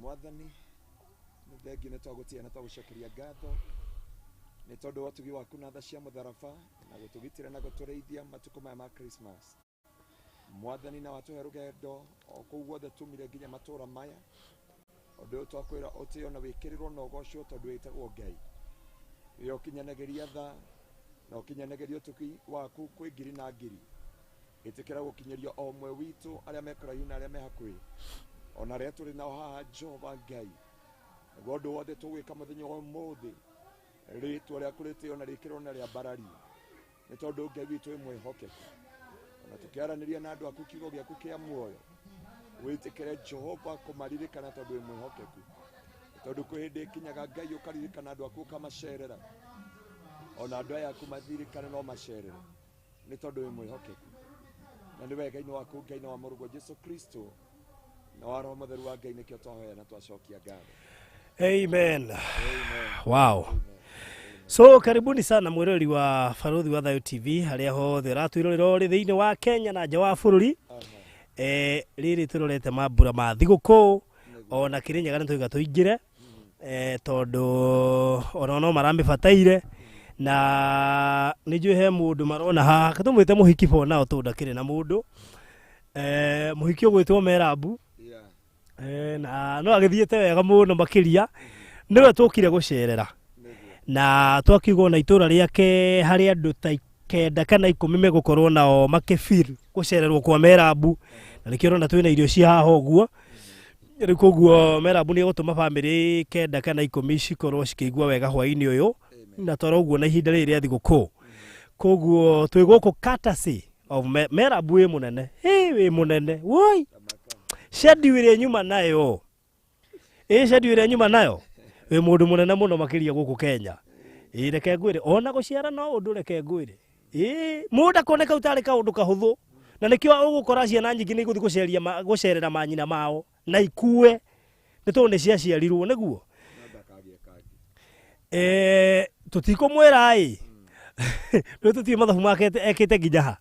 Mwathani nĩ thengi nĩ twagũtia na twagũcokeria ngatho nĩ tondũ wa ũtugi waku na tha cia mũtharaba na gũtũgitĩra na gũtũrĩithia matukũ maya ma Christmas. Mwathani na watũhe rũgendo o kũu guothe tumire nginya matũũra maya, ũndũ ũyũ twakwĩra ũtĩo na wĩkĩrĩrwo na ũgocwo tondũ wĩtagwo Ngai. Wĩyo ũkinyanagĩria tha na ũkinyanagĩria ũtugi waku kwĩ ngiri na ngiri. Ĩtĩkĩra gũkinyĩria o ũmwe witũ arĩa me kũraihu na arĩa me hakuhĩ, ona arĩa tũrĩ nao haha Jehova Ngai. Naguo ũndũ wothe tũgwĩka mũthenya wa ũmũthĩ, rĩtwa rĩaku rĩtĩo na rĩkĩrwo na rĩa mbarari, nĩ tondũ Ngai witũ wĩ mwĩhokeku. Ona tũkĩaranĩria na andũ aku kiugo gĩaku kĩa muoyo, wĩtĩkĩre Jehova kũmaririkana tondũ wĩ mwĩhokeku. Tondũ kwĩ hĩndĩ ĩkinyaga Ngai ũkaririkana andũ aku ũkamacerera, ona andũ aya aku mathirikane no macerere, nĩ tondũ wĩ mwĩhokeku. Na nĩ wega-inĩ waku Ngai na wa mũrũgwo Jesu Kristo na wa Roho Mũtheru wa Ngai nĩkĩo twahoya na twacokia ngatho. Amen. Wow. So karibuni sana mwirori wa Baruthi wa Thayo TV haria hothe ratwirorera ri thiini wa Kenya na nja wa bururi. Riri turorete mambura ma thiguku ona Kirinyaga nĩ tũiga tũingire tondu ona no marambĩbataire na nĩnjũĩ he mũndũ marona haha katumwĩte mũhiki bo nao tũndakĩrĩ na mũndũ mũhiki ũgwĩtwo Merab na no agĩthiĩte wega mũno makĩria nĩwe tũkire gũcerera na twakiuga na itũra rĩake harĩ andũ ta 9 kana 10 megũkorwo nao makĩfeel gũcererwo kwa Merab na nĩkĩo na twĩna irio cia haha ũguo rĩu koguo Merab nĩ gũtũma family 9 kana 10 cikorwo cikĩigua wega hwaĩ-inĩ ũyũ na toro ũguo na ihinda rĩrĩ rĩa thigũkũ koguo twĩ gũkũ courtesy of Merab wĩ mũnene wĩ mũnene woi schedule nyuma nayo schedule nyuma nayo wĩ mũndũ mũnene mũno makĩria gũkũ Kenya reke ngwĩre ona gũciara no ũndũ reke ngwĩre mũndũ akoneka ũtarĩ kaũndũ kahũthũ na nĩkĩo ũgũkora ciana nyingĩ nĩ igũthiĩ gũcerera manyina mao na ikue nĩ tondũ nĩ ciaciarirwo nĩguo tũtikũmwĩra nĩ tũtiĩ mathabu make ekĩte nginya ha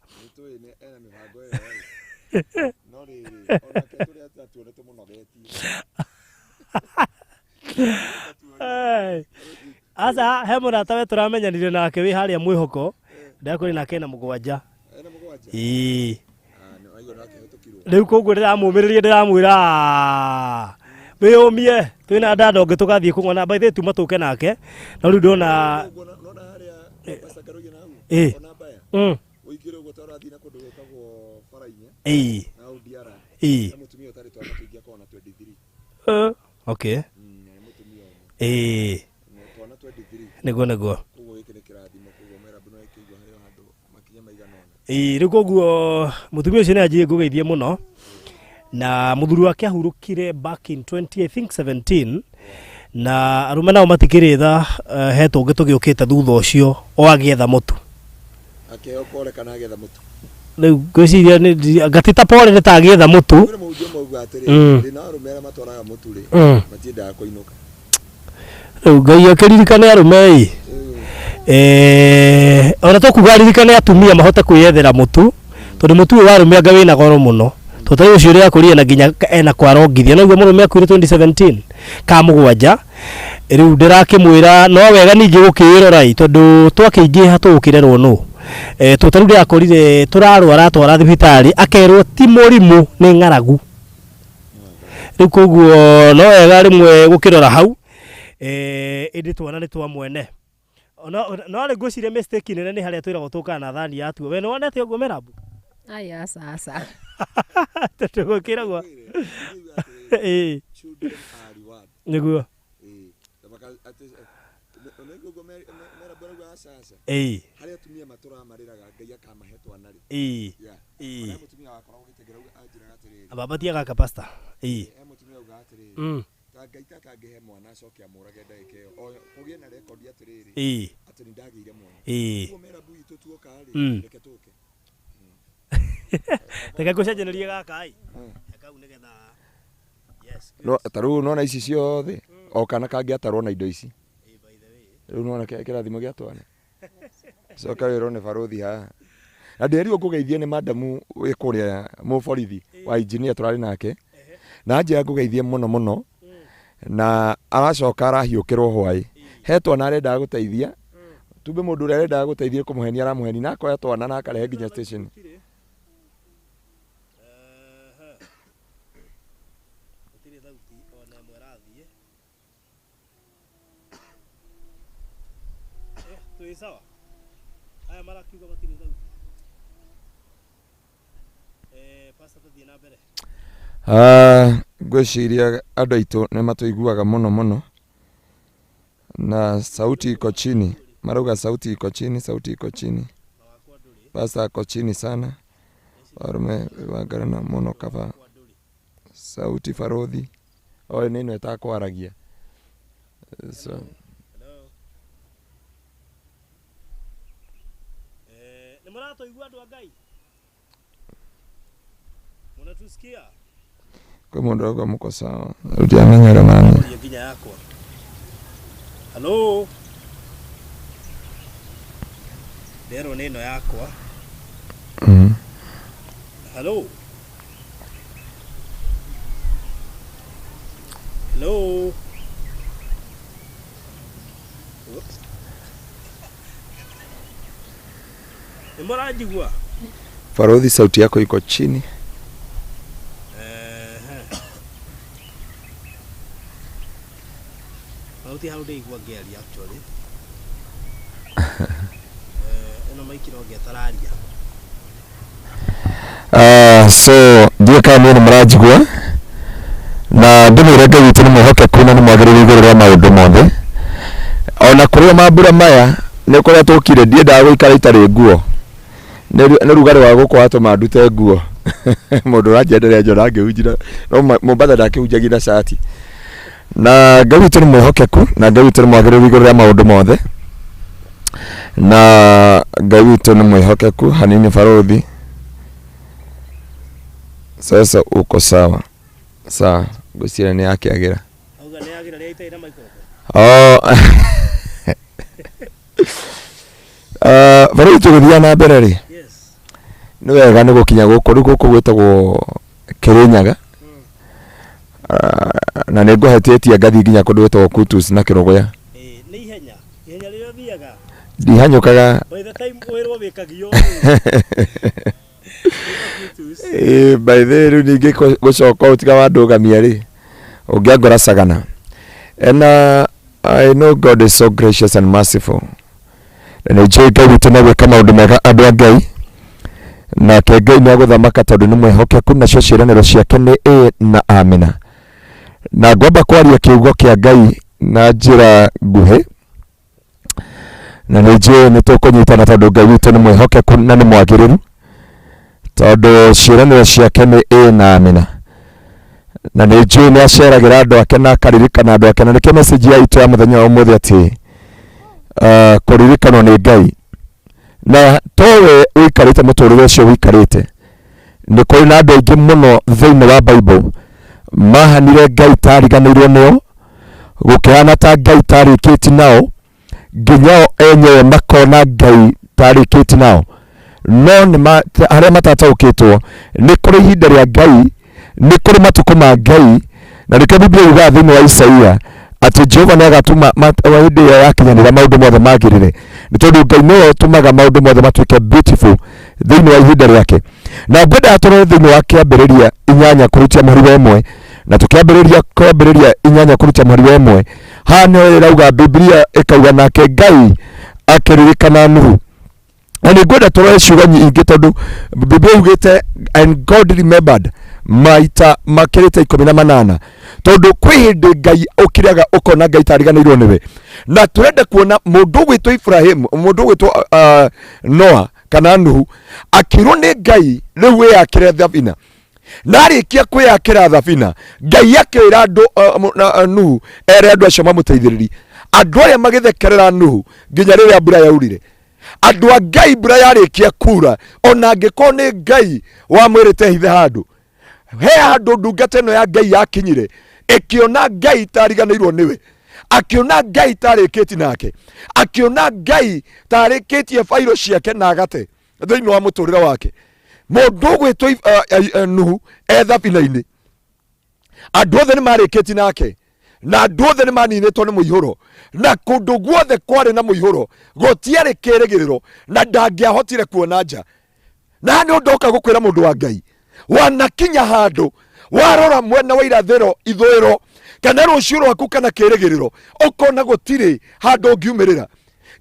asa he mũrata we tũramenyanire nake wĩ harĩa mwĩhoko ndakũrĩ nake na mũgwanja rĩu koguo ndĩramũmĩrĩria ndĩramwĩra wĩyũmie twĩna ndanda ũngĩ tũgathiĩ kũng'ona by the way tuma tũke nake na rĩu ndona okay nĩguo rĩu koguo mũtumia ũcio nĩ anjĩrĩ ngũgeithie mũno na mũthuri wake ahurũkire back in 2017 na arũme nao matikĩrĩ tha he tũngĩ tũgĩũkĩte thutha ũcio o agĩetha mũtu akĩokoreka na agĩetha mũtu Riu ngwiciria gatita pole nitagietha mutu Nĩ mũhunjia mauga atĩrĩ ndĩna arũme arĩa matwaraga mũtu rĩ matiendaga kũinũka. Riu Ngai akiririkane arume ona tukuga aririkane atumia mahote kwiyethera mutu tondu mutu wa arume anga wina goro muno tutai ucio uri akuria na nginya ena kwarongithia noguo murume akuire 2017 ka mugwanja. Riu ndirakimwira no wega ningi gukirora tondu twakiingiha tukirerwo no tutaru ria akorire turarwara twara thibitari akerwo ti murimu ni ng'aragu. Riu koguo no wega rimwe gukirora hau indi twana ni twa mwene no ari ngwiciria mistake nene ni haria twiragwo tukana thani yatuo we no wonete uguo Merab aya sasa tutugukiragwo niguo haria atumia matura mariraga Ngai akamahe twana ri mutumia wakoragwo gitegera anjiraga atiriri ababatia gaka pastor mutumia uga atiriri Ngai tatangihe mwana acoke amurage ndagika iyo kugie na record atiriri ati ndagire mwana uguo Merab itu tuoka ri reke tuke reke gucenjenerie gaka ai akau nigetha yes no taru no na ici ciothe o kana kangi atarwo na indo ici by the way riu no kirathimo gia twana coka wiro ne barothi ha na ndĩrerirwo ngũgeithie nĩ madamu wĩ kũrĩa mũborithi wa engineer turarĩ nake na njĩra ngũgeithie mũno mũno na aracoka arahiũkĩrwo hwaĩ he twana arendaga gũteithia tumbe mũndũ ũrĩa arendaga gũteithia kũmũhenia aramũheni na akoya twana na akarehe nginya station sawa aya marakiuga matiri thauti pasta tuthie na mbere ngwiciria andũ aitũ nĩ matũiguaga mũno mũno na sauti iko chini marauga sauti iko chini pasta iko chini sana arume wagarana mũno kaba sauti barothi oe nĩno ĩtakwaragia so muratoigua andu a Ngai munatusikia kwa mundu wako mko sawa utiamenyera mami nginya yakwa hello dero neno yakwa hello hello Murajigua Farodhi sauti yako iko chini sauti haude igua geli actually eno maikiro getararia so ndiye kama ni murajigua na ndimwire Ngai witũ nĩ mwĩhokeku na nĩ mwagĩrĩru igũrũ rĩa maũndũ mothe ona kũrĩa mambura maya nĩ kũrĩa tũkire ndiendaga gũikara itarĩ nguo nĩ rugarĩ wa gũkũ atũma ndute nguo mũndũ ũranjenderea njora ngĩhunjira no Mombatha ndakĩhunjagia na shati na Ngai witũ nĩ mwĩhokeku na Ngai witũ nĩ mwagĩrĩru igũrũ rĩa maũndũ mothe na Ngai witũ nĩ mwĩhokeku hanini Farodhi sasa uko sawa sawa ngwĩciria nĩ yakĩagĩra auga nĩ yagira rĩa itaira maikoro Farodhi tũgũthiĩ na mbere rĩ nĩ wega nĩ gũkinya gũkũ rĩu gũkũ gwĩtagwo Kirinyaga na nĩ ngũhetĩtie ngathi nginya kũndũ gwĩtagwo Kutus na Kĩrogoya nĩ ihenya rĩrĩa thiaga ndihanyũkaga by the time wĩrwo wĩkagio by the rĩu ningĩ gũcoka ũtiga wandũgamia rĩ ũngĩangora Sagana and I know God is so gracious and merciful and nĩnjũĩ Ngai witũ nĩ gwĩka maũndũ mega andũ a Ngai nake Ngai nĩ agũthamaka tondũ nĩ mwĩhokeku nacio ciĩranĩro ciake nĩ na amina na ngwamba kwaria kiugo kĩa Ngai na njĩra nguhĩ na nĩnjũĩ nĩ tũkũnyitana tondũ Ngai witũ nĩ mwĩhokeku na nĩ mwagĩrĩru tondũ ciĩranĩro ciake nĩ na amina na nĩnjũĩ nĩ aceragĩra andũ ake na akaririkana andũ ake na nĩkĩo message ya itũ ya mũthenya wa ũmũthĩ atĩ kũririkanwo nĩ Ngai na towe wikarite muturire ucio wikarite ni kuri na andu aingi muno thiini wa Bible mahanire Ngai tariganirwo nio gukihana ta Ngai tarikiti nao nginya enyewe makona Ngai tarikiti nao no ni haria matataukitwo ni kuri ihinda ria Ngai ni kuri matuko ma Ngai na reke Biblia yuga thiini wa Isaia ati Jehova ni agatuma hindi ya yakinyanira maundu mothe magirire ni tondu Ngai niwe utumaga maundu mothe matuike beautiful thiini wa ihinda riake na ngwenda atorore thiini wa kiambiriria 8 kurutia muhari wa 1 na tukiambiriria inyanya kurutia muhari wa 1 hano irauga Biblia ikauga nake Ngai akiririkana Nuhu na ni ngwenda torore ciugo nyingi tondu Biblia yugite and God remembered maita makirite 18 tondu kwi hindi Ngai ukiriaga ukona Ngai tariganirwo niwe na turende kuona mundu gwitwo Ibrahim mundu gwitwo Noah kana Nuhu akirwo ni Ngai riu yakire thabina na arikia kwiyakira thabina Ngai akira andu Nuhu ere andu acio mamuteithiriri andu aria magithekerera Nuhu nginya riria mbura yaurire andu a Ngai mbura yarikia kura ona angiko ni Ngai wamwirite hithe handu he handu ndungata ino ya Ngai yakinyire ikiona Ngai tariganirwo niwe akiona Ngai tarikiti nake akiona Ngai tarikitie fairo ciake na agate thiini wa muturira wake mundu gwitwo Nuhu ethabina-ini andu othe ni marikiti nake na andu othe ni maninitwo ni muihuro na kundu guothe kwari na muihuro gutiari kirigiriro na ndangiahotire kuona nja na ni undoka gukwira mundu wa Ngai wanakinya handu warora mwena wa irathiro ithuiro kana rucio rwaku kana kirigiriro ukona gutiri handu ngiumirira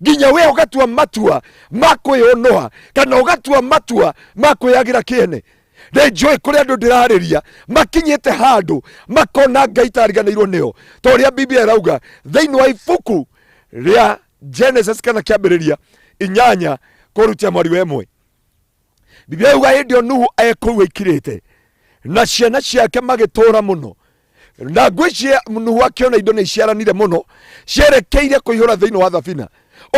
nginya we ugatua matua makwionoa kana ugatua matua makwiyagira kiene ndenjoy kuri andu ndirariria makinyite handu makona Ngai tariganirwo nio toria Biblia irauga thiini wa ibuku ria Genesis kana kiambiriria 8 kurutia mwari wa 1 Biblia yuga hindi Nuhu ekuwe ikirite na ciana ciake magitura muno na ngwicia Nuhu akiona indo ni ciaranire muno cierekeire kuihura thiini wa thabina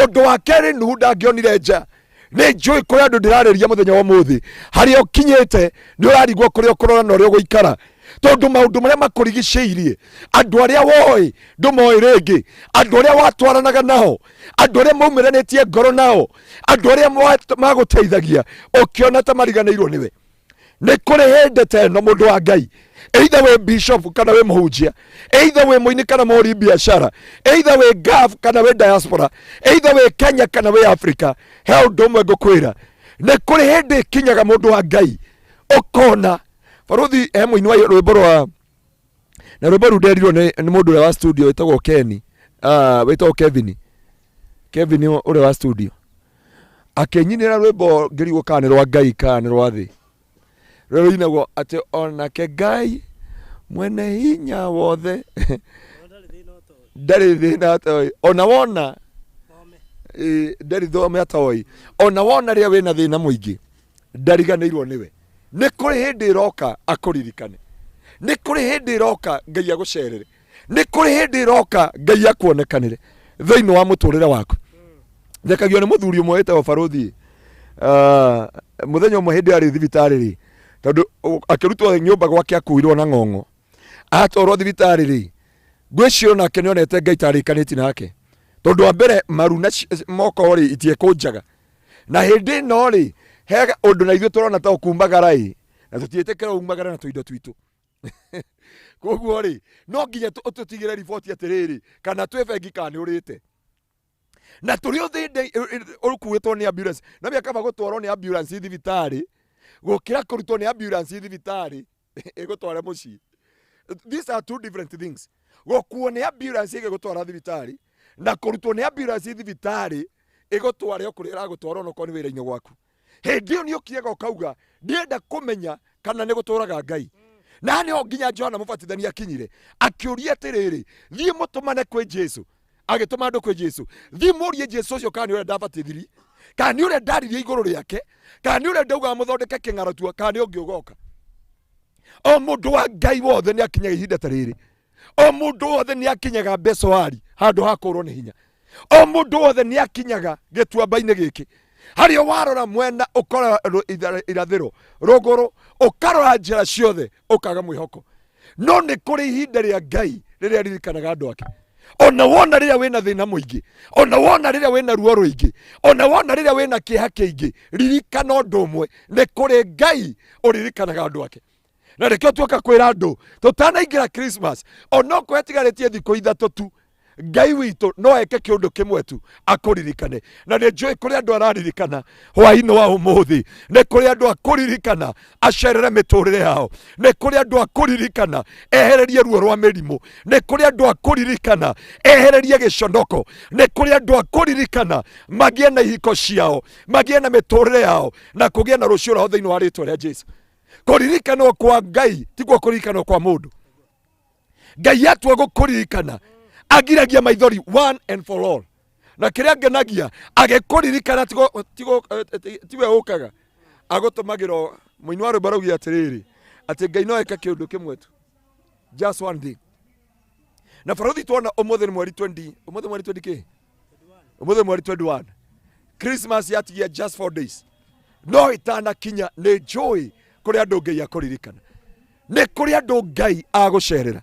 undu wa keri Nuhu ndangionire nja ni njui kuri andu ndirariria muthenya wa muthi haria ukinyite ni urarigwo kuri ukurora na uria guikara tondu maundu maria makurigiciirie andu aria woi ndumoi ringi andu aria watwaranaga nao andu aria maumiranitie ngoro nao andu aria maguteithagia ukiona ta mariganirwo niwe ni kuri hindi ta ino mundu wa Ngai either we bishop kana we muhunjia either we muini kana mori biashara either we gaf kana we diaspora either we Kenya kana we Africa he undu umwe ngukwira ni kuri hindi kinyaga mundu wa Ngai ukona faruthi muini wa rwimbo rwa na rwimbo ruderirwo ni mundu uria wa studio witagwo Kevin uria wa studio akenyinira rwimbo ngirigwo kana rwa Ngai kana rwa thi rero inagwo ati onake Ngai mwene hinya wothe ndari thina toi ona wona ndari thome atoi ona wona ria wina thina muingi ndariganirwo niwe ni kuri hindi iroka akuririkane ni kuri hindi iroka Ngai agucerere ni kuri hindi iroka Ngai akuonekanire thiini wa muturire waku thekagio ni muthuri umwe wetagwo Baruthi muthenya umwe hindi ari thibitari ri tondu akirutwo nyumba gwake akuirwo na ng'ong'o atorwo thibitari ri ngwicio nake nionete Ngai tarikaniti nake tondu wa mbere maruna moko ri itie kunjaga na hindi no ri he undu na ithuĩ turona ta ukumagara ri na tutietekera umagara na tuindo twitu koguo ri no nginya tutigire riboti atiriri kana twi bengi kana urite na turi uthinde ukuwitwo ni ambulance na miaka bagutwarwo ni ambulance thibitari gukira kurutwo ni ambulance thibitari igutwara mucii. These are two different things. Gokuo ni ambulance igutwara thibitari na kurutwo ni ambulance thibitari igutware okurira gutwara no koni wira-ini gwaku. Hindi ni ukiega ukauga ndienda kumenya kana ni guturaga Ngai. Na ni nginya Johana mubatithania akinyire akiuria atiriri thii mutumane kwi Jesu agituma andu kwi Jesu thii murie Jesu ucio kana ni ure ndabatithiri kana ni ure ndaririe iguru riake kana ni ure ndauga muthondeke king'aratua kana ni ungi ugoka. O mundu wa Ngai wothe ni akinyaga ihinda ta riri. O mundu wothe ni akinyaga mbeco ari handu hakurwo ni hinya. O mundu wothe ni akinyaga gituamba-ini giki hario warora mwena ukora irathiro ruguru ukarora njira ciothe ukaga mwihoko no ni kuri ihinda ria Ngai riria ririkanaga andu ake ona wona riria wina thina muingi ona wona riria wina ruo ruingi ona wona riria wina kiha kiingi ririkana undu umwe ni kuri Ngai uririkanaga andu ake na rekio tuoka kwira andu tutanaingira Christmas ona kwetigarĩtie thikũ ithatũ tu Ngai witũ no eke kĩũndũ kĩmwe tu akũririkane na nĩ njũĩ kũrĩ andũ araririkana hwaĩ-inĩ wa ũmũthĩ nĩ kũrĩ andũ akũririkana acerere mĩtũrĩre yao nĩ kũrĩ andũ akũririkana ehererie ruo rwa mĩrimũ nĩ kũrĩ andũ akũririkana ehererie gĩconoko nĩ kũrĩ andũ akũririkana magĩe na ihiko ciao magĩe na mĩtũrĩre yao na kũgĩe na rũciũ rwao thĩinĩ wa rĩĩtwa rĩa Jesũ kũririkanwo kwa Ngai tiguo kũririkanwo kwa mũndũ Ngai atua gũkũririkana agiragia maithori one and for all na kiria ngenagia agekuririkana tiwe ukaga agutumagiro muini wa rwimbo raugia atiriri ati Ngai no eka kiundu kimwe tu just one thing na faruthi tuona umuthi ni mweri 20 umuthi mweri 20 ki umuthi mweri 21 Christmas yatigia just 4 days no itana kinya ni joy kuri andu Ngai akuririkana ni kuri andu Ngai agucerera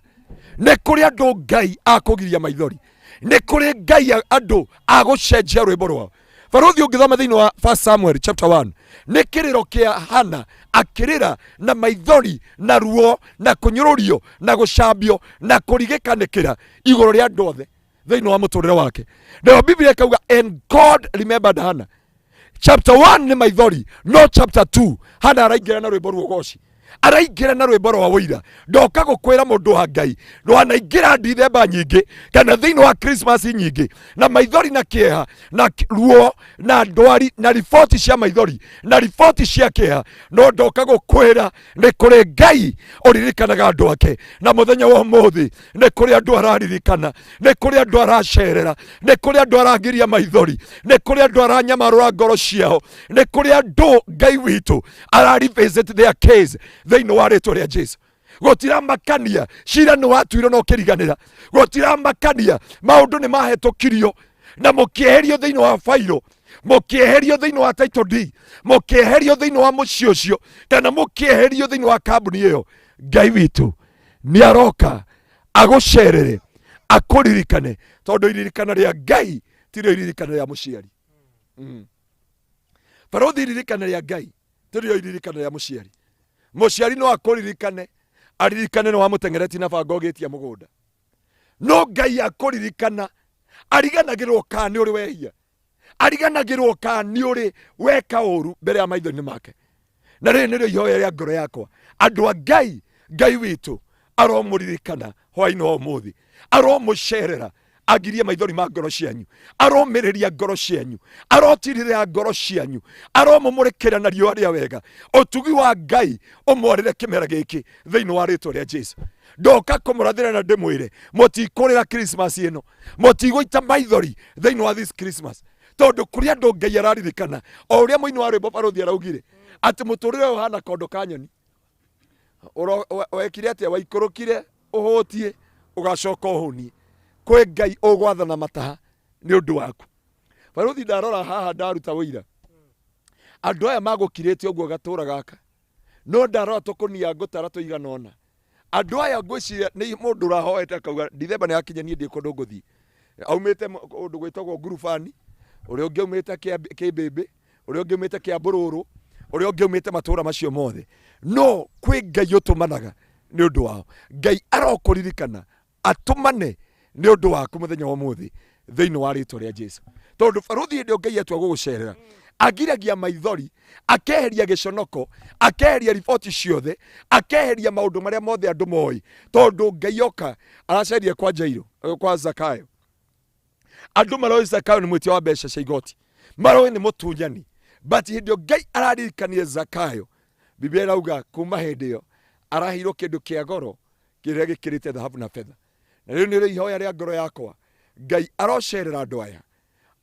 nĩ kũrĩ andũ Ngai akũgiria maithori nĩ kũrĩ Ngai andũ agũcenjia rwĩmbo rwao Faruthi ũngĩthoma thĩinĩ wa 1 Samuel chapter 1 nĩ kĩrĩro kĩa Hana akĩrĩra na maithori na ruo na kũnyũrũrio na gũcambio na kũrigĩkanĩkĩra igũrũ rĩa andũ othe thĩinĩ wa mũtũrĩre wake nayo Biblia ĩkauga and God remembered Hana chapter 1 nĩ maithori no chapter 2 Hana araingĩra na rwĩmbo rwa ũgooci araingĩra na rwĩmbo rwa wũira ndoka gũkwĩra mũndũ wa Ngai rwanaingĩra ndithemba nyingĩ kana thĩinĩ wa Christmas nyingĩ na maithori na kĩeha na ruo na ndwari na riboti cia maithori na riboti cia kĩeha no ndoka gũkwĩra nĩ kũrĩ Ngai ũririkanaga andũ ake na mũthenya wa ũmũthĩ nĩ kũrĩ andũ araririkana nĩ kũrĩ andũ aracerera nĩ kũrĩ andũ aragiria maithori nĩ kũrĩ andũ aranyamarũra ngoro ciao nĩ kũrĩ andũ Ngai witũ ararivisit their case thĩinĩ wa rĩĩtwa rĩa Jesũ gũtiramakania cira nĩ watuirwo na ũkĩriganĩra gũtiramakania maũndũ nĩ mahetũkirio na mũkĩeherio thĩinĩ wa failo mũkĩeherio thĩinĩ wa title deed mũkĩeherio thĩinĩ wa mũciĩ ũcio kana mũkĩeherio thĩinĩ wa kambuni ĩyo Ngai witũ nĩ aroka agũcerere akũririkane tondũ iririkana rĩa Ngai tirĩo iririkana rĩa mũciari Faruthi iririkana rĩa Ngai tirĩo iririkana rĩa mũciari mũciari no akũririkane aririkane no wamũteng'ereti na banga ũgĩtia mũgũnda no Ngai akũririkana ariganagĩrwo kana nĩ ũrĩ wehia ariganagĩrwo kana nĩ ũrĩ weka ũru mbere ya maitho-inĩ make na rĩrĩ nĩrĩo ihoya rĩa ngoro yakwa andũ a Ngai witũ aromũririkana hwaĩ-inĩ wa ũmũthĩ aromũcerera agirie maithori ma ngoro cianyu aromĩrĩria ngoro cianyu arotirĩra ngoro cianyu aromũmũrĩkĩra na riũa rĩa wega ũtugi wa Ngai ũmwarĩre kĩmera gĩkĩ thĩinĩ wa rĩĩtwa rĩa Jesũ ndoka kũmũrathĩra na ndĩmwĩre mũtikũrĩra Christmas ĩno mũtigũita maithori thĩinĩ wa this Christmas tondũ kũrĩ andũ Ngai araririkana o ũrĩa mũini wa rwĩmbo Faruthi araugire atĩ mũtũrĩre ũyũ ũhana kondo ka nyoni wekire atĩa waikũrũkire ũhũtie ũgacoka ũhũnie kwĩ Ngai ũgwathana mataha nĩ ũndũ waku Faruthi ndarora haha ndaruta wĩira andũ aya magũkirĩte ũguo gatũra gaka no ndarora tũkũnia ngũtara tũigana ũna andũ aya ngwĩciria nĩ mũndũ ũrahoete akauga ndithemba nĩ yakinya niĩ ndĩ kũndũ ngũthiĩ aumĩte ũndũ gwĩtagwo ngurubani ũrĩa ũngĩ aumĩte kĩmbĩmbĩ ũrĩa ũngĩ aumĩte kĩambũrũrũ ũrĩa ũngĩ aumĩte matũra macio mothe no kwĩ Ngai ũtũmanaga nĩ ũndũ wao Ngai arokũririkana atũmane nĩ ũndũ waku mũthenya wa ũmũthĩ thĩinĩ wa rĩĩtwa rĩa Jesũ tondũ Faruthi hĩndĩ Ngai atua gũgũcerera agiragia maithori akeheria gĩconoko akeheria riboti ciothe akeheria maũndũ marĩa mothe andũ moĩ tondũ Ngai oka araceria kwa Jairo kwa Zakayo andũ maroĩ Zakayo nĩ mwĩtia wa mbeca cia igoti maroĩ nĩ mũtunyani but hĩndĩ Ngai araririkania Zakayo Biblia irauga kuma hĩndĩ ĩyo araheirwo kĩndũ kĩa goro kĩrĩa gĩkĩrĩte thahabu na betha na rĩu nĩrĩo ihoya rĩa ngoro yakwa Ngai arocerera andũ aya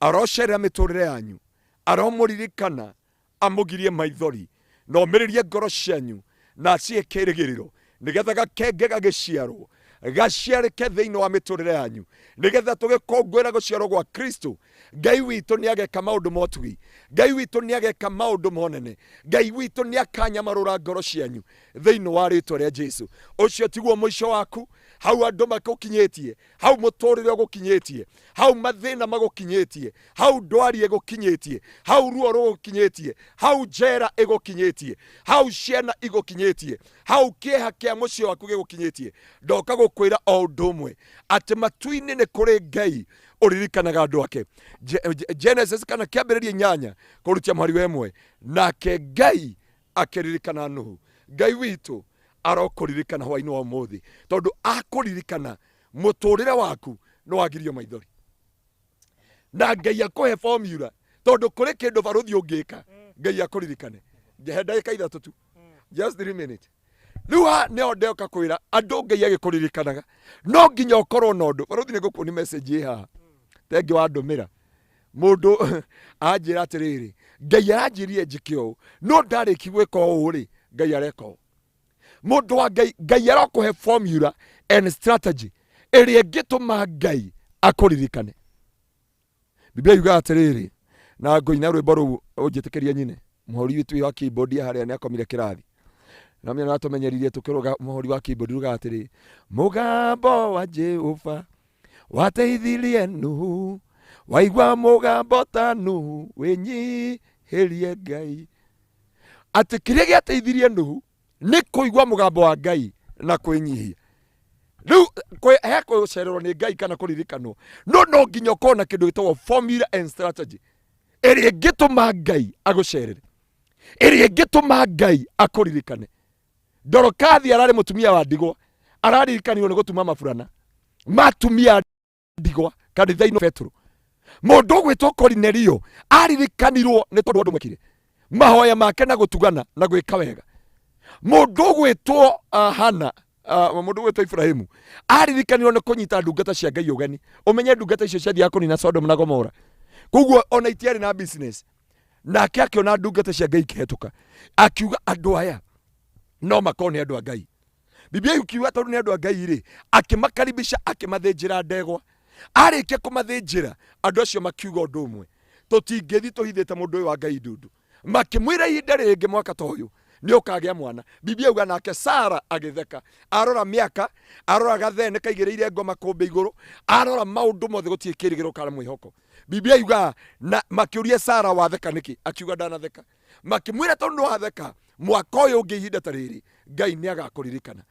arocerera mĩtũrĩre yanyu aromũririkana amũgirie maithori na omĩrĩrie ngoro cianyu na acie kĩrĩgĩrĩro nĩgetha gakenge gagĩciarwo gaciarĩke thĩinĩ wa mĩtũrĩre yanyu nĩgetha tũgĩkũngũĩra gũciarwo gwa Kristo Ngai witũ nĩageka maũndũ motugi. Ngai witũ nĩageka maũndũ monene. Ngai witũ nĩakanyamarũra ngoro cianyu thĩinĩ wa rĩĩtwa rĩa Jesu. Ũcio tiguo mũico waku. Hau andũ magũkinyĩtie, hau mũtũrĩre ũgũkinyĩtie, hau mathĩna magũkinyĩtie, hau ndwari ĩgũkinyĩtie, hau ruo rũgũkinyĩtie, hau njera ĩgũkinyĩtie, hau ciana igũkinyĩtie, hau kĩeha kĩa mũciĩ waku gĩgũkinyĩtie. Ndoka gũkwĩra o ũndũ ũmwe atĩ matu-inĩ nĩ kũrĩ Ngai ũririkanaga andũ ake. Genesis kana kĩambĩrĩria 8 kũrutia mũhari wa 1, nake Ngai akĩririkana Nuhu. Ngai witũ arokũririkana hwainĩ wa ũmũthĩ, tondũ akũririkana mũtũrĩre waku nĩ wagirio maithori. Na Ngai akũhe formula, tondũ kũrĩ kĩndũ barũthi ũngĩka Ngai akũririkane. Ngehe ndagĩka 3 tu, just 3 minutes. Rĩu nĩho ndeoka kwĩra andũ Ngai agĩkũririkanaga, no nginya ũkorwo na ũndũ. Barũthi nĩ ngũkuonia message ĩ haha, tengi wa ndũmĩra mũndũ anjĩra atĩrĩrĩ, Ngai aranjĩrire njĩke ũũ, no ndarĩki gwĩka ũũ rĩ, Ngai areka ũũ. Mũndũ wa Ngai, Ngai arakũhe formula and strategy ĩrĩa ĩngĩtũma Ngai akũririkane. Biblia yugaga atĩrĩrĩ, na ngũina rwĩmbo rũu ũnjĩtĩkĩria nyine, mũhori witũ wa keyboard harĩa nĩakomire kĩrathi. Na mimi natũmenyeririe tũkĩruga mũhori wa keyboard ruga atĩrĩ, mũgambo wa Jehova wateithirie Nuhu, waigua mũgambo ta Nuhu wĩnyihĩrie Ngai. Atĩ kĩrĩa gĩateithirie Nuhu nĩ kũigua mũgambo wa Ngai na kwĩnyihia. Rĩu he kũcererwo nĩ Ngai kana kũririkanwo, no nginya ũkorwo na kĩndũ gĩtagwo formula and strategy ĩrĩa ĩngĩtũma Ngai agũcerere, ĩrĩa ĩngĩtũma Ngai akũririkane. Dorokathi ararĩ mũtumia wa ndigwa, araririkanirwo nĩ gũtuma maburana matumia ndigwa kanitha-inĩ Petro. Mũndũ ũgwĩtwo Korinelio aririkanirwo nĩ tondũ andũ mekire mahoya make na gũtugana na gwĩka wega. Mũndũ ũgwĩtwo Hana, mũndũ ũgwĩtwo Ibrahimu aririkanirwo nĩ kũnyita ndungata cia Ngai ũgeni. Ũmenye ndungata icio ciathiaga kũnina Sodom na Gomora, koguo ona itiarĩ na business. Nake akĩona ndungata cia Ngai ikĩhetũka, akiuga andũ aya no makorwo nĩ andũ a Ngai. Biblia yukiuga tondũ nĩ andũ a Ngai rĩ, akĩmakaribisha, akĩmathĩnjĩra ndegwa. Arĩkia kũmathĩnjĩra, andũ acio makiuga ũndũ ũmwe, tũtingĩthi tũhithĩte mũndũ ũyũ wa Ngai ndundu. Makĩmwĩra ihinda rĩngĩ mwaka ta ũyũ nĩ ũkagĩa mwana. Biblia yuga nake Sara agĩtheka, arora mĩaka, arora gathene kaigĩrĩire ngoma kũmbĩ igũrũ, arora maũndũ mothe gũtirĩ kĩrĩgĩrĩro kana mwĩhoko. Biblia yuga na makĩũria Sara watheka nĩkĩ, akiuga ndanatheka. Makĩmwĩra tondũ nĩ watheka, mwaka ũyũ ũngĩ ihinda ta rĩrĩ Ngai nĩagakũririkana.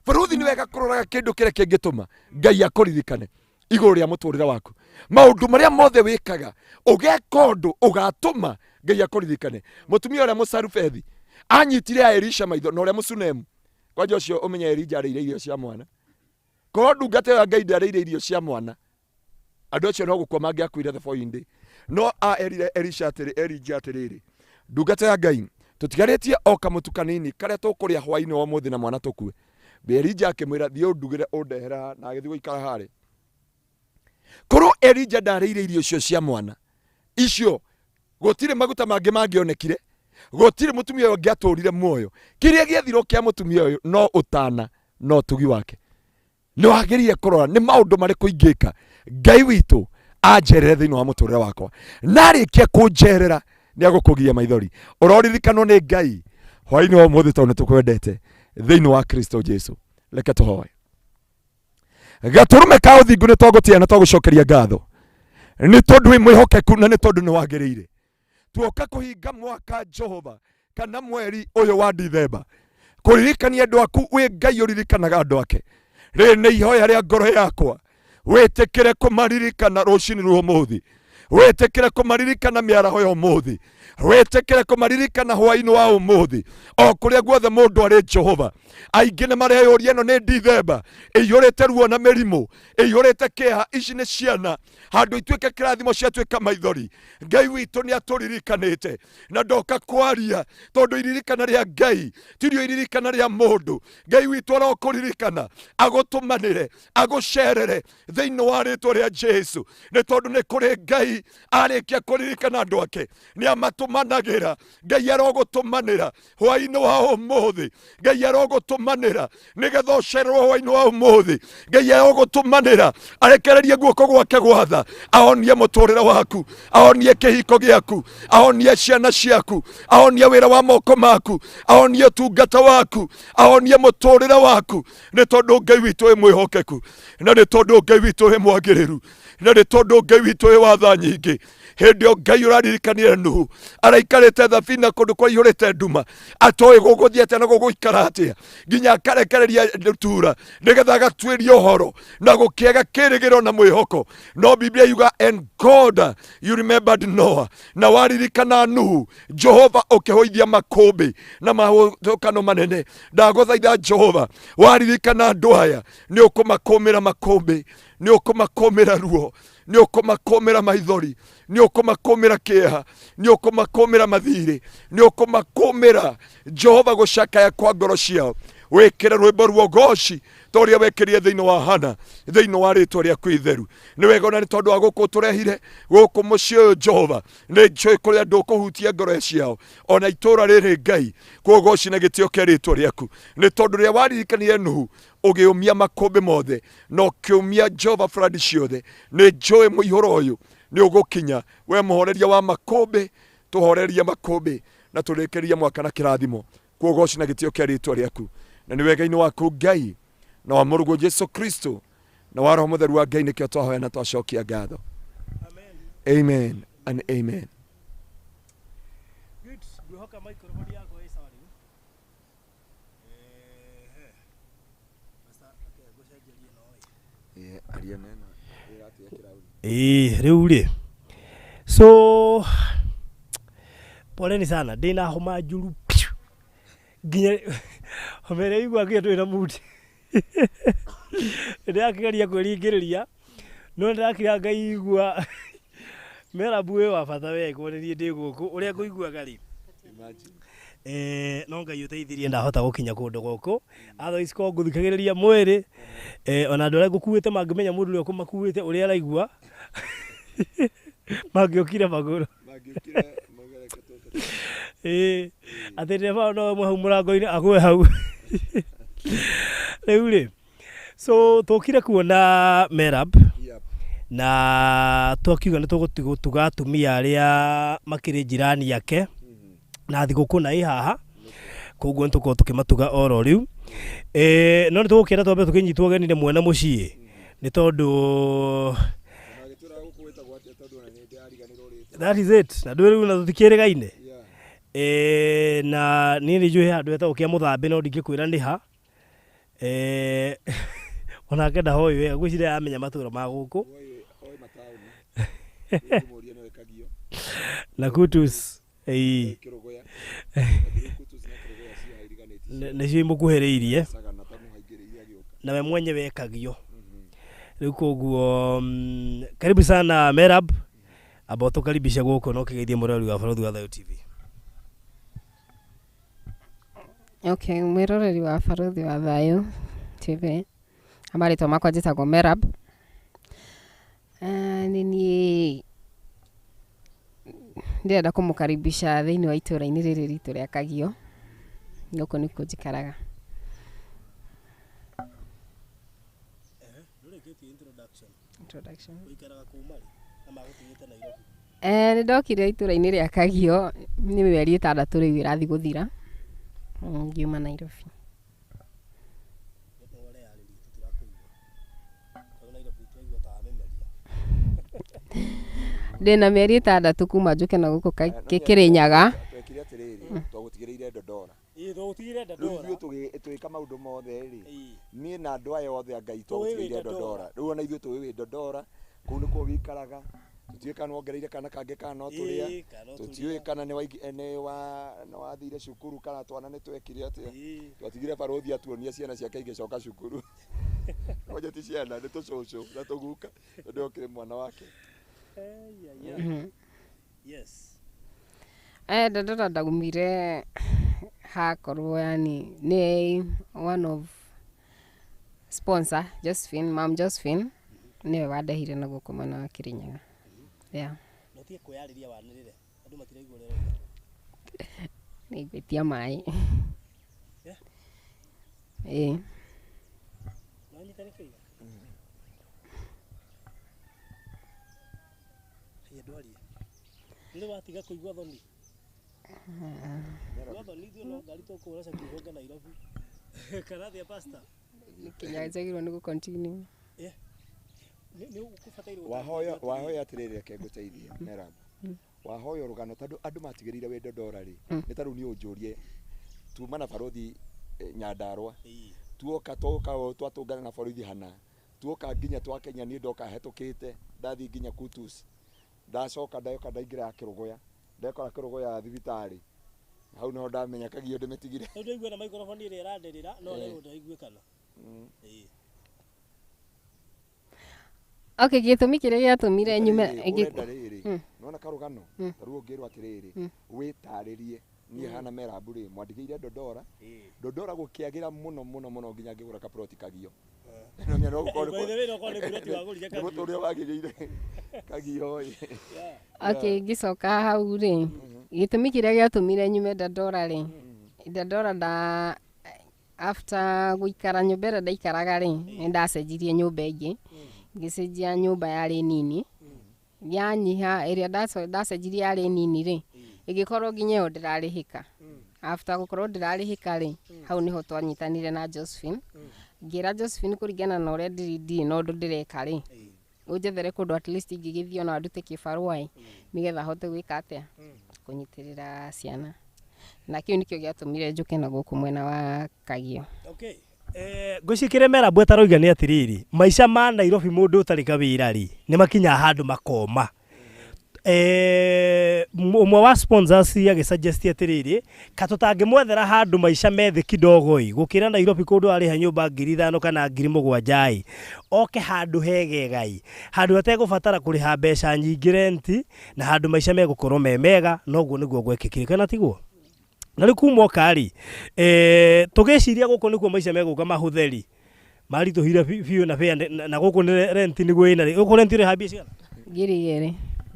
Barũthi nĩ wega kũroraga kĩndũ kĩrĩa kĩngĩtũma Ngai akũririkane igũrũ rĩa mũtũrĩre waku. Maũndũ marĩa mothe wĩkaga ũgeka ũndũ ũgatũma Ngai akũririkane. Mũtumia ũrĩa Mũsarufethi anyitire Elisha maitho na ũrĩa Mũsunemu, kwanja ũcio ũmenye Elija arĩire irio cia mwana. Korwo ndungata ya Ngai ndarĩire irio cia mwana, andũ acio no gũkua mangĩakuire the following day. No erire Elija atĩrĩrĩ, ndungata ya Ngai tũtigarĩtie o kamũtu kanini karĩa tũkũrĩa hwainĩ wa ũmũthĩ na mwana tũkue. Elija akĩmwĩra thiĩ ũndugĩre ũndehera, na agĩthiĩ gũikara harĩ. Korwo Elija ndarĩire irio icio cia mwana icio, gũtirĩ maguta mangĩ mangĩonekire, gũtirĩ mũtumia ũyũ angĩatũrire muoyo. Kĩrĩa gĩathirwo kĩa mũtumia ũyũ no ũtana no ũtugi wake. Nĩ wagĩrĩire kũrora nĩ maũndũ marĩkũ ingĩka Ngai witũ anjerere thĩinĩ wa mũtũrĩre wakwa. Narĩkia kũnjerera nĩ agũkũgia maithori. Ũroririkanwo nĩ Ngai hwainĩ wa ũmũthĩ tondũ nĩtũkwendete thĩinĩ wa Kristo Jesu. Reke tũhoe. Gatũrũme ka ũthingu nĩ twagũtĩa na twagũcokeria ngatho, nĩ tondũ wĩ mwĩhokeku na nĩ tondũ nĩ wagĩrĩire. Tuoka kũhinga mwaka Jehova kana mweri ũyũ wa Dithemba, kũririkania andũ aku wĩ Ngai ũririkanaga andũ ake. Rĩrĩ nĩ ihoya rĩa ngoro yakwa, wĩtĩkĩre kũmaririkana rũcinĩ rwa ũmũthĩ, wĩtĩkĩre kũmaririkana mĩaraho ya ũmũthĩ, wĩtĩkĩre kũmaririkana hwainĩ wa ũmũthĩ, o kũrĩa guothe mũndũ arĩ Jehova. Aingĩ nĩ mareyũria ĩno nĩ Dithemba ĩiyũrĩte ruo na mĩrimũ, ĩiyũrĩte kĩeha. Ici nĩ ciana, handũ ituĩke kĩrathimo ciatuĩka maithori. Ngai witũ nĩ atũririkanĩte na ndoka kwaria tondũ iririkana rĩa Ngai tirio iririkana rĩa mũndũ. Ngai witũ arokũririkana agũtũmanĩre, agũcerere thĩinĩ wa rĩĩtwa rĩa Jesu, nĩ tondũ nĩ kũrĩ Ngai arĩkia kũririkana andũ ake nĩ amatũma arogutumanagĩra, Ngai arogutumanĩra hwaĩ-inĩ wa ũmũthĩ, Ngai arogutumanĩra nĩgetha ũcererwo hwaĩ-inĩ wa ũmũthĩ, Ngai arogutumanĩra arekererie guoko gwake gwatha, ahonie mũtũrĩre waku, ahonie kĩhiko gĩaku, ahonie ciana ciaku, ahonie wĩra wa moko maku, ahonie ũtungata waku, ahonie mũtũrĩre waku, nĩ tondũ Ngai witũ wĩ mwĩhokeku, na nĩ tondũ Ngai witũ wĩ mwagĩrĩru, na nĩ tondũ Ngai witũ wĩ watha nyingĩ. Hĩndĩ ĩyo Ngai ũraririkanire Nuhu araikarĩte thabina kũndũ kwaihũrĩte nduma, atoĩ gũgũthiĩte na gũgũikara atĩa, nginya akarekereria ndutura nĩgetha agatuĩria ũhoro na gũkĩaga kĩrĩgĩro na mwĩhoko. No Biblia yuga and God you remembered Noah, na waririkana Nuhu, Jehova ũkĩhoithia makũmbĩ na mahũthũkano manene. Ndagũthaitha Jehova, waririkana andũ aya nĩ ũkũmakũmĩra makũmbĩ, nĩ ũkũmakũmĩra ruo, nĩ ũkũmakũmĩra maithori, nĩ ũkũmakũmĩra kĩeha, nĩ ũkũmakũmĩra mathirĩ, nĩ ũkũmakũmĩra Jehova gũcakaya kwa ngoro ciao. Wĩkĩre rwĩmbo ruo goci ta ũrĩa wekĩrire thĩinĩ wa Hana, thĩinĩ wa rĩtwa rĩaku itheru. Nĩ wega ona nĩ tondũ wa gũkũ tũrehire gũkũ mũciĩ ũyũ Jehova, nĩ njũĩ kũrĩa andũ ũkũhutia ngoro ciao, ona itũũra rĩrĩ Ngai kũgoci na gĩtĩo kĩa rĩtwa rĩaku, nĩ tondũ rĩrĩa waririkanire Nuhu ũgĩũmia makũmbĩ mothe na ũkĩũmia Jehova bũrũri ciothe. Nĩ njũĩ mũihũro ũyũ nĩ ũgũkinya, we mũhoreria wa makũmbĩ, tũhorerie makũmbĩ na tũrĩkĩrie mwaka na kĩrathimo kũgoci na gĩtĩo kĩa rĩtwa rĩaku. Na nĩ wega-inĩ waku Ngai na wa mũrũgũ Jesu Kristo na wa Roho Mũtheru wa Ngai nĩkĩo twahoya na twacokia ngatho. Amen and amen. Good. Ngwĩhoka microphone yako ĩ sawa rĩu. Aria nena ĩratĩa kĩrauni. Rĩu rĩ. So poleni sana, ndĩna homa njuru nginya homa ĩrĩa igua nginya twĩna mood. Ndĩrakĩgeria kwĩringĩrĩria no ndĩrakĩra ngaigua Merab wĩ wa bata we kũrĩrie ndĩ gũkũ ũrĩa ngũiguaga rĩ. No Ngai ũteithirie ndahota gũkinya kũndũ gũkũ, otherwise ko ngũthikagĩrĩria mwĩrĩ, ona andũ arĩa ngũkuĩte mangĩmenya mũndũ ũrĩa ũkũmakuĩte ũrĩa araigua mangĩũkire magũrũ. Atĩ ndereba no ũmwe hau mũrango-inĩ agwe hau. Rĩu rĩ, so tũkire kuona Merab na twakiuga nĩ tũgũtuga atumia arĩa makĩrĩ njirani yake na thigũkũ na haha, koguo nĩ tũkorwo tũkĩmatuga oro rĩu. No nĩ tũgũkĩenda twambe tũkĩnyitwo ũgeni nĩ mwene mũciĩ, nĩ tondũ that is it, na ndwĩ rĩu na tũtikĩrĩgaine. Na niĩ nĩ njũĩ handũ hetagwo kĩa mũthambe no ndingĩkwĩra nĩ ha. Onake ndahoĩ wega, ngwĩciria yamenya matũũra ma gũkũ. Na kutus nĩcio imũkuhĩrĩirie na we mwenye wekagio. Rĩu koguo karibu sana Merab, amba ũtũkaribishe gũkũ na ũkĩgeithie mũrori wa bũrũri wa Thayo TV. Okay, mwĩroreri wa bũrũri wa Thayo TV, amarĩtwa makwa njĩtagwo Merab. Nini ndĩrenda kũmũkaribisha thĩinĩ wa itũũra-inĩ rĩrĩ ritũ rĩa Kagio, gũkũ nĩkuo njikaraga. Nĩ ndokire itũũra-inĩ rĩa Kagio nĩ mĩeri 6 rĩu ĩrathiĩ gũthira, ngiuma Nairobi. Ndĩna mĩeri 6 kuma njuke na gũkũ Kirinyaga. Twekire atĩrĩrĩ, twagũtigĩrĩire Dodora. Tũgũtigĩre Dodora. Rĩu ithuĩ twĩka maũndũ mothe rĩ, niĩ na andũ aya othe a Ngai twagũtigĩrĩire Dodora. Rĩu ona ithuĩ tũĩ Dodora, kũu nĩkuo wĩikaraga. Tũtiũĩ kana wongereire kana kangĩ kana no tũrĩa, tũtiũĩ kana nĩ wathire cukuru kana twana nĩ twekire atĩa. Twatigire barũthi atuonia ciana ciake igĩcoka cukuru. Oje ti ciana nĩ tũcũcũ na tũguka, tondũ okĩrĩ mwana wake. Yes. Dodora ndaumire hakorwo yani nĩ one of sponsor Josephine, Mom Josephine niwe wandehire na gũkũ mwena wa Kirinyaga. Yeah. Notie kwĩyarĩria wanĩrĩre. andu matiraigua rero Nĩ ngwĩtia maĩ. no nyitanĩkĩire ndwarie nĩ watiga kũigua thoni thoni ithuĩ no ngari tũkũhũra cabi honge Nairobi kana thĩa pastor Kirinyaga njagĩrĩirwo nĩ gũ-continue. nĩ ũkũbatairwo wahoya atirĩrĩ reke ngũteithie Merab wahoya rũgano tondũ andũ matigĩrĩire wendo ndora rĩ nĩ ta rĩu nĩ ũnjũrie tuma na barothi Nyandarua tuoka twatũngana na barothi hana tuoka nginya twa Kenya nĩ ndoka hetũkĩte ndathi nginya Kutus ndacoka ndayoka ndaingĩra Kĩrũgũya ndekora Kĩrũgũya thibitarĩ hau no ndamenya Kagio ndĩmetigire ndio igwe na microphone ĩrĩa ĩranderera no rero ndaiguĩkana Okay, gĩtũmi kĩrĩa gĩatũmire nyume nona karũgano tarũ ngĩrwo atirĩrĩ wĩtarĩrie niĩ hana Merab rĩ mwandĩkĩire Dodora gũkĩagĩra mũno nginya ngĩgũra kaproti Kagio Okay, ngĩcoka hau rĩ gĩtũmi kĩrĩa gĩatũmire nyume Dodora rĩ Dodora after gũikara nyũmba ĩrĩa ndaikaraga rĩ nĩ ndacenjirie nyũmba ĩngĩ ngĩcenjia nyũmba yarĩ nini yanyiha ĩrĩa ndacenjirie yarĩ nini rĩ ĩgĩkorwo nginya ĩyo ndĩrarĩhĩka after gũkorwo ndĩrarĩhĩka rĩ hau nĩho twanyitanire na Josephine ngĩra Josephine kũringana na ũrĩa ndirĩ na ũndũ ndĩreka rĩ ũnjethere kũndũ at least ingĩgĩthiĩ ona ndute kĩbarũa nĩgetha hote gwĩka atĩa kũnyitĩrĩra ciana na kĩu nĩkĩo gĩatũmire njũke na gũkũ mwena wa Kagio. Okay. Ngwĩcikĩre Merab ataroiga nĩ atirĩrĩ maica ma Nairobi mũndũ ũtarĩ kawĩra rĩ nĩ makinya handũ makoma ũmwe wa sponsors agĩsuggest atirĩrĩ katũtangĩmwethera handũ maica methĩ kidogo gũkĩra Nairobi kũndũ arĩha nyũmba 5,000 kana 7,000 oke handũ hegega handũ ategũbatara kũrĩha mbeca nyingĩ renti na handũ maica megũkorwo mega noguo nĩguo gwekĩkire kana tiguo na rĩu kuma okari tũgĩciria gũkũ nĩkuo maica megũka mahũtheri maritũhire biũ na gũkũ nĩ renti nĩguo ĩna gũkũ renti ũrĩha mbia cigana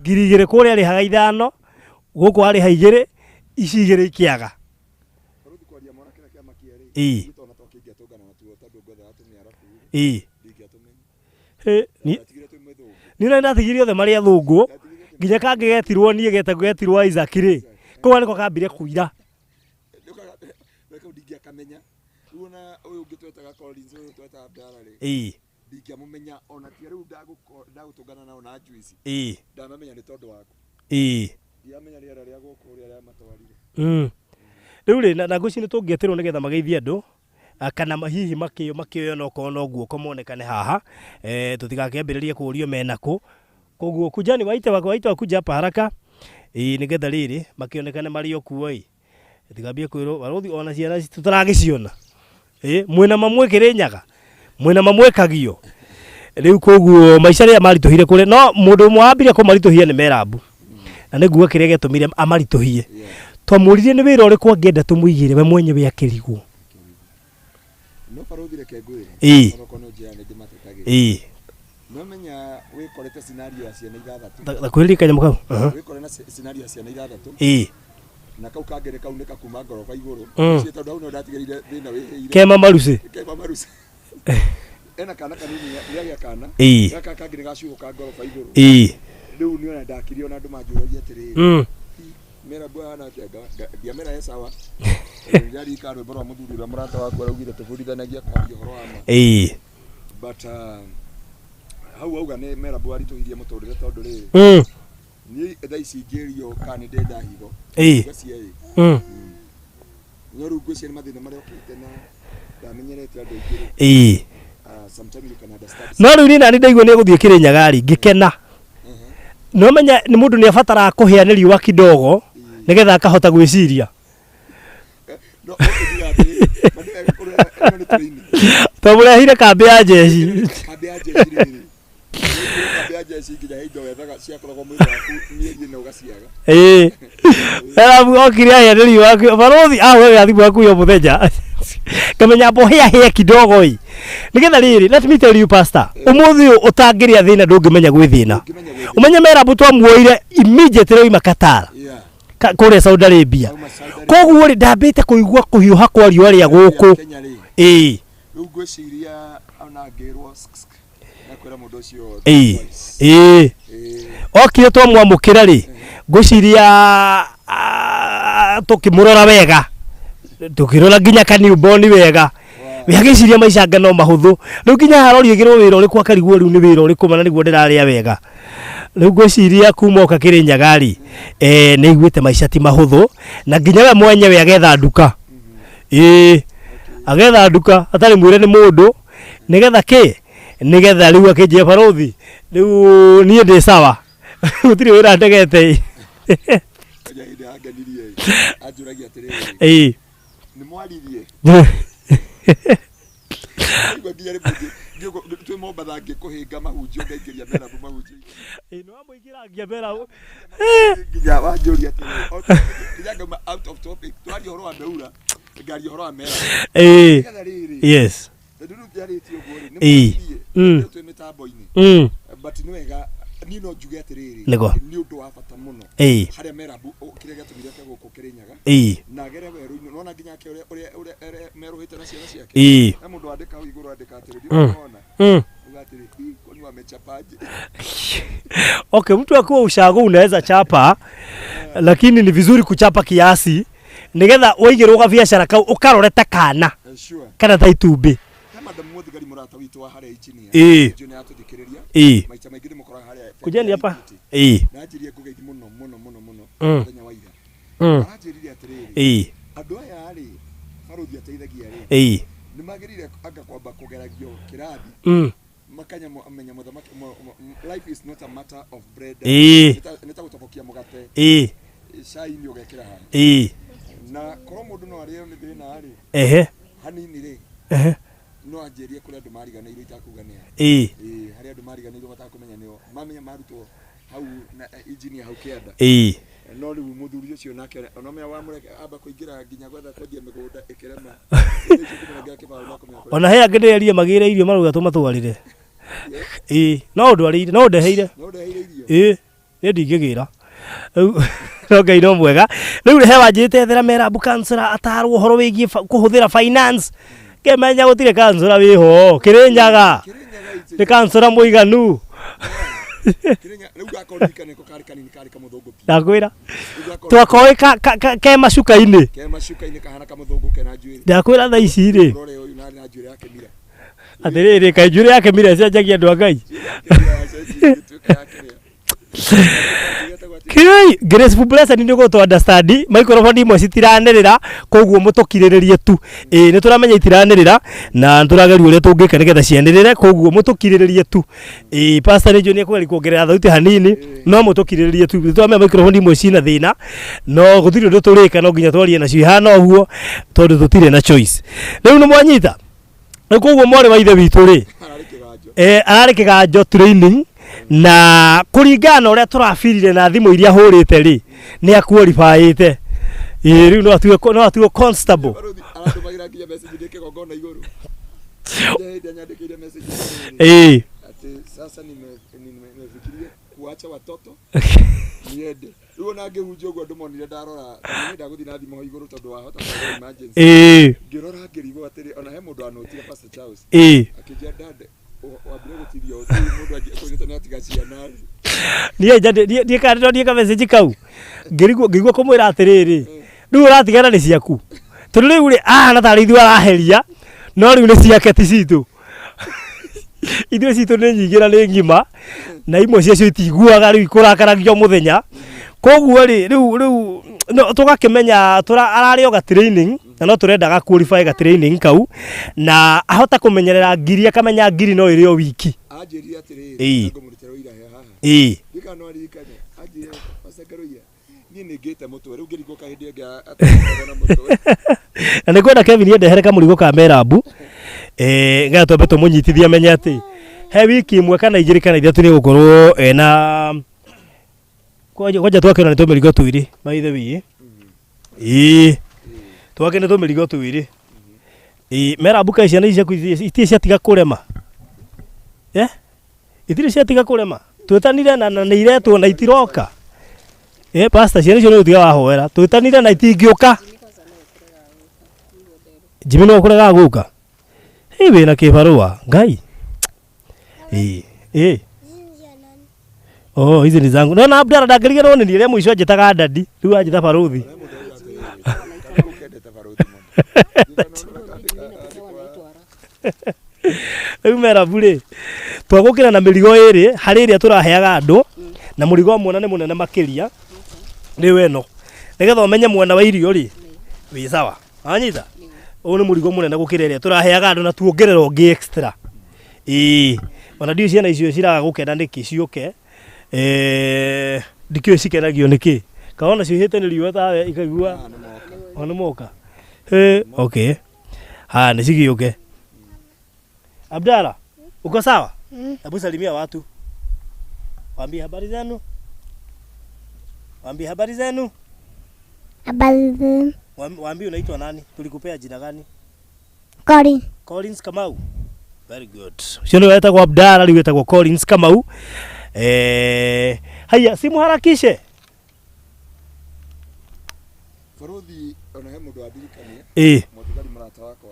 2,000 kũrĩa arĩhaga 5 gũkũ arĩha 2 ici 2 ikĩaga niĩ ndatigire othe marĩa thũngũ nginya kangĩgetirwo niĩ getirwo Isaac rĩ kũu nĩko kambire kuira kamenya una uyu ngitwetaga Collins uyu tweta Abdala ri ndingiamumenya ona ti riu ndagutungana nao na juice ndamenya ni tondu waku ndiamenya riera ria guku ria matwarire riu ri na nguci ni tungietirwo nigetha mageithie andu kana hihi makĩoya no kono ũguo komonekane haha tutigakĩambĩrĩrie kũũrio menako koguo kujani waita kuja hapa haraka nigetha rĩrĩ makĩonekane marĩ okuo Tigambia kwĩrwo barothi ona ciana tutaragĩciona mwena mamwe Kirinyaga mwena mamwe Kagio rĩu koguo maica rĩa maritũhire kũrĩ no mũndũ ũmwe wambire kũmaritũhia nĩ Merab na nĩguo kĩrĩa gĩtũmire amaritũhie twamũririe nĩ wĩra ũrĩkũ angĩenda tũmũigĩre we mwenyewe akĩrigwo no barothi reke ngwĩre onokono njĩra nĩ ndĩmatetagĩra no menya wĩkorete scenario ya ciana 6 na kwĩrĩka kanyamũ kau wĩkore na scenario ya ciana 6 na kau kangere kau nĩ kakuma ngoroba igũrũ cie tondũ hau no ndatigĩrĩire thĩna wĩhĩire Kema Maruci ena kana kanini rĩagĩa kana gaka kangĩ gaciũka ngoroba igũrũ rĩu nĩ ona ndakirio na andũ manjũragia atĩrĩrĩ Merab ana ndiamera sawa ndari ka rwĩmbo rwa mũthuri rwa mũrata waku araugire tũbundithanagia kwaria ũhoro wa ma but hau auga nĩ Merab aritũhirie mũtũrĩre tondũ rĩrĩ ni thaa ici ngĩrio kana nĩ ndenda higo gacia no rĩu ngwĩciria nĩ mathĩna marĩa okĩte na ndamenyerete andũ aingĩ sometimes you can understand no rĩu niĩ nani ndaigua nĩ egũthiĩ Kirinyaga ngĩkena no menya nĩ mũndũ nĩ abataraga kũhĩa nĩ riũa kidogo nĩgetha akahota gwĩciria no twamũrehire kambĩ ya jeshi okire ahĩa nĩ riũa barothi ahũrĩra thimũ yaku yo Muthenya kamenya hĩa kidogo nĩgetha rĩrĩ let me tell you pastor ũmũthĩ ũyũ ũtangĩrĩa thĩna ndũngĩmenya gwĩ thĩna ũmenye Merab twamuoire immediately oima Qatar kore Saudi Arabia koguo ri ndambite kuigua kuhiuha kwa riua ria guku riu ngwiciria ona ngirwo nakwira mundu ucio okire twamwamukira ri ngwiciria tukimurora wega tukirora nginya ka newborn wega wihagiciria maicanga no mahuthu riu nginya harorio girwo wira uri kwa kariguo riu ni wira uri kumana niguo ndiraria wega riu ngwiciria kumoka Kirinyaga ri ni iguite maica ti mahuthu na nginya we mwenyewe agetha nduka agetha nduka atari mwire ni mundu nigetha riu akinjia barothi riu nie ndi sawa gutiri wira ndegete ajuragia atiriri ni mwaririe nginya ribundi twi mombatha ngikuhinga mahunjio ngaingiria Merab mahunjio no amuingiragia Merab nginya wanjuria atiriri nginya ngama out of topic twari horo wa Beura ngari horo wa Merab yes ndu ndiaritio gori ni mwaririe twi mitambo-ini but ni wega ni no njuge atiriri ni undu wa bata muno haria Merab kire gatumire ke guku Kirinyaga na gere weru-ini nona nginya ke uria meruhite na ciana ciake na mundu andika iguru andika atiriri unaona ugatiri koni wamechapaje okay mtu akiwa ushago unaweza chapa lakini ni vizuri kuchapa kiasi nigetha waigirwo biashara kau ukaroreta kana kana ta itumbi madam muthigari murata witu wa haria ichinia june atuthikiriria maita maingi ni mukora haria kujeni hapa najirie kugeithi muno muthenya wa ira najirie atiriri andu aya ari baruthi ateithagia ri ni magirire anga kwamba kugeragio kirathi makanya amenya muthamaki life is not a matter of bread nita gutobokia mugate cai ni ugekira ha na koro mundu no ario ni thina ari hanini ri no anjerie kule andu mariganirwo itakuganira hari andu mariganirwo batakumenya nio mamenya marutwo hau na engineer hau kianda no riu muthuri ucio nake ona me wa mureke amba kuingira nginya gwetha kwendia migunda ikirema ona he angederie magire irio maruga tumatwarire no ndwarire no ndeheire irio ni ndingigira no Ngai no mwega riu he wanjite thera Merab kansera atarwo horo wigie kuhuthira finance kemenya gutire kansera wiho Kirinyaga ni kansera muiganu riu gakorikane ko karikani kari kamuthungu ndakwira twakoi ke macuka-ini kahana kamuthungu kena njuiri ndakwira tha ici ri rore uyu na njuiri yake mira atiriri kai njuiri yake mira cenjagia andu a Ngai Kirai graceful blessing ni go to understand microphone imwe citiranirira koguo mutukiriririe tu ni turamenya itiranirira na turageria uria tungika nigetha cianirire koguo mutukiriririe tu pastor John ni kweli kuongerera thauti hanini no mutukiriririe tu turamenya microphone imwe cina thina no guthiri undu turika no nginya twarie na cihana uguo tondu tutire na choice riu ni mwanyita koguo mwari wa ithe witu ri arari kiganjo training na kuringana uria turafirire na thimu iria hurite ri ni aqualifiete riu no atuo constable aratumagira nginya message ndike gongona iguru ndanyandikire message ati sasa nimefikiria kuacha watoto niende riu na ngehunjia uguo andu monire ndarora nenda guthi na thimo iguru tondu wahota kwa emergency ngirora ngirigwo atiri ona he mundu anotire Pastor Charles akijia dade wabire gutirio mundu akijita na tigashia nari nie kandio nie ka message kau ngirigwo kumwira atiriri riu uratigana ni ciaku tondu riu ri na tari ithu araheria no riu ni ciake ti citu ithu citu ni nyingira ni ngima na imwe cio itiguaga riu ikurakaragia muthenya koguo riu tugakimenya arari oga training na no turenda ga qualify ga training kau na ahota kumenyerera ngiri akamenya ngiri no iri o wiki anjiri atiriri ngomurutira ira haha bikano arikanya anjiri Pastor Ngaruiya ni ngite mutwe riu ngirigwo kahindi nga atana mutwe na nikwenda Kevin yendehere kamurigo ka Merab ngatombe tumunyitithia menya ati he wiki imwe kana igiri kana ithatu ni gukorwo na kwaja twakena ni tumirigo twiri maithe wi twakena tumirigo twiri Merab ka ciana icia itie ciatiga kurema itire ciatiga kurema twetanire na ni iretwo na itiroka pastor ciana icio nĩ ũtiga wahoera twĩtanire na itingĩũka Jimmy no kũrega gũka wĩna kĩbarũa Ngai hizi ni zangu no na Abdara ndangĩriganĩrwo nĩ niĩ rĩa mũico anjĩtaga dadi rĩu anjĩta baruthi rĩu Merab rĩ twagũkĩra na mĩrigo ĩrĩ harĩ ĩrĩa tũraheaga andũ na mũrigo mwena nĩ mũnene makĩria rĩu ĩno nĩgetha ũmenye mwena wa irio rĩ wĩ sawa anyita ũyũ nĩ mũrigo mũnene gũkĩra ĩrĩa tũraheaga andũ na tuongerera ũngĩ extra ona ndiũ ciana icio ciraga gũkena nĩkĩ ciũke ndikĩũĩ cikenagio nĩkĩ kaona ciũhĩte nĩ riũa tawe ikaigua ona moka okay nĩ cigĩũke Abdara uko sawa hebu salimia watu waambie habari zenu habari zenu waambie unaitwa nani tulikupea jina gani Collins Kamau very good sio wewe kwa Abdara liweta kwa Collins Kamau haya simuharakishe Farodhi ona mundu wa dirikania muthigari murata wakwa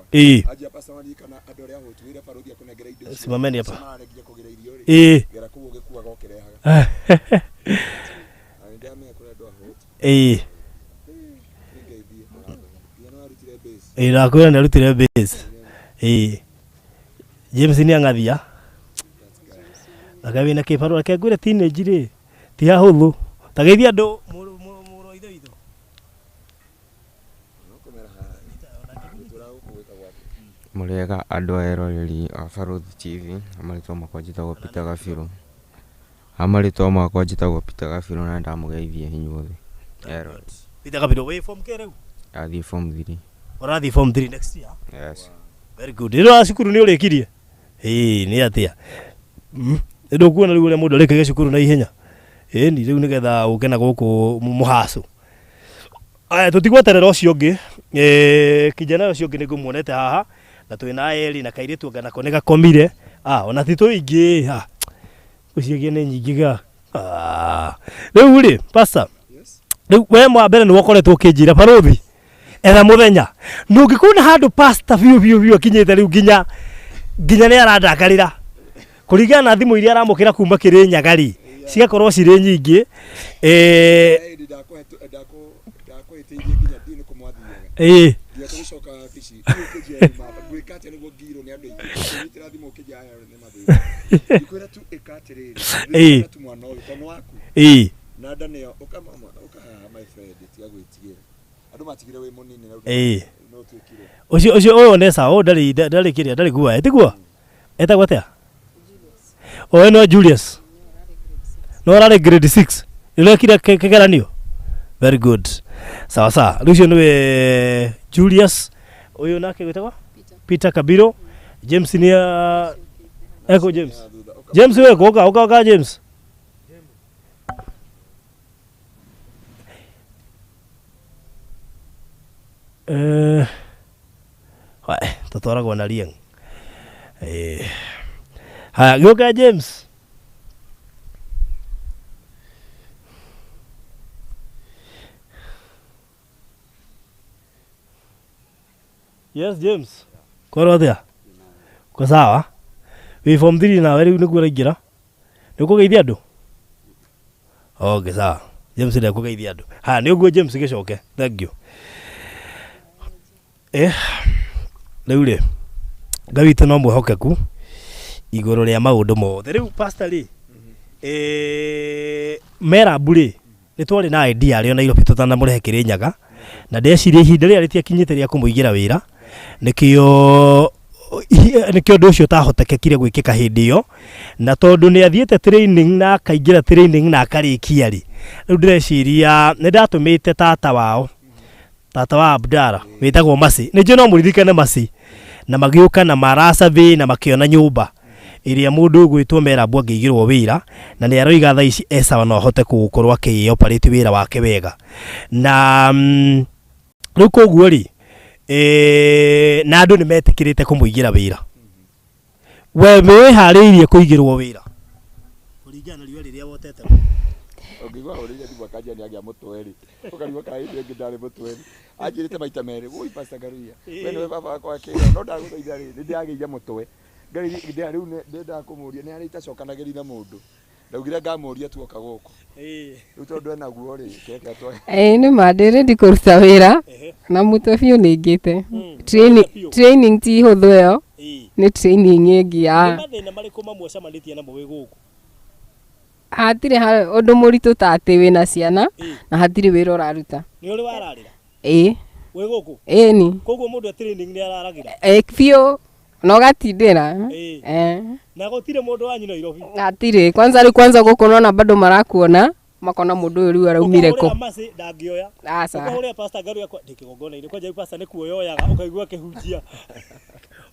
aje hapa samari kana andu aria hotwire Farodhi akunengera indo simameni hapa aregire kugira irio ri gera kuo gikuaga ukirehaga ndio ame kule ndo hot Irakwira nĩ arutire base James ni angathia agawe na kibarua ke ngwire teenage ri ti hahuthu tageithia andu muro itho Muriega andu eroreri a Farodhi TV amarĩtwa makwa njĩtagwo Peter Gabiru amarĩtwa makwa njĩtagwo Peter Gabiru na ndamugeithie inyuothe Peter Gabiru we form ke rĩu athi form 3 Orathi form 3 next year yes very good ĩro cukuru nĩ ũrĩkirie nĩ atia ndo kuona rĩu ũrĩa mũndũ arĩkagia cukuru na ihenya ni rĩu nĩgetha ũkena gũkũ mũhacu tutigweterera ũcio ũngĩ kijana ũcio ũngĩ nĩngũmuonete haha na twĩna Eli na kairĩtu ngana ko nĩgakomire ona ti tũingĩ ũciagie nĩ nyingĩ ga rĩu rĩ pastor rĩu we mwambere nĩ wokoretwo ũkĩnjĩra Farodhi etha Muthenya nũngĩkuna handũ pastor biũ akinyĩte rĩu nginya nĩ arandakarĩra kũringana na thimũ iria aramũkĩra kuma Kirinyaga rĩ cigakorwo cirĩ nyingĩ Ucio ũyũ nesa ndarĩ kĩrĩa ndarĩ guoya etigua etagwo atia no Julius no ararĩ grade 6 nĩrekire kĩgeranio very good sawa rĩu ũcio nĩwe Julius ũyũ nake gwĩtagwo Peter Kabiro James ni eko James we ũka James tũtwaragwo na Rieng haya gĩũka James yes James korwo atia ko sawa we form 3 nawe rĩu nĩguo ũraingĩra nĩũkũgeithia andũ okay sawa James ndekũgeithia andũ haya nĩ ũguo James gĩcoke thank you rĩu rĩ Ngai witũ no mwĩhokeku igũrũ rĩa maũndũ mothe rĩu pastor rĩ Merab rĩ nĩ twarĩ na idea rĩo Nairobi tũtanamũrehe Kirinyaga na ndeciria ihinda rĩrĩa rĩtiakinyĩte rĩa kũmũigĩra wĩra nĩkĩo ũndũ ũcio ũtahotekekire gwĩkĩka hĩndĩ ĩyo na tondũ nĩ athiĩte training na akaingĩra training na akarĩkia rĩ rĩu ndĩreciria nĩ ndatũmĩte tata wa Abdara wĩtagwo Masi nĩnjũ no mũririkane Masi na magĩũka na maracathĩ na makĩona nyũmba ĩrĩa mũndũ ũgwĩtwo Merab angĩigĩrwo wĩra na nĩ aroiga thaa ici sawa no ahote gũkorwo akĩoperate wĩra wake wega na rĩu koguo rĩ na andũ nĩ metĩkĩrĩte kũmũigĩra wĩra we wĩharĩirie kũigĩrwo wĩra kũringana na riũa rĩrĩa wotete ngigwa urire thimũ akanja nĩ agĩa mũtweri ũkarigwo kana hĩndĩ ĩngĩ ndarĩ mũtweri anjĩrĩte maita merĩ woi Pastor Ngaruiya we nĩwe baba wakwa kĩrĩa no ndagũthaitha rĩ nĩ ndĩragĩire mũtwe rĩu ndendaga kũmũria nĩ harĩ itacokanagĩria na mũndũ ndaugire ngamũria tuoka gũkũ rĩu tondũ enaguo rĩ keke atwa nĩ ma ndĩrĩndi kũruta wĩra na mũtwe biũ nĩ ngĩte training ti hũthũ ĩyo nĩ training ĩngĩ ya mathĩna marĩkũ mamwe ũcamanĩtie namo wĩ gũkũ hatirĩ ũndũ mũritũ ta atĩ wĩna ciana na hatirĩ wĩra ũraruta nĩ ũrĩ wararĩra wĩ gũkũ ni koguo mũndũ a training nĩ araragira biũ na ũgatindĩra na gũtirĩ mũndũ wanyu Nairobi hatirĩ kwanza gũkũ nona bado marakuona makona mũndũ ũyũ rĩu araumire kũ ũkahũrĩra ndangĩoya ũkahũrĩra Pastor Ngaruiya ndĩkĩgongona-inĩ kwanja Pastor nĩ kuoya oyaga ũkaigua kĩhunjia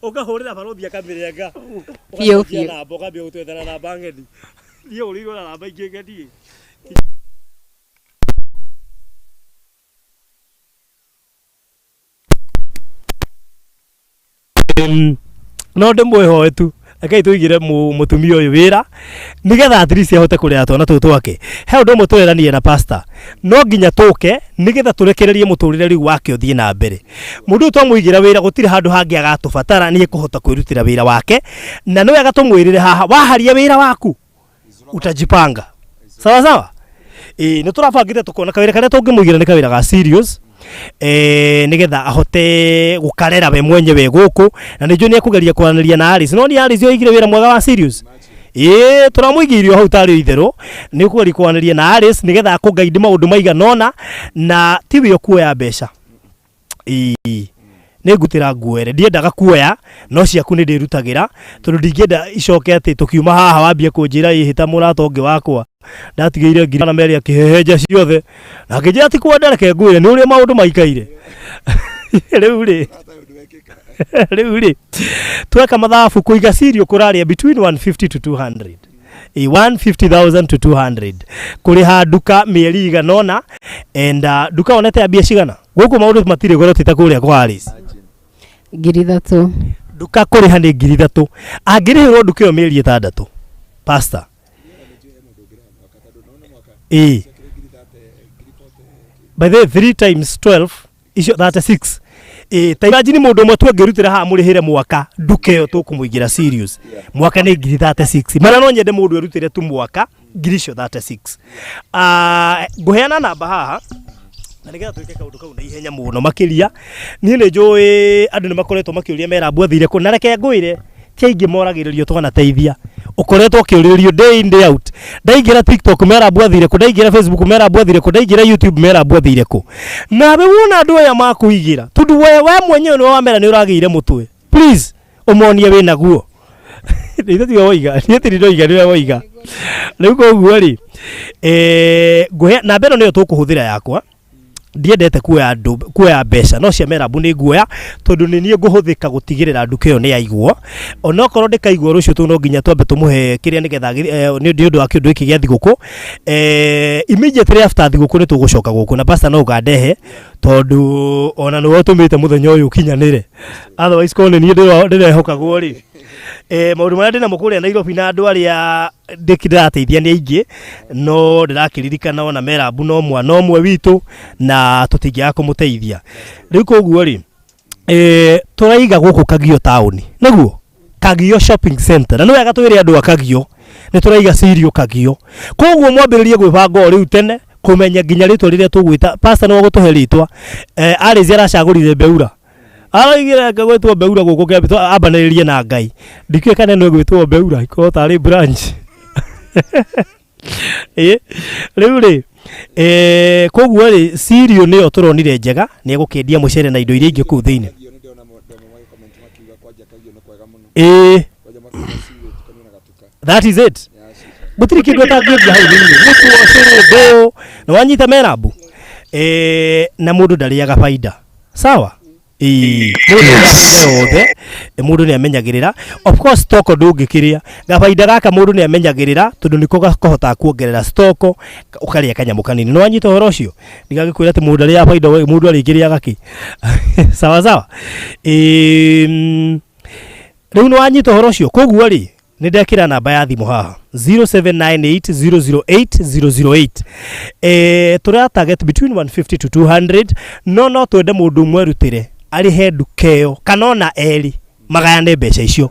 ũkahũrĩra barothi akamĩrenga biũ na mboga mbia gũtwethana na bang'eni thiĩ ũrĩirwo na namba ingĩ ng'eni no ndĩmwĩhoe tu rekei tũigire mũtumia ũyũ wĩra nĩgetha at least ahote kũrera twana tũtũ twake he ũndũ ũmwe tũreranie na pastor no nginya tũke nĩgetha tũrekererie mũtũrĩre rĩu wake ũthiĩ na mbere mũndũ ũyũ twamũigĩra wĩra gũtirĩ handũ hangĩ agatũbatara nĩ ekũhota kwĩrutĩra wĩra wake na nĩ wega tũmwĩrĩre haha waharia wĩra waku utajipanga sawa sawa nĩ tũrabangĩte tũkona kawĩra karĩa tũngĩmũigĩra nĩ kawĩra ga serious nigetha ahote gukarera we mwenyewe gũkũ na nĩnjũ nĩ ekũgeria kwaranĩria na Alice no ni Alice yoigire wĩra mwega wa serious tũramũigĩirio hau tarĩ itherũ nĩ ũkũgeria kwaranĩria na Alice nĩgetha akũgaidi maũndũ maiganona na ti wĩ kuoya mbeca nĩ ngutĩra nguere ndiendaga kuoya no ciaku nĩ ndĩrutagĩra tondũ ndingĩenda icoke atĩ tũkiuma haha wambie kũnjĩra hĩta mũrata ũngĩ wakwa ndatigĩire ngiri na merĩ akĩhehenja ciothe na akĩnjĩra ati kwendereke ngwĩre nĩ ũrĩa maũndũ maikaire rĩu rĩ tweka mathabu kũiga cirio kũrarĩa between 150 to 200 150,000 to 200 kũrĩha nduka mĩeri iganona and nduka onete mbia cigana gũkũ maũndũ matirĩ goro tita kũrĩa kwa Alice 3,000 nduka kũrĩha nĩ 3,000 angĩrĩhĩrwo nduka ĩyo mĩeri 6 pastor by the 3 times 12 icio 36 ta imagine mũndũ ũmwe tuangĩrutĩra haha mũrĩhĩre mwaka nduka ĩyo tũkũmũigĩra serious mwaka nĩ 36 mana no nyende mũndũ erutĩre tu mwaka ngiri icio 36 ngũheana namba haha na nĩgetha twĩke kaũndũ kau na ihenya mũno makĩria niĩ nĩ njũĩ andũ nĩ makoretwo makĩũria Merab athire kũ na reke ngwĩre ti aingĩ moragĩrĩrio twanateithia ukoretwo ũkĩũrĩrio day in day out ndaingĩra TikTok Merab athire kũ ndaingĩra Facebook Merab athire kũ ndaingĩra YouTube Merab athire kũ nawe wona andũ aya makuigĩra tondũ we mwenyewe nĩ wamera nĩ ũragĩire mũtwe please ũmonie wĩ naguo ndĩthiga woiga nĩ ndoiga nĩ woiga rĩu koguo rĩ ngũhe namba ĩno nĩyo tũkũhũthĩra yakwa ndiendete kuoya mbeca no cia Merab nĩ nguoya tondũ nĩ niĩ ngũhũthĩka gũtigĩrĩra nduka ĩyo nĩ yaigwo onokorwo ndĩkaigwo rũciũ tu no nginya twambe tũmũhe kĩrĩa nĩgetha nĩ ũndũ wa kĩũndũ gĩkĩ gĩa thigũkũ immediately after thigũkũ nĩ tũgũcoka gũkũ na pastor no ũkandehe tondũ ona nĩwe ũtũmĩte mũthenya ũyũ ũkinyanĩre otherwise korwo nĩ niĩ ndĩrehokagwo rĩ maũndũ marĩa ndĩnamo kũrĩa Nairobi na andũ arĩa ndĩrateithia nĩ aingĩ no ndĩrakĩririkana ona Merab no mwana ũmwe witũ na tũtingĩaga kũmũteithia rĩu koguo rĩ tũraiga gũkũ Kagio taũni naguo Kagio shopping center na nĩ wega twĩre andũ a Kagio nĩ tũraiga cirio Kagio koguo mwambĩrĩrie gwĩbanga rĩu tene kũmenya nginya rĩtwa rĩrĩa tũgwĩta pastor no gũtũhe rĩtwa Alice aracagũrire Mbeura araigire ngagwĩtwo Mbeura gũkũ kĩambĩtwo ambanĩrĩrie na Ngai ndikĩe kana nĩ gwĩtwo Mbeura ikorwo tarĩ branch rĩu rĩ koguo rĩ cirio nĩyo tũronire njega nĩ egũkĩendia mũcere na indo iria ingĩ kũu thĩinĩ that is it gũtirĩ kĩndũ atangĩendia hau thĩinĩ mũtu ũcũrũ ndũ nĩ wanyita Merab na mũndũ ndarĩaga baida sawa mũndũ nĩ amenyagĩrĩra of course stock ndũngĩkĩrĩa gabaida gaka mũndũ nĩ amenyagĩrĩra tondũ nĩko gakohota kuongerera stock ũkarĩa kanyamũ kanini nĩ wanyita ũhoro ũcio ndigagĩkwĩra atĩ mũndũ arĩa baida mũndũ arĩkĩrĩa gaki sawa sawa rĩu nĩ wanyita ũhoro ũcio koguo rĩ ndekira namba ya thimu haha 0798008008 tura target between 150 to 200 no twende mundu mwerutire ari he ndukeo kanona eri magayane mbeca icio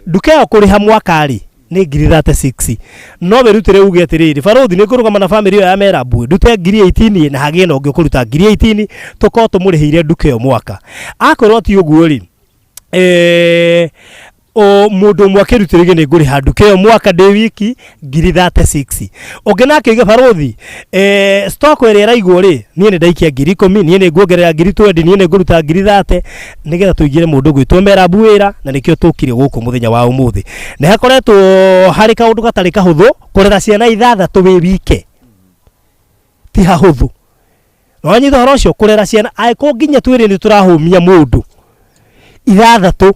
ndukeo kuriha mwakari ni ngiri 36 no berutire uge atiriri Farothi ni kurugama na family ya Merab ndute ngiri 18 na hagie no ngikuruta ngiri 18 tuko tumurihire ndukeo mwaka akorwo ti uguo ri o mundu mwakirutire ni nguri handu keo mwaka de wiki ngiri 36 ogena kege Farothi stock ere raigwo ri nie ni ndaikia ngiri 10 nie ni nguongerera ngiri 20 nie ni nguruta ngiri 30 nigetha tuigire mundu gwitwo Merab wira na nikio tukire guku muthenya wa umuthi ne hakoretwo hari kaundu gatari kahuthu kurera ciana ithathatu wi wike ti hahuthu no nyitho horo cio kurera ciana ai ko nginya twiri ni turahumia mundu ithathatu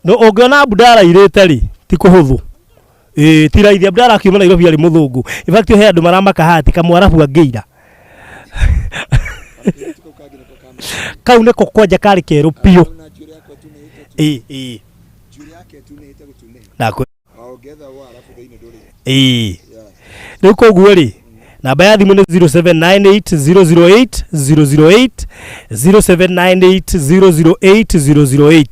no ongiona Abdala irete ri ti kuhuthu ti raithi Abdala akiuma Nairobi ari muthungu in fact he andu maramaka hati kamwarabu angeira kau niko kwanja kari keru pio na ni koguo ri namba ya thimu ni 0798008008 0798008008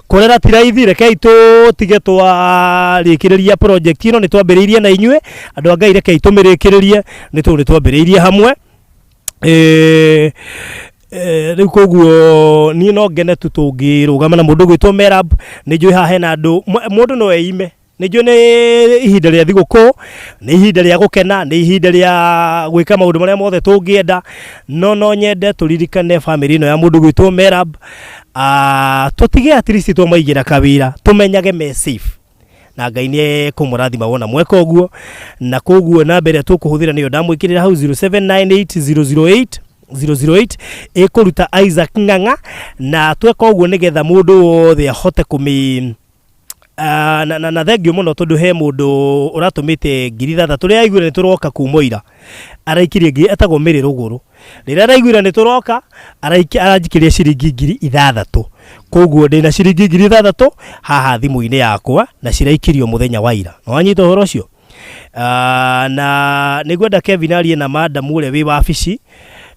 korera tiraithi rekei tutige twarikireria project ino ni twambiriirie na inywe andu angai rekei tumirikirerie ni twambiriirie hamwe riu koguo ni no ngene tutungirugama na mundu gwitwo Merab ni njui haha hena andu mundu no eime nijo ni ihinda ria thiguku ni ihinda ria gukena ni ihinda ria gwika maundu maria mothe tungienda no nyende turirikane family ino ya mundu gwitwo Merab tutige at least twamaigira kawira tumenyage me safe na Ngai ni kumurathima wona mweka uguo na koguo na mbere tukuhuthira niyo ndamwikirira hau 0798008008 ikuruta Isaac Ng'ang'a na tweka uguo nigetha mundu wothe ahote kumi na thengio muno tondu he mundu uratumite ngiri 3 ria aiguire ni turoka kumoira araikirie ngiri etagwo Miri Ruguru rira araiguire ni turoka aranjikirie ciringi ngiri 6 koguo ndina ciringi ngiri 6 haha thimu-ini yakwa na ciraikirio muthenya wa ira no anyita horo cio na nigwenda Kevin arie na madam ule wi wabici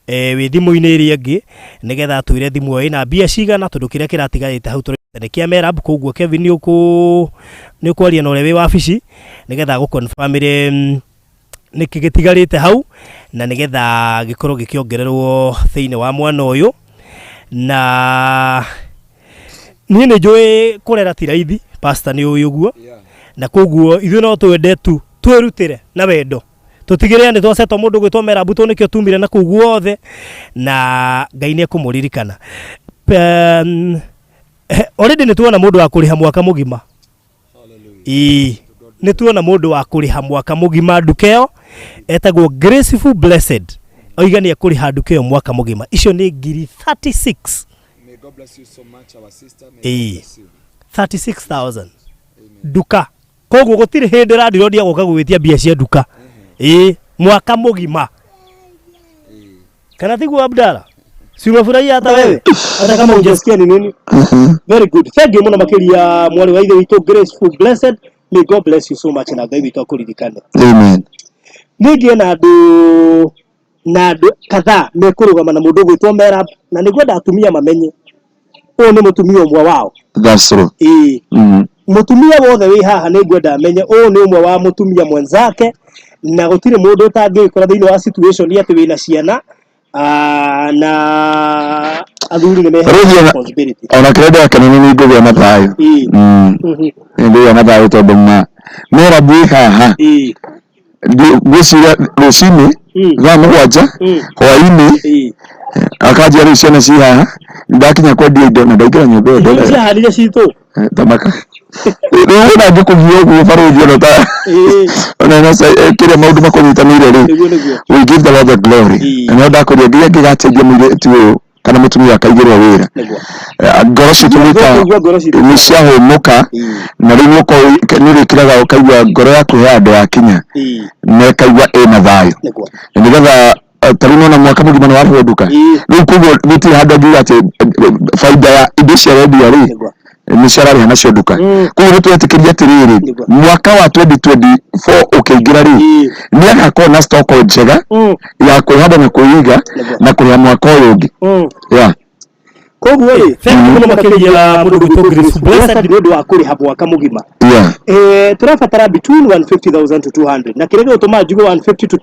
wi thimu-ini iri ingi nigetha twire thimu ina mbia cigana tondu kiria kiratigarite hau ni kia Merab koguo Kevin ni kwaria na ule wi wabici nigetha gu confirm ni kigitigarite hau na nigetha gikorwo gikiongererwo thiini wa mwana uyu na ni njui kurera tiraithi pastor ni uyu guo na koguo ithu no twende tu twirutire na wendo tutigire ni twasetwo mundu gwitwo Merab tu nikio tumire na koguo othe na Ngai ni ekumuririkana already ni tuona mundu wa kuriha mwaka mugima ni tuona mundu wa kuriha mwaka mugima ndukeo etagwo Graceful Blessed oigani ekuriha ndukeo mwaka mugima icio ni ngiri 36 May God bless you so much our sister may God bless you 36,000 duka koguo gutiri hindi randirodia goka gwitia mbia cia duka mwaka mugima kana tiguo Abdala si unafurahia hata wewe hata kama hujasikia ni nini very good thank you muno makiria mwali wa ithe witu Graceful Blessed may God bless you so much na Ngai witu akuririkane amen nige na andu kadhaa mekurugama na mundu gwitwo Merab na nigwenda atumia mamenye uyu ni mutumia umwe wao that's true mutumia wothe wi haha nigwenda amenye uyu ni umwe wa mutumia mwenzake na gutire mundu utangikora thiini wa situation ati wina ciana na athuri ni mehe responsibility ona credo yake ni ngugia na thayo ndio na thayo tondu Merab wi haha gwiciria rucini thaa mugwanja hwaini akajia riu ciana ci haha ndakinya kwendia indo na ndaingĩra nyũmba ĩyo ndore ciaharire citũ thamaka rĩu na ngĩkũgia ũguo Farothi ona ta ona na kĩrĩa maũndũ makũnyitanĩire rĩ we give the Lord the glory na ndakũria nginya ngĩgateithia mũirĩtu ũyũ kana mutumia akaigĩrwo wĩra ngoro citũ nĩ ciahũmũka na rĩu nĩ rĩkĩraga ũkaigua ngoro yaku he andũ akinya na ĩkaigua ĩna thayũ nĩgetha tarino na mwaka mugima ni waru nduka rĩu koguo gũtirĩ handũ ngiuga atĩ faida ya indo cia wendia rĩ nä ciararä nacio nduka koguo nä twetikä atiriri mwaka wa 2024 ukiingira ri nä agakorwo na stock njega ya kwihanda na kuiga na kuria mwaka uyu ungi koguo ri muno makiria mundu gwitwo Grace Blessed ni undu wa kuriha mwaka mugima turabatara between 150,000 to 200 na kile gituma njugo 150 to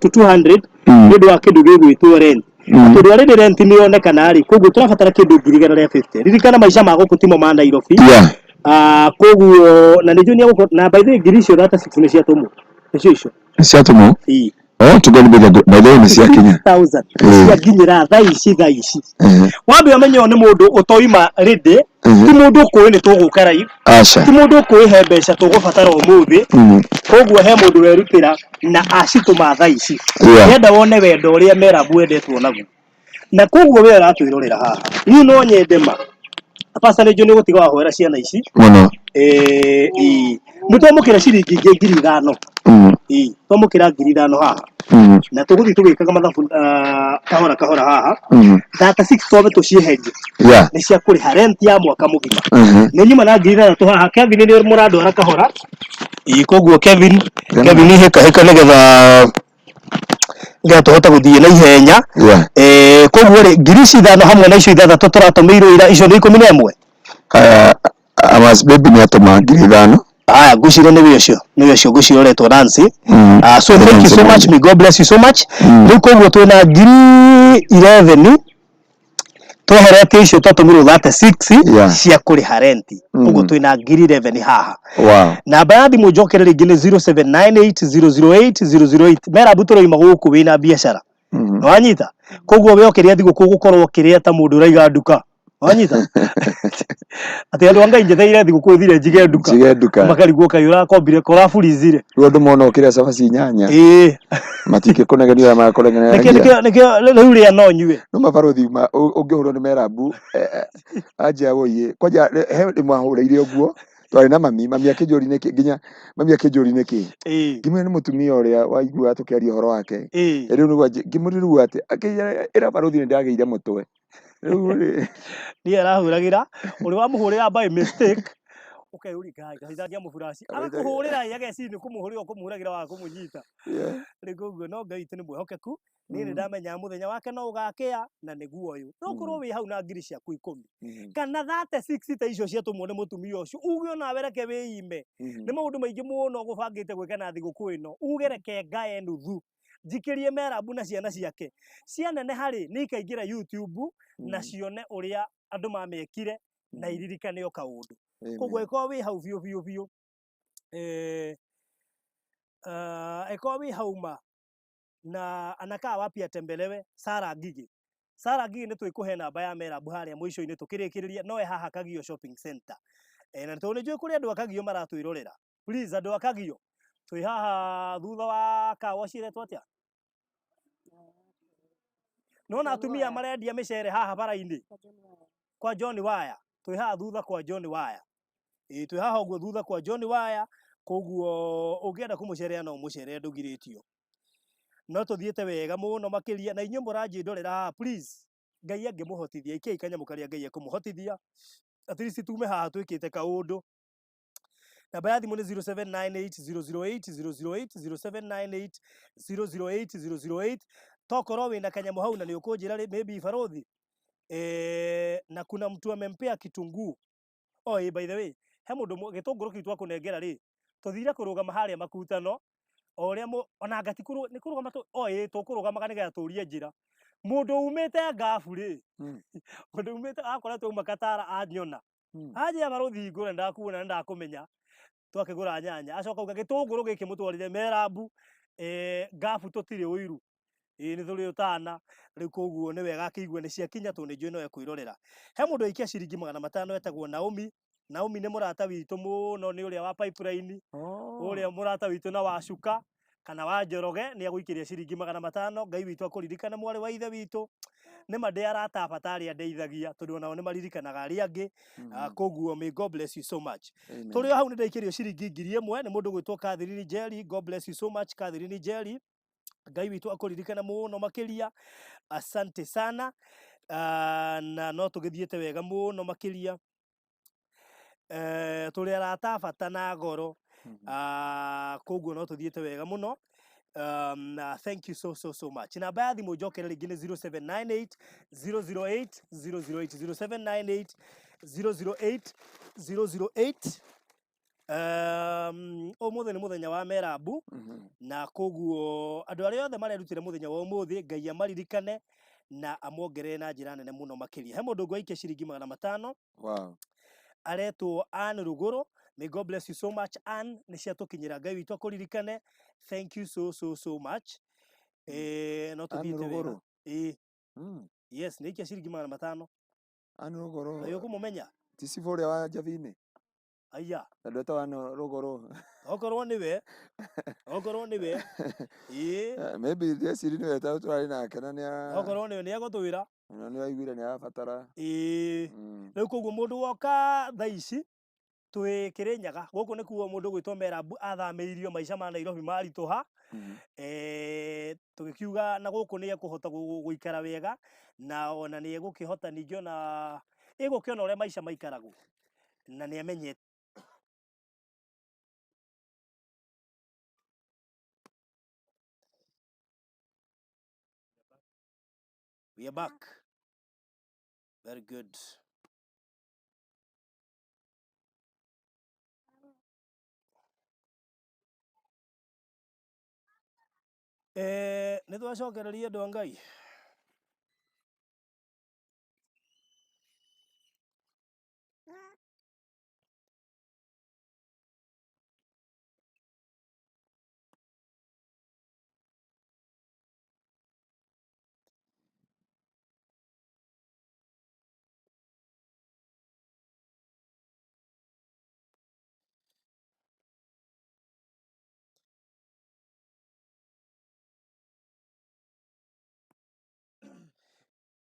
200 ni undu wa kindu gigwitwo rent tondu ari rent ni yonekana ri koguo turabatara kindu 150 ririkana maisha ma guku timo ma Nairobi koguo na nijuni ya na by the way girisho data 6 ni ciatumu nicio tugani by the way ni cia kinya 1000 cia ginyira thaa ici wambe amenyo ni mundu utoima ready ti mundu kuwi ni tugukara ti mundu kuwi he mbeca tugubatara umuthi koguo he mundu werutira na acituma thaa ici yenda wone wendo uria Merab wendetwo naguo na koguo we aratwirorera haha ni no nyendema pasa ni juni gutiga wa hwera ciana ici muno mutomukira ciringi 5,000 tomukira 5,000 haha na tuguthi tugikaga mathabu kahora haha data 6 tobe tucieherie ni cia kuriha rent ya mwaka mugima ni nyuma na 5,000 haha Kevin ni murado ara kahora koguo Kevin heka nigetha ngatuhota guthie na ihenya koguo ri girisi thano hamwe na icio ithathatũ turatumirwo ira icio ni 11 amas baby ni atuma 5,000 gucire ni cio guciroretwo Nancy so thank you so much, may God bless you so much riu koguo twina 11 tweherete icio twatumirwo 36 cia kuriha rent koguo twina 11 haha namba ya thimu njokere ringi ni 0798008008 Merab turoima guku wina biashara wanyita koguo we okeria thigu kugukorwo kiria ta mundu uraiga nduka wanyita ati andu anga injetheire thigu kuthire njige nduka makarigwo kai urakombire kora furizire rondu mono kiria sabaci nyanya matike kunegenia ma kunegenia nikio riu ria no nyue no mabarothi ungihurwo ni Merab aje woye kwaja he mwahureire uguo twari na mami akinjuri niki nginya mami akinjuri niki ngimwe ni mutumia uria waigua tukiaria horo wake riu niguo ngimuriru ati akira barothi ndageire mutwe ni arahuragira uri wa muhurira by mistake ukayuri gai kahithagia mufuraci agakuhurira yagecini kumuhurira kumuhuragira wa kumunyita riguo no ngai tini mwehokeku ni ndamenya muthenya wake no ugakia na niguo uyu no kurwo wi hau na ngiri ciaku 10 kana 36 ta icio ciatumwo ni mutumia ucio uge ona wereke wiime ni maundu maingi muno gubangite gwika na thiguku ino ugereke ngae nuthu jikirie Merab na ciana ciake ciana ne hari ni ikaingira YouTube na cione uria andu mamekire na iririkane o kaundu koguo iko wi hau biu iko wi hauma na anaka wapi atembelewe Sara Ngigi ni twikuhe namba ya Merab haria mwisho-ini tukirikiriria no haha Kagio shopping center na tone jwe kuri andu akagio maratwirorera please andu akagio twi haha thutha wa kawa ciretwo atia no na atumia marendia micere haha bara-ini kwa John Waya twi haha thutha kwa John Waya twi haha uguo thutha kwa John Waya koguo ungienda kumucerea no mucere ndugiritio no tuthiete wega muno makiria na inyu muranji ndorera haha please ngai angimuhotithia ikei kanyamukaria ngai akumuhotithia at least tume haha twikite kaundu namba ya thimu ni 0798008008 0798008008 tokoro wina kanyamu hau na ni ukunjira maybe barothi na kuna mtu amempea kitunguu by the way he mundu gitunguru kitu akunengera ri tuthire kurugama haria makutano oria ona ngati ni kurugama tukurugama kanega turie njira mundu umite ngafu ri mundu umite akora tu makatara anyona aje barothi ngure ndakuona ndakumenya twakigura nyanya acoka uga gitunguru giki mutwarire Merab ngafu tutire uiru ni thuri utana riu koguo ni wega akigua ni cia kinya tu ni njui no ekwirorera he mundu ikia ciringi 500 etagwo Naomi ni murata witu muno ni uria wa pipeline uria murata witu na wacuka kana wa Njoroge ni aguikiria ciringi 500 ngai witu akuririkana mwari wa ithe witu ni mande arata batari andeithagia tondu nao ni maririkanaga ari angi koguo may God bless you so much turi hau ni ndaikirio ciringi 1,000 ni mundu gwitwo Catherine Jerry God bless you so much Catherine Jerry ngai witu akuririkana muno makiria asante sana na no tugithiete wega muno makiria tuli arata bata na ngoro koguo no tuthiete wega muno. Thank you so much. Namba ya thimu njokere ringi ni 0798 008 008 0798 008 umuthi ni muthenya wa Merabu na koguo andu aria othe marerutire muthenya wa umuthi Ngai amaririkane na amongerere na njira nene muno makiria. He mundu ngwa ikia ciringi 500. Wow. Aretwo Ann Ruguru. May God bless you so much Ann. Ni cia tukinyira Ngai witu akuririkane. Thank you so much. No tuthiete wega. Yes, ni ikia ciringi 500. Ann Ruguru. Ayo kumumenya. Ti Sivoria wa Javini. Aya. Ndweta wa Ruguru. Okorwo niwe. Okorwo niwe. Maybe this is the way to na kana ni. Okorwo niwe ni agutwira. Ni waiguire ni abatara. Riu koguo mundu woka thaa ici twi Kirinyaga guku ni kuo mundu gwitwo Merab athameirio maica ma Nairobi marituha. Tugikiuga na guku ni ekuhota guikara wega na ona ni egukihota ningio na egukiona uria maica maikaragwo na ni amenyete. We are back. Very good. Nĩ twacokereria andũ a Ngai.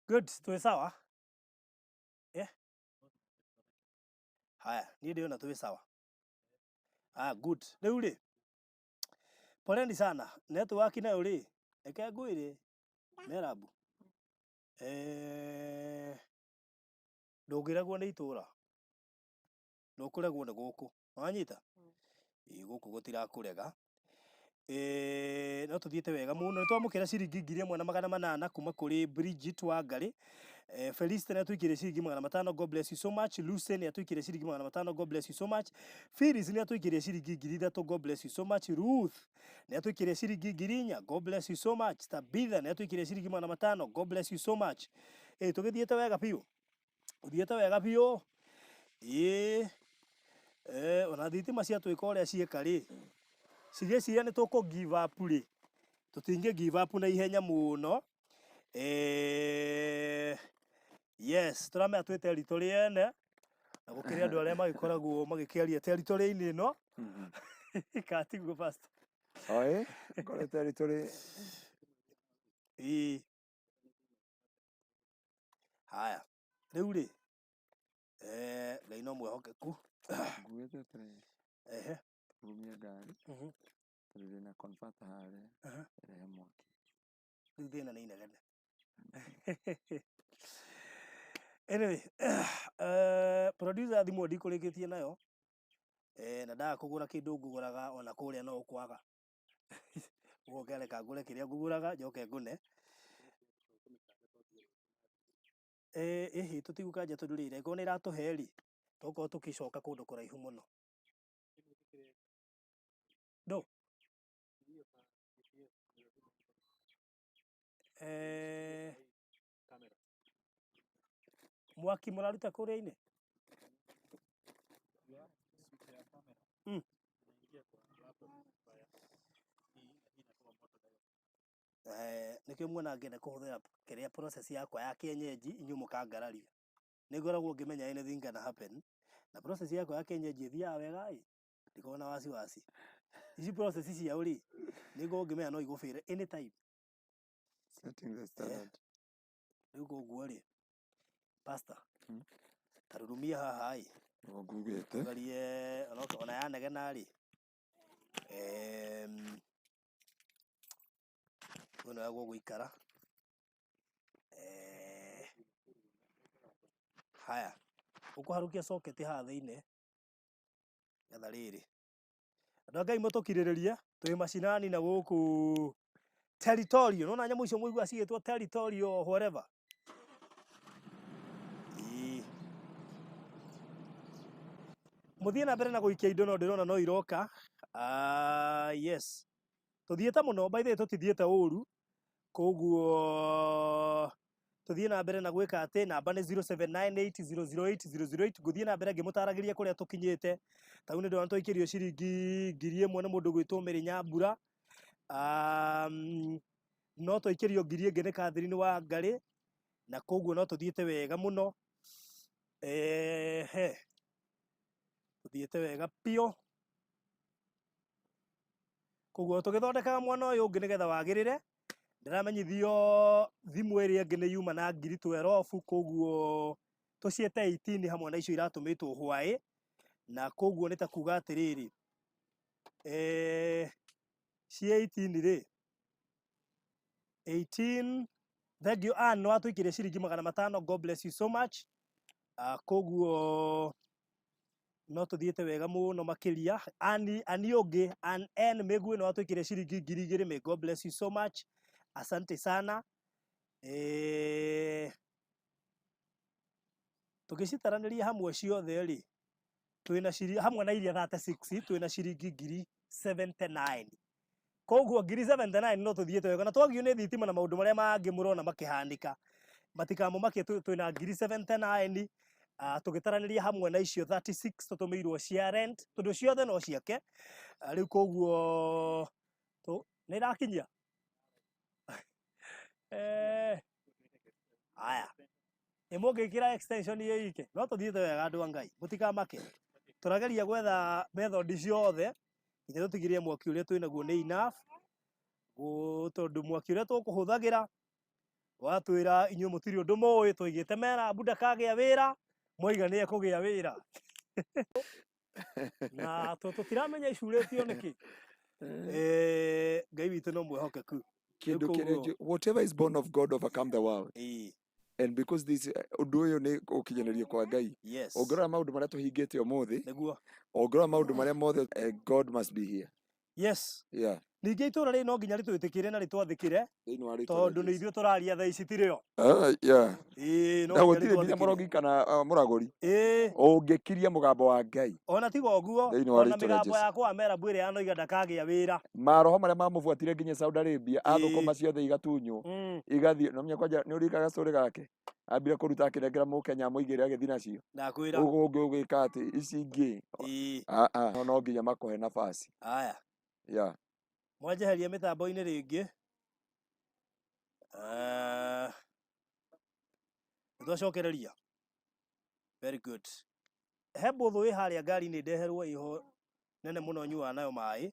Good, tuwe sawa? Haya, niĩ ndĩona tuwe sawa. Good. Rĩu rĩ, poleni sana. Network nayo rĩ, reke ngwĩre Merab. Ndũngĩregwo nĩ itũra. Ndũkũregwo nĩ gũkũ. Wanyita? Gũkũ gũtirakũrega. No tuthiete wega muno. Nĩ twamũkĩra ciringi 1,800 kuma kũrĩ Bridget Wangari. Felicity ni twikire ciringi 500. God bless you so much. Lucy ni twikire ciringi 500. God bless you so much. Phyllis ni twikire ciringi 3,000. God bless you so much. Ruth ni twikire ciringi 4,000. God bless you so much. Tabitha ni twikire ciringi 500. God bless you so much. Tugithiete wega biũ. Uthiete wega biũ. Ona thitima cia twika ũrĩa cieka rĩ. Cigĩciria nĩ tũkũ give up rĩ. Tutinge give up na ihenya mũno. Yes, turamenya twĩ territory ene na gũkĩrĩ andũ arĩa magĩkoragwo magĩkĩaria territory-inĩ ĩno. Katiguo pastor. Oĩ, kore territory. Haya, rĩu rĩ, Ngai no mwĩhokeku. Nguĩte tere. Rumia ngari. Tũrĩ na converter harĩa. Rehe mwaki. Rĩu thĩna nĩ inegene. Anyway, producer thimũ ndikũrĩkĩtie nayo. Na ndaga kũgũra kĩndũ ngũgũraga ona kũrĩa no ũkwaga. Ũgoke reka ngũre kĩrĩa ngũgũraga njoke ngũne. Tũtigũkanja tondũ rĩrĩ ĩkorwo nĩ iratũhe rĩ, tũkorwo tũkĩcoka kũndũ kũraihu mũno. No. Mwaki mũraruta kũrĩa-inĩ? Nĩkĩo muona ngenda kũhũthĩra kĩrĩa process yakwa ya kienyeji inyuĩ mũkangararia. Nĩngoragwo ngĩmenya anything can happen. Na process yakwa ya kienyeji ĩthiaga wega ĩ. Ndikoragwo na wasiwasi. Ici process ciao rĩ, nĩngoragwo ngĩmenya no igũbĩre anytime. Setting the standard. Rĩu koguo rĩ, pastor. Tarurumia haha ĩ. Ngugĩte. Ngarie ona yanegena rĩ. Wena wagwo gũikara. Haya. Ũkũharũkia socket haha thĩinĩ. getha riri andå Ngai mũtũkirĩrĩrie twĩ macinani na gũkũ territorial nona nyamũ icio mũigua cigĩtwo territorial whatever mũthiĩ na mbere na gũikia indo no ndĩrona no iroka yes tũthiĩte mũno by the way tũtithiĩte ũru koguo tũthiĩ na mbere na gwĩka atĩ namba nĩ 0798008008 ngũthiĩ na mbere ngĩmũtaragĩria kũrĩa tũkinyĩte tau nĩ ndona twaikĩrio ciringi 1000 nĩ mũndũ gwĩtwo Mĩrĩ Nyambura no twaikĩrio 1000 ĩngĩ nĩ Catherine wa Ngarĩ na koguo no tũthiĩte wega mũno tũthiĩte wega piũ koguo tũgĩthondekaga mwana ũyũ ũngĩ nĩgetha wagĩrĩre ndĩramenyithio thimũ ĩrĩa ĩngĩ nĩ yuma na 12 koguo tũciĩte 18 hamwe na icio iratũmĩtwo hwaĩ na koguo nĩ ta kuga atĩrĩrĩ ci 18 rĩ 18 thank you no atũikire ciringi 500 God bless you so much koguo no tũthiĩte wega mũno makĩria ani ũngĩ n mĩguĩ no atũikire ciringi 2000 may God bless you so much asante sana tũgĩcitaranĩria hamwe ciothe rĩ twĩna ciringi hamwe na iria 36 twĩna ciringi 79 koguo 79 no tũthiĩte wega na twagio nĩ thitima na maũndũ marĩa mangĩ mũrona makĩhanĩka matikamũmakie twĩna 79 tũgĩtaranĩria hamwe na icio 36 tũtũmĩirwo cia rent tondũ ciothe no ciake rĩu koguo nĩ irakinyia aya ĩmũngĩkĩra extension ĩyo ike no tũthiĩte wega andũ a Ngai mũtikamake tũrageria gwetha method ciothe nginya tũtigĩrĩre mwaki ũrĩa twĩnaguo nĩ enough tondũ mwaki ũrĩa tũkũhũthagĩra watwĩra inyuĩ mũtirĩ ũndũ mũĩ tũigĩte Merab ndakagĩa wĩra moiga nĩ ekũgĩa wĩra na tũtiramenya icurĩtio nĩkĩ Ngai witũ no mwĩhokeku whatever is born of God overcome the world and because this ũndũ ũyũ nĩ ũkinyanĩrio kwa Ngai ongorora maũndũ marĩa tũhingĩte ũmũthĩ ongorora maũndũ marĩa mothe God must be here ningĩ itũra rĩ no nginya rĩtwĩtĩkĩre na rĩtwathĩkĩre tondũ nĩ ithuĩ tũraria thaa ici tirĩo na gũtirĩ nginya mũrogi kana mũragũri ũngĩkiria mũgambo wa Ngai ona tiga ũguo ona mĩgambo yakwa wa Merab ĩrĩa yanoiga ndakagĩa wĩra maroho marĩa mamũbuatire nginya Saudi Arabia athũkũma ciothe igatunywo igathiĩ no menya kwanja nĩ ũrikaga story gake ambire kũruta akĩnengera mũkenya mũigĩre agĩthiĩ nacio ndakwĩra ũguo ũgĩka atĩ ici ingĩ no nginya makohe nafasi mwanjeheria mĩtambo-inĩ rĩngĩ twacokereria very good he mbũthũ ĩ harĩa ngari-inĩ ndeherwo iho nene mũno nyuaga nayo maĩ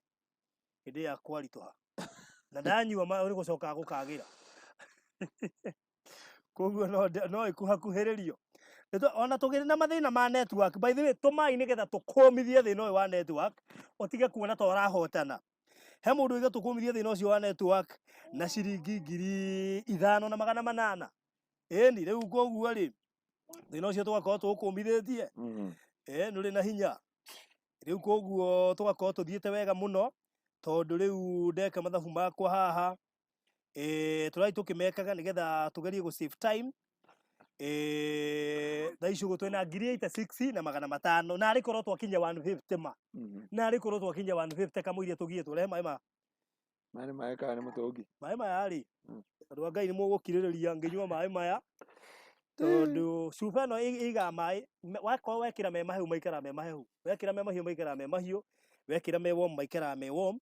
hĩndĩ ya kwaritũha na ndanyua maĩ nĩ gũcoka gũkagĩra koguo no ĩkuhakuhĩrĩrio ona tũgĩrĩ na mathĩna ma network by the way tũmai nĩgetha tũkũmithie thĩna ũyũ wa network ũtige kuona ta ũrahotana he mũndũ ũiga tũkũmithie thĩna ũcio wa network na ciringi 5800 ĩni rĩu koguo rĩ thĩna ũcio tũgakorwo tũkũmithĩtie nũrĩ na hinya rĩu koguo tũgakorwo tũthiĩte wega mũno tondũ rĩu ndeka mathabu makwa haha tũrai tũkĩmekaga nĩgetha tũgerie gũ save time thaa ici ũguo twĩna 86,500 na arĩ korwo twakinya 150 ma na arĩ korwo twakinya 150 kamũiria tũgie tũrehe maĩ maĩ kana nĩ mũtũngi maĩ maya rĩ andũ a Ngai nĩ mũgũkirĩrĩria ngĩnyua maĩ maya tondũ cuba ĩno ĩigaga maĩ wakorwo wekĩra me mahehu maikara me mahehu wekĩra me mahiũ maikara me mahiũ wekĩra me warm maikara me warm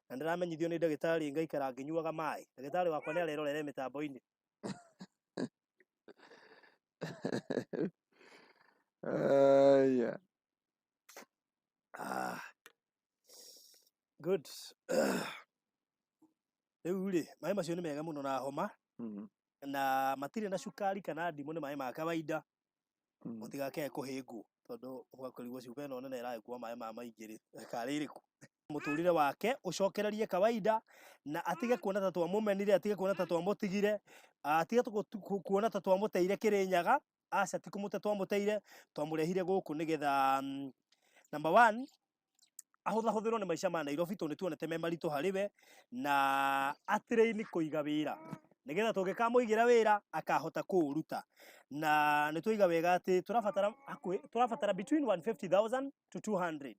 na ndĩramenyithio nĩ ndagĩtarĩ ngaikara ngĩnyuaga maĩ ndagĩtarĩ wakwa nĩ arerorere mĩtambo-inĩ good rĩu rĩ maĩ macio nĩ mega mũno na homa na matirĩ na cukari kana ndimũ nĩ maĩ ma kawaida mũtigakĩe kũhĩngwo tondũ ũgakũrigwo cuba ĩno nene ĩragĩkua maĩ ma maingĩ rĩ karĩ ĩrĩkũ mũtũrĩre wake ũcokererie kawaida na atige kuona ta twamũmenire atige kuona ta twamũtigire atige kuona ta twamũteire Kirinyaga aca ti kũmũte twamũteire twamũrehire gũkũ nĩgetha number 1 ahũthahũthĩrwo nĩ maica ma Nairobi tondũ nĩtuonete me maritũ harĩ we na atĩrĩini kũiga wĩra nĩgetha tũngĩkamũigĩra wĩra akahota kũũruta na nĩtũiga wega atĩ tũrabatara between 150,000 to 200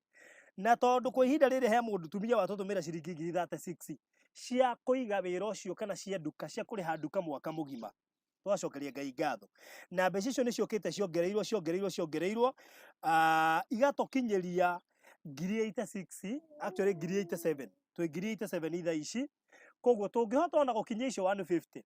na tondũ kwa ihinda rĩrĩ he mũndũ tumia watũtũmĩra ciringi 36 cia kũiga wĩra ũcio kana cia nduka cia kũrĩha nduka mwaka mũgima twacokeria Ngai ngatho na mbeca icio nĩciũkĩte ciongereirwo igatũkinyĩria 86 actually 87 twĩ 87 itha ici koguo tũngĩhota ona gũkinyia icio 150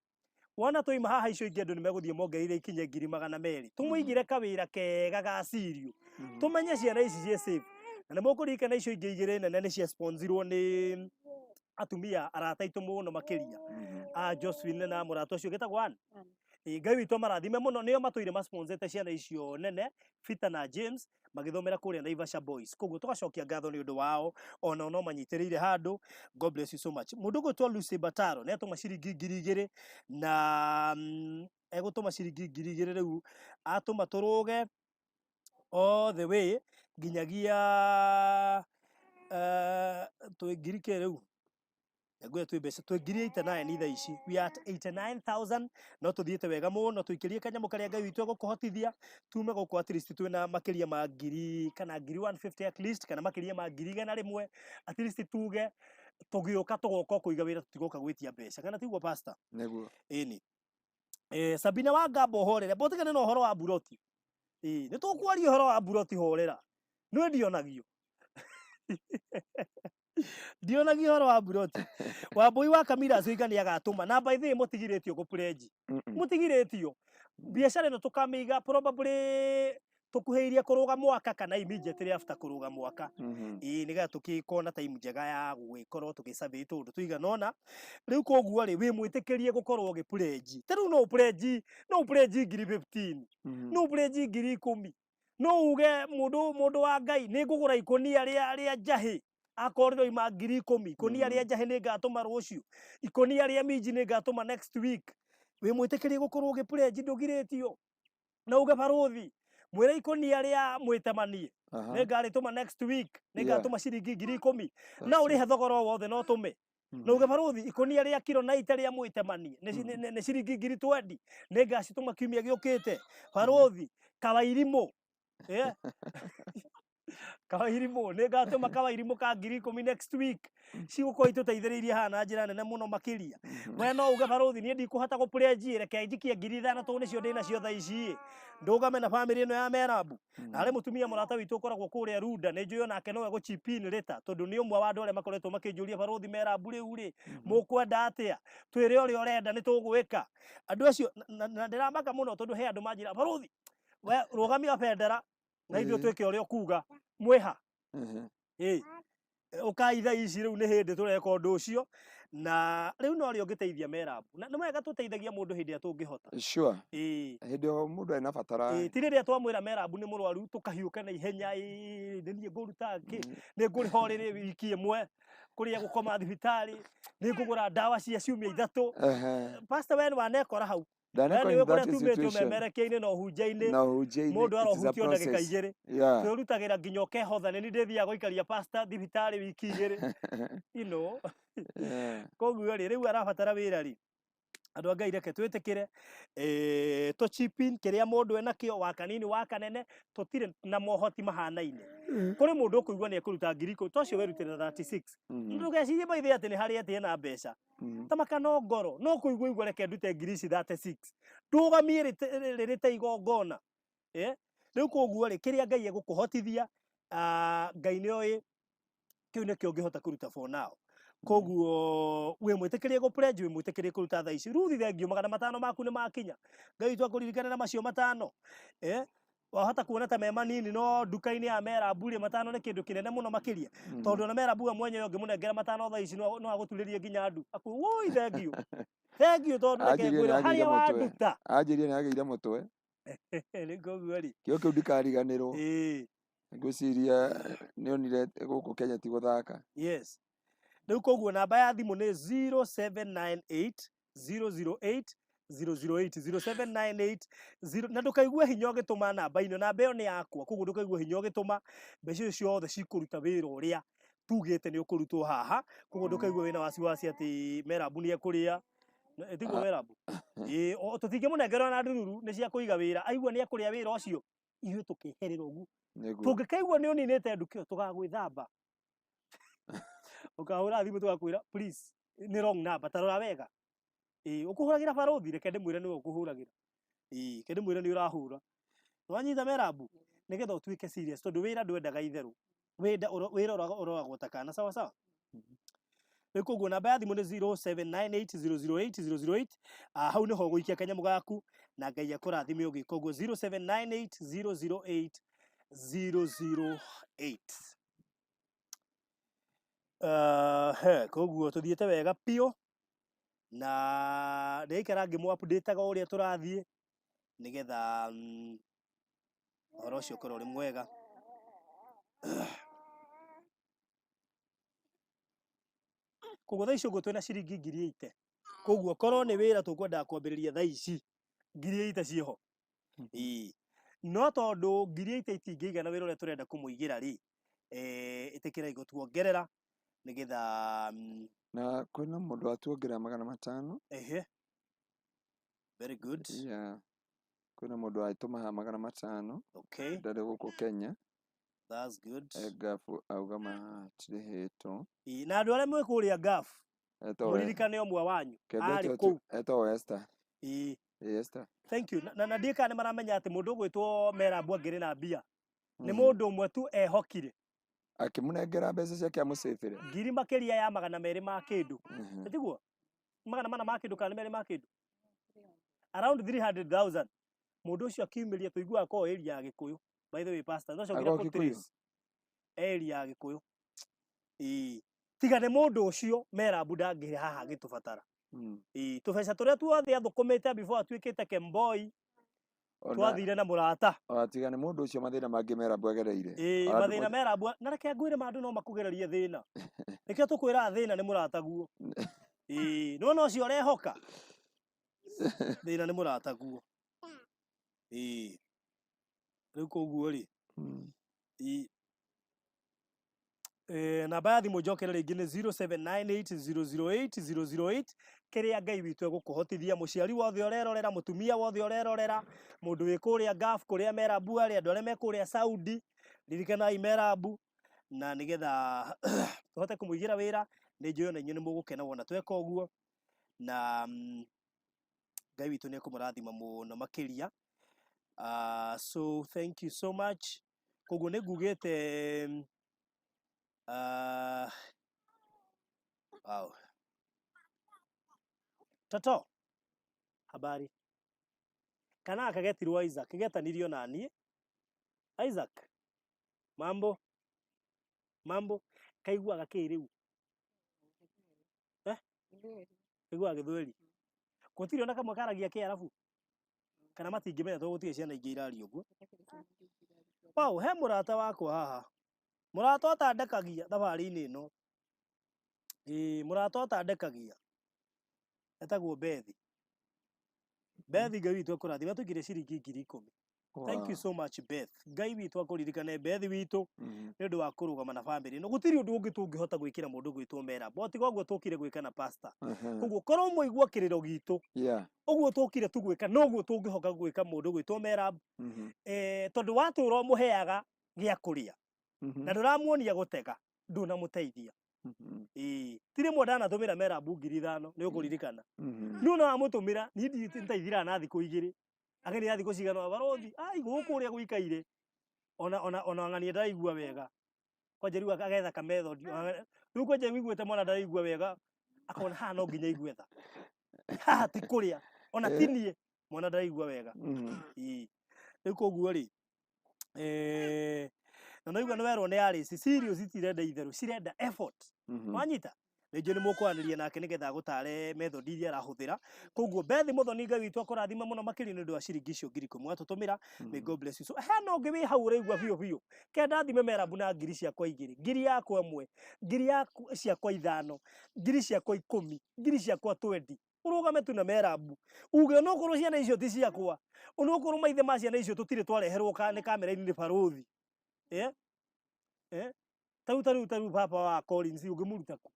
wona tũima haha icio ingĩ andũ nĩmegũthiĩ mongereire ikinye 200,000 tũmũigire kawĩra kega ga serious tũmenye ciana ici ciĩ safe na nĩmũkũririkana icio ingĩ igĩrĩ nene nĩ cia sponsorwo nĩ atumia arata aitũ mũno makĩria Josephine na mũrata ũcio gĩtagwo Ann Ngai witũ marathime mũno nĩo matũire masponsorete ciana icio nene Peter na James magĩthomera kũrĩa Naivasha Boys koguo tũgacokia ngatho nĩ ũndũ wao ona no manyitĩrĩire handũ God bless you so much mũndũ ũgwĩtwo Lucy Bataro nĩatũma ciringi 2,000 na egũtũma ciringi 2,000 rĩu atũma tũrũge all the way nginyagia twĩngirike rĩu Ngwe tu mbeca twĩngirie 89 itha ici we are at 89,000 no tuthiĩte wega mũno tũikĩrie kanyamũ karĩa Ngai witũ egũkũhotithia tume gũkũ at least twĩna makĩria ma ngiri kana ngiri 150 at least kana makĩria ma ngiri 100 at least tuge tũgĩũka tũgoka kũiga wĩra tũtigoka gwĩtia mbeca kana tiguo pastor Nĩguo. Ĩni Sabina wa Ngambo horera botigane na ũhoro wa buroti nĩtũkwaria ũhoro wa buroti horera nĩ ndionagio ndionagio ũhoro wa buroti Wambui wa Kamira Zuigani agatũma na by the way mũtigirĩtio gũpũrenji mũtigirĩtio biacara ĩno tũkamĩiga probably tukuheirie kũrũga mwaka kana immediately after kũrũga mwaka nĩgetha tũkĩkona time njega ya gwĩkorwo tũgĩsurvey tondũ tũiganona rĩu koguo rĩ wĩ mwĩtĩkĩrie gũkorwo ũgĩpũrenji tarĩu no ũpũrenji 15 no ũpũrenji 10,000 no uge mũndũ wa Ngai nĩ ngũgũra ikonia rĩa njahĩ akorwo ima 10,000 ikonia rĩa njahĩ nĩ ngatũma rũciũ ikonia rĩa minji nĩ ngatũma next week wĩ mwĩtĩkĩrie gũkorwo ũgĩpũrenji ndũgirĩtio na uge barothi mwĩra ikonia rĩa mwĩtemanie nĩ ngarĩtũma next week nĩ ngatũma ciringi 10,000 na ũrĩhe thogora wothe no tũme no uge barothi ikonia rĩa kiro na ita rĩa mwĩtemanie nĩ ciringi 20,000 nĩ ngacitũma kiumia gĩũkĩte barothi Kawairimũ Kawairimũ nĩ ngatũma Kawairimũ ka 10,000 next week cigũkorwo itũteithĩrĩirie haha na njĩra nene mũno makĩria we no uge barothi niĩ ndikũhota gũpũrenji reke njikie 5,000 tondũ nĩcio ndĩna cio thaa ici ndũgame na family ĩno ya Merab na arĩ mũtumia mũrata witũ ũkoragwo kũrĩa Runda nĩ njũĩ onake no egũchipin rĩta tondũ nĩ ũmwe wa andũ arĩa makoretwo makĩnjũria barothi Merab rĩu rĩ mũkwenda atĩa twĩre ũrĩa ũrenda nĩ tũgwĩka andũ acio na ndĩramaka mũno tondũ he andũ manjĩra barothi we rũgamia bendera na ithuĩ twĩke ũrĩa ũkuga mwĩha ũkaitha ici rĩu nĩ hĩndĩ tũreka ũndũ ũcio na rĩu no rĩo ngĩteithia Merab na nĩ wega tũteithagia mũndũ hĩndĩ ĩrĩa tũngĩhota sure hĩndĩ o mũndũ ena batara ti rĩrĩa twamwĩra Merab nĩ mũrwaru tũkahiũka na ihenya nĩ niĩ ngũruta nĩ ngũrĩho rĩrĩ wiki ĩmwe kũrĩa gũkoma thibitarĩ nĩ ngũgũra ndawa cia ciumia 3 pastor we wanekora hau tumĩtwo memerekia-inĩ na ũhunjia-inĩ mũndũ arohutio ndagĩka 2 twĩrutagĩra nginya ũkehotha nĩ ndĩthiaga gũikaria pastor thibitarĩ wiki 2 koguo rĩu arabatara wĩra rĩ andũ a Ngai reke twĩtĩkĩre tũchipin kĩrĩa mũndũ enakĩo wa kanini wa kanene tũtirĩ na mohoti mahanaine kũrĩ mũndũ ũkũigua nĩ ekũruta 10,000 tocio werutĩra 36 ndũgecirie baithĩ atĩ nĩ harĩ atĩ ena mbeca tamaka no ngoro no kũigua reke ndute 36 ndũgamie rĩrĩte igongona rĩu koguo rĩ kĩrĩa Ngai egũkũhotithia Ngai nĩoĩ kĩu nĩkĩo ũngĩhota kũruta for now koguo wĩ mwĩtĩkĩrie gũpũrenji wĩ mwĩtĩkĩrie kũruta thaa ici ruthi thengio 500 maku nĩ makinya Ngai witũ akũririkane na macio 5 wahota kuona ta me manini no nduka-inĩ ya Merab rĩ 5 nĩ kĩndũ kĩnene mũno makĩria tondũ na Merab mwenyewe ũngĩmũnengera 5 thaa ici no agũturĩrie nginya andu woi thengio tondũ reke ngwĩre harĩa wanduta anjĩria nĩ agĩire mũtwe nĩ koguo rĩ kĩo kĩu ndikariganĩrwo ngwĩciria nĩonire gũkũ Kenya ti gũthaka yes rĩu koguo namba ya thimũ nĩ 0798 008 008 na ndũkaigue hinya ũgĩtũma namba ĩno namba ĩyo nĩ yakwa koguo ndũkaigue hinya ũgĩtũma mbeca icio ciothe cikũruta wĩra ũrĩa tugite ni ukurutwo haha koguo ndukaigua wina wasiwasi ati Merab ni ekuria etiguo Merab o tutingimunengera na ndururu ni cia kuiga wira aigua ni ekuria wira ucio ithuĩ tukiherera ugu tungikaigua ni uninite nduki tugagwithamba ukahura thimu tugakwira please ni wrong number tarora wega ukuhuragira barothi reke ndimwire niwe ukuhuragira kende mwire ni urahura wanyita Merab nigetha utuike serious tondu wira ndwendaga itheru wira urogagwo takana sawa sawa Nikuguo namba ya thimu ni 0798008008 hau niho guikia kanyamu gaku na Ngai akurathime ugika uguo 0798008008 koguo tuthiete wega pio na ndikara ngimu update ga uria turathie nigetha oro cio korwo ri mwega koguo thaa ici uguo twina ciringi 8,000 koguo korwo ni wira tukwenda kwambiriria thaa ici 8,000 ciho no tondu 8,000 itingigana wira uria turenda kumuigira ri itikira igutuongerera nigetha na kwina mundu atuongerera 500 very good kwina mundu aituma 500 okay ndari guku Kenya that's good gafu auga matirihitwo na andu aria mwe kuria gafu muririkane omwe wanyu ari ku eto Esther Esther thank you na ndika ni maramenya ati mundu gwitwo Merab angiri na mbia ni mundu umwe tu ehokire akimunengera mbeca ciake amucifire ngiri makiria ya 200 ma kindu etiguo 400 ma kindu kana 200 ma kindu around 300,000 mundu ucio akiumiria tuigua ko area ya Gikuyu by the way pastor ndo ciongira portraits area ya Gikuyu tiga ne mundu ucio Merab ndangiri haha gitubatara tubeca turia tuothe athukumite before atuikite Kemboy twathire na murata tiga ne mundu ucio mathina mangi Merab agereire mathina Merab na reke ngwire mandu no makugererie thina reke tukwira thina ni murata guo no cio rehoka thina ni murata guo riu koguo ri namba ya thimu njokere ringi ni 0798008008 kiria Ngai witu egukuhotithia muciari wothe urerorera mutumia wothe urerorera mundu wi kuria gaf kuria Merab ari andu aria me kuria Saudi ririkanai Merab na nigetha tuhote kumuigira wira ni njuyo na inyu ni mugukena wona tweka uguo na Ngai witu ni kumurathima muno makiria so thank you so much koguo ni ngugite wow Toto habari kana akagetirwo Isaac kigetanirio nani Isaac mambo kaigua gakiriu kaigua githweri gutiri ona kamwe karagia ke arafu kana matingimenya to gutie ciana ingi irari uguo wow he murata wakwa haha murata otandekagia thabari-ini ino murata otandekagia etagwo Bethi Ngai witu akurathima tukire ciringi 10,000 thank you so much Beth Ngai witu akuririkane Bethi witu ni undu wa kurugama na family no gutiri undu ungi tungihota gwikira mundu gwitwo Merab botiga uguo tukire gwika na pastor uguo korwo muigua kiriro gitu uguo tukire tugwika no uguo tungihoka gwika mundu gwitwo Merab tondu waturo muheaga gia kuria na nduramuonia gutega nduna muteithia tire mwandana tumira Merab 5,000 ni ukuririkana nuna amutumira ni nteithira na thiku 2 ageni ya thiku cigana barothi ai guku uria guikaire ona ngani ndaigua wega kwanje riu agetha ka method riu kwanje wiguite mwana ndaigua wega akona ha no nginya igwetha ha ti kuria ona tinie mwana ndaigua wega riu koguo ri na naigua no werwo ni ari serious itirenda itheru cirenda effort wanyita Nĩnjũĩ nĩ mũkwarĩria nake nĩgetha gũtare method iria arahuthira koguo Bethi Muthoni Ngai witu akũrathima mũno makĩria nĩ ũndũ wa ciringi icio 10,000 mwatũtũmĩra may God bless you so hena ũngĩ wĩ hau ũraigua biũ kenda thime Merab na ngiri ciakwa 2 ngiri yakwa 1 ngiri ciakwa 5 ngiri ciakwa 10 ngiri ciakwa 20 urugame tu na Merab uge no korwo ciana icio ti ciakwa ono korwo maithe ma ciana icio tutire twareherwo nĩ kamera-inĩ nĩ barothi taru papa wa Collins ungemuruta ku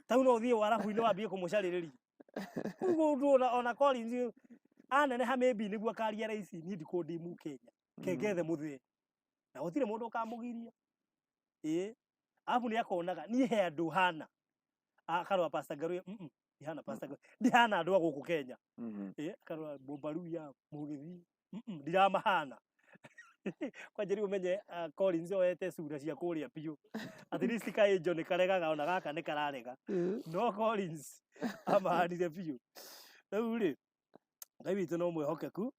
tau no thie warabu-inĩ wambie kũmũcarĩrĩria kuguo ona Collins aneneha maybe nĩguo akaria raici niĩ ndikũ ndĩ Kenya kengethe mũthee na gũtirĩ mũndũ ũkamũgiria abu nĩ akonaga niĩ he andũ hana akarwa Pastor Ngaruiya ndihana Pastor Ngaruiya ndihana andũ a gũkũ Kenya akarwa Ngaruiya mũgĩthi ndiramahana kwanja rĩu ũmenye Collins oete cura cia kũrĩa biũ at least kaĩnjo nĩ karegaga ona gaka nĩ kararega no Collins amahanire biũ rĩu rĩ Ngai witũ no mwĩhokeku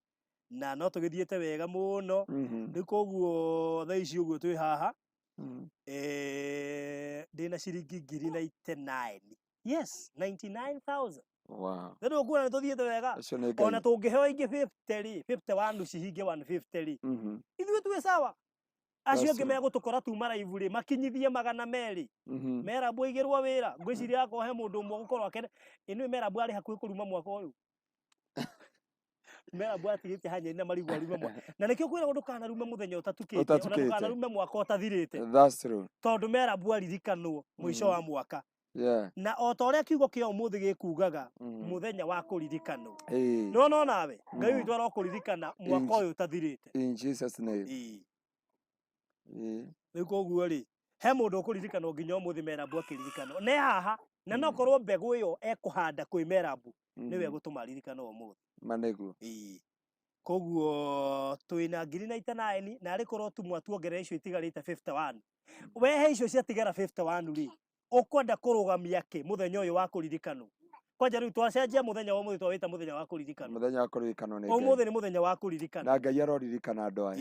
na no tũgĩthiĩte wega mũno rĩu koguo thaa ici ũguo twĩ haha ndĩna ciringi 99 yes 99,000 Wow. Ndio ukuona tuthiĩte wega ona tũngĩheo ingĩ 50 rĩ 51 cihinge 150 rĩ ithuĩ twĩ sawa acio angĩ megũtũkora tuma live rĩ makinyithie 200 Merab aigĩrwo wĩra ngwĩciria akohe mũndũ ũmwe gũkorwo akene ĩnĩ Merab arĩ hakuhĩ kũruma mwaka ũyũ Merab atigĩte hanya na marigũ arume mwaka na nĩkĩo kwĩra ũndũ kana rume mũthenya ũtatukĩte ona kana rume mwaka ũtathirĩte That's true. tondũ Merab aririkanwo mũico wa mwaka na o ta ũrĩa kiugo kĩa ũmũthĩ gĩkugaga mũthenya wa kũririkanwo no nawe Ngai witũ arokũririkana mwaka ũyũ ũtathirĩte in Jesus name rĩu koguo rĩ he mũndũ ũkũririkanwo nginya ũmũthĩ Merab akĩririkanwo ne haha na no korwo mbegũ ĩyo ekũhanda kwĩ Merab nĩwe egũtũma aririkanwo ũmũthĩ manegu koguo twĩna 99 na arĩ korwo tumwa tuongerera icio itigarĩte 51 wehe icio ciatigara 51 rĩ ukwenda kũrũgamia kĩ mũthenya ũyũ wa kũririkanwo kwanja rĩu twacenjia mũthenya wa ũmũthĩ twawĩta mũthenya wa kũririkanwo mũthenya wa kũririkanwo nĩ ũmũthĩ nĩ mũthenya wa kũririkanwo na Ngai aroririkana andũ aya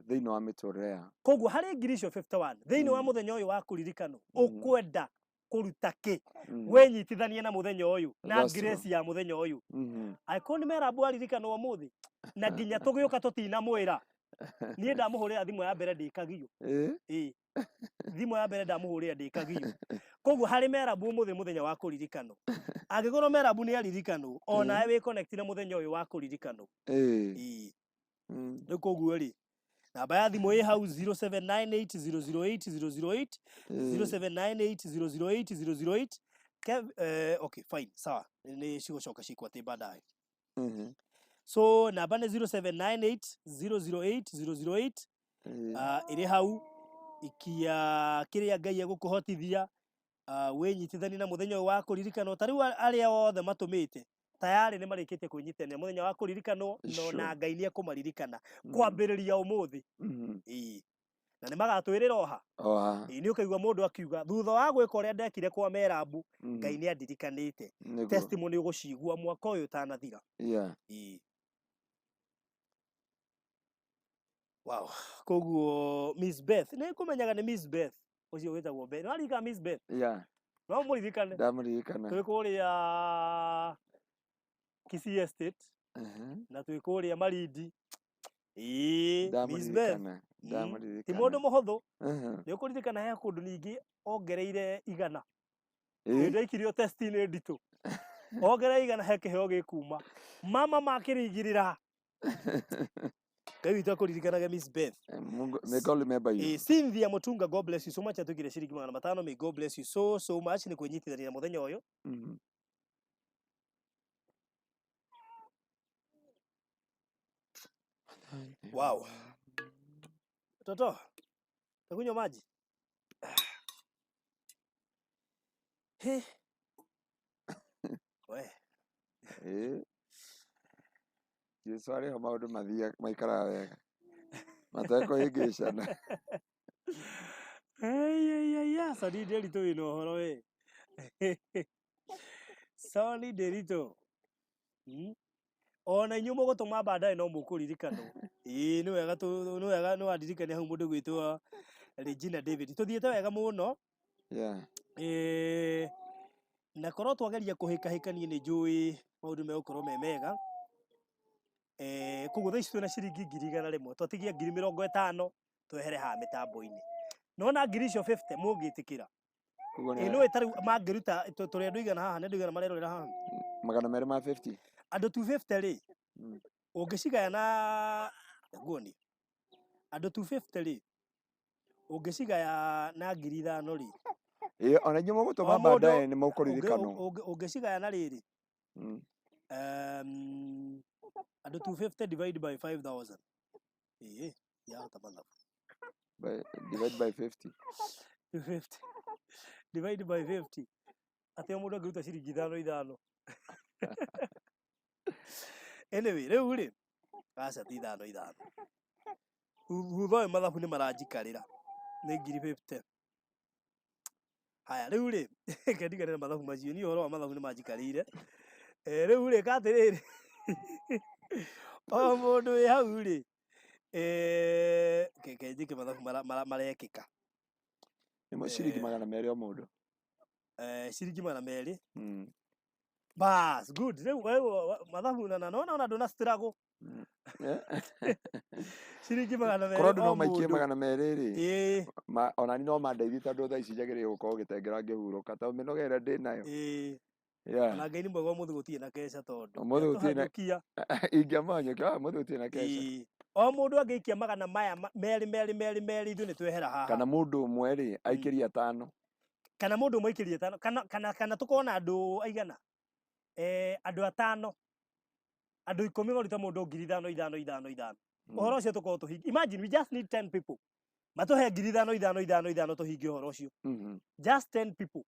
thĩinĩ wa mĩtũrĩre yao koguo harĩ ngiri icio 51 thĩinĩ wa mũthenya ũyũ wa kũririkanwo ũkwenda kũruta kĩ wenyitithanie na mũthenya ũyũ na grace ya mũthenya ũyũ angĩkorwo nĩ Merab aririkanwo ũmũthĩ na nginya tũgĩũka tũtinamwĩra niĩ ndamũhũrĩra thimũ ya mbere ndĩkagio thimũ ya mbere ndamũhũrĩra ndĩkagio koguo harĩ Merab ũmũthĩ mũthenya wa kũririkanwo angĩkorwo Merab nĩ aririkanwo ona wĩ connect na mũthenya ũyũ wa kũririkanwo rĩu koguo rĩ namba ya thimũ ĩ hau 0798008008 0798008008 okay fine sawa nĩ cigũcoka cikwa atĩ baadaye so namba nĩ 0798008008 ĩrĩ hau ikia kĩrĩa Ngai egũkũhotithia wĩnyitithanie na mũthenya ũyũ wa kũririkanwo ta rĩu arĩa othe matũmĩte tayari nĩ marĩkĩtie kwĩnyitithania mũthenya wa kũririkanwo no na Ngai nĩ ekũmaririkana kwambĩrĩria ũmũthĩ na nĩ magatwĩrĩra oha nĩ ũkaigua mũndũ akiuga thutha wa gwĩka ũrĩa ndekire kwa Merab Ngai nĩ andirikanĩte testimony ũgũcigua mwaka ũyũ ũtanathira wow koguo Miss Beth nĩ kũmenyaga nĩ Miss Beth ũcio wĩtagwo Beth no arika Miss Beth no mũririkane ndamuririkana twĩ kũrĩa Kisii Estate na twĩ kũrĩa Marindi Miss Beth ti mũndũ mũhũthũ nĩ ũkũririkana he kũndũ ningĩ ongereire 100 nĩndaikirio testi-inĩ nditũ ongereire 100 he kĩheo gĩkuma mama makĩrĩigĩrĩra Ngai witũ akũririkanaga Miss Beth may God remember you Cynthia Mutunga God bless you so much atũkire ciringi 500 may God bless you so much nĩ kwĩnyitithania mũthenya ũyũ wow toto takunywa maji we Yesu arĩho maũndũ maikaraga wega matekũhĩngĩcana Soni Nderito wĩna ũhoro we Soni Nderito ona inyuĩ mũgũtũma baadaye no mũkũririkanwo nĩ wega nĩ wandirikania hau mũndũ gwĩtwo Regina David tũthiĩte wega mũno na korwo twageria kũhĩkahĩkania nĩ njũĩ maũndũ megũkorwo me mega koguo thaa ici twĩna ciringi 100,000 twatigia 50,000 twehere haha mĩtambo-inĩ nona ngiri icio 50 mũngĩtĩkĩra nĩ tarĩu mangĩruta tũrĩ andũ igana haha nĩ andũ igana marerorera haha 250 andũ 250 rĩ ũngĩcigaya na nguoni andå 250 rä ũngĩcigaya na 5,000 rĩ ona inyuĩ mũgũtũma baadaye nĩ mũkũririkanwo. ũngĩcigaya na rĩrĩ andå 250 divide by 5,000 yahota mathabu divide by 50 250 divide by 50 atĩ o mũndũ angĩruta ciringi 5 anyway rĩu rĩ aca ti 5 thutha ũyũ mathabu nĩ maranjikarĩra nĩ 50. Haya rĩu rĩ kendiganĩra mathabu macio niĩ ũhoro wa mathabu nĩ manjikarĩire. Rĩu rĩ katĩrĩrĩ o mũndũ wĩ hau rĩ keke njĩke mathabu marekĩka nĩ ciringi 200 o mũndũ. Ciringi 200 bas good. Rĩu mathabu na nona ndũna struggle ciringi 200 korwo andũ no maikie 200 rĩ ona ni no mandeithie tondũ thaa ici njagĩrĩirwo gũkorwo gĩtengera ngĩhurũka tondũ mĩnoga ĩrĩa ndĩ nayo. Na Ngai nĩ mwega ũmũthĩ gũtirĩ na keca tondũ ũmũthĩ gũtirĩ na ingĩamanyũkia ũmũthĩ gũtirĩ na keca. O mũndũ angĩikia magana maya merĩ ithuĩ nĩ twehera haha. Kana mũndũ ũmwe rĩ aikĩria 5 kana mũndũ ũmwe aikĩrie 5 kana tũkorwo na andũ aigana andũ 5 andũ 10 maruta mũndũ 5,000 ũhoro ũcio tũkorwo tũhingi. Imagine we just need 10 people matũhe 5,000 tũhingie ũhoro ũcio just 10 people.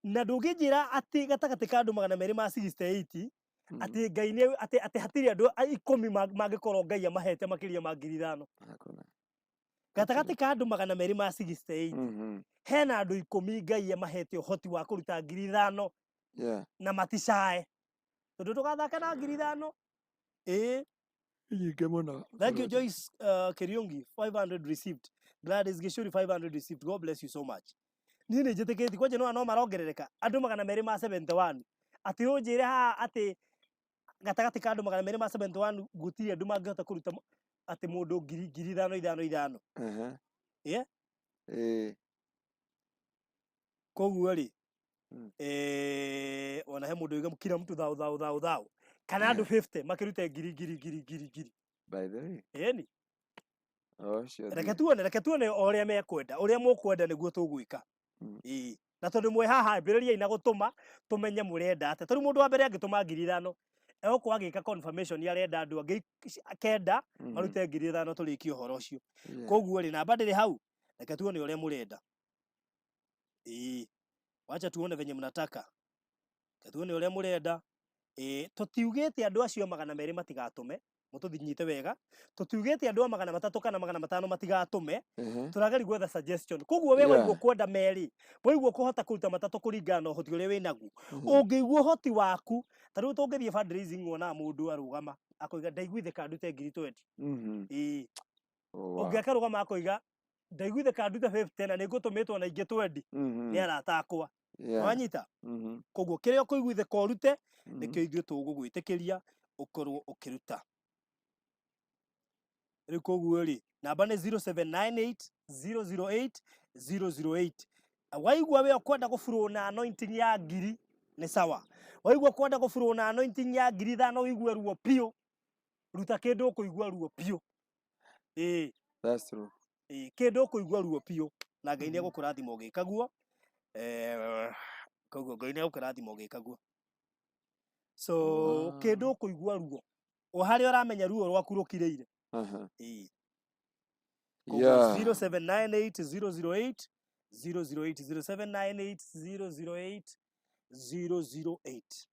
Na ndũngĩnjĩra atĩ gatagatĩ ka andũ 268 atĩ Ngai nĩ atĩ hatirĩ andũ 10 mangĩkorwo Ngai amahete makĩria ma 5,000. Gatagatĩ ka andũ 268 hena andũ 10 Ngai amahete ũhoti wa kũruta 5,000 na maticae tondũ tũgathaka na 5,000 nyingĩ mũno. Thank you Joyce Kiriungi 500 received. Gladys Gishuri 500 received. God bless you so much. Niĩ nĩ njĩtĩkĩti kwanja no marongerereka andũ 271 atĩ ũnjĩre haha atĩ gatagatĩ ka andũ 271 gũtirĩ andũ mangĩhota kũruta atĩ mũndũ 5,000. Koguo rĩ ona he mũndũ wiga kila mtu thao kana andũ 50 makĩrute 1,000. By the way ni reke tuone ũrĩa mekwenda ũrĩa mũkwenda nĩguo tũgwĩka. Na tondũ mwĩ haha mbĩrĩriai na gũtũma tũmenye mũrenda atĩa. Tondũ mũndũ wa mbere angĩtũma 5,000 egũkorwo agĩka confirmation nĩ arenda andũ angĩ 9 marute 5,000 tũrĩkie ũhoro ũcio. Koguo rĩ namba ndĩrĩ hau reke tuone ũrĩa mũrenda. Wacha tuone venye mnataka. Reke tuone ũrĩa mũrenda. Tũtiugĩte andũ acio 200 matigatũme mũtũthinyite wega. Tũtiugĩte andũ 300 kana 500 matigatũme. Tũrageria gwetha suggestion. Koguo we waigua kwenda merĩ waigua kũhota kũruta 3 kũringana na ũhoti ũrĩa wĩ naguo. Ũngĩigua ũhoti waku ta rĩu tũngĩthiĩ fundraising wona mũndũ arũgama akoiga ndaiguithĩka ndute 20,000. Ũngĩakarũgama akoiga ndaiguithĩka ndute 50 na nĩngũtũmĩtwo na ingĩ 20 nĩ arata akwa. Wanyita koguo kĩrĩa ũkũiguithĩka ũrute nĩkĩo ithuĩ tũgũgwĩtĩkĩria ũkorwo ũkĩruta. Rĩu koguo rĩ namba nĩ 0798 008 008. Waigua we ũkwenda gũbũrwo na anointing ya 1,000 nĩ sawa. Waigua kwenda gũbũrwo na anointing ya 5,000 ũigue ruo piũ ruta kĩndũ ũkũigua ruo piũ. That's true. Kĩndũ ũkũigua ruo piũ na Ngai nĩ egũkũrathima ũgĩka guo. Koguo Ngai nĩ egũkũrathima ũgĩka guo. So kĩndũ ũkũigua ruo o harĩa ũramenya ruo rwaku rũkirĩire. 0798 008 008 0798 008 008.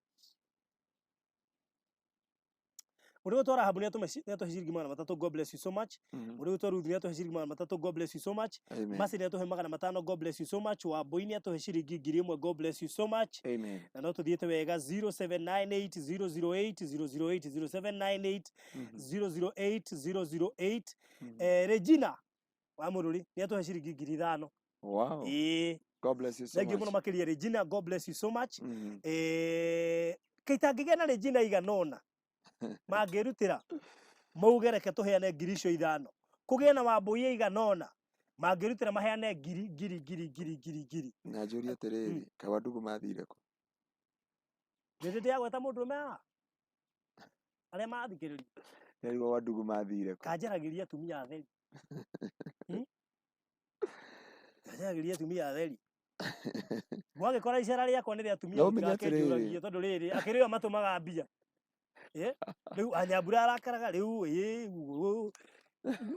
Mũrĩgo twara habu nĩ atũhe ciringi 300. God bless you so much. Mũrĩgo twara Ruth nĩ atũhe ciringi 300. God bless you so much. Masi nĩ atũhe 500. God bless you so much. Wambui nĩ atũhe ciringi 1,000. God bless you so much. Na no tũthiĩte wega 0798 008 008 0798 008 008. Regina wa Mũrũri nĩ atũhe ciringi 5,000. Wow. God bless you so much. Thank you mũno makĩria Regina. God bless you so much. Kaitangĩgĩa na Regina iganona mangĩrutĩra mauge reke tũheane 5,000 kũgĩa na Wambũi iganona mangĩrutĩra maheane 1,000. Na njũria atĩrĩrĩ kawa ndugu mathire kũ? Ndĩndĩ ya gweta mũndũrũme haha arĩa mathikĩrĩria Nĩguo wa ndugu mathire kũ? kanjaragĩria atumia atheri Ajagiria tumia theri. Mwage kora icera ria kwa nire atumia No gutira menya kenjuragia tondu riri akiriyo matumaga mbia. Riu anyambura arakaraga riu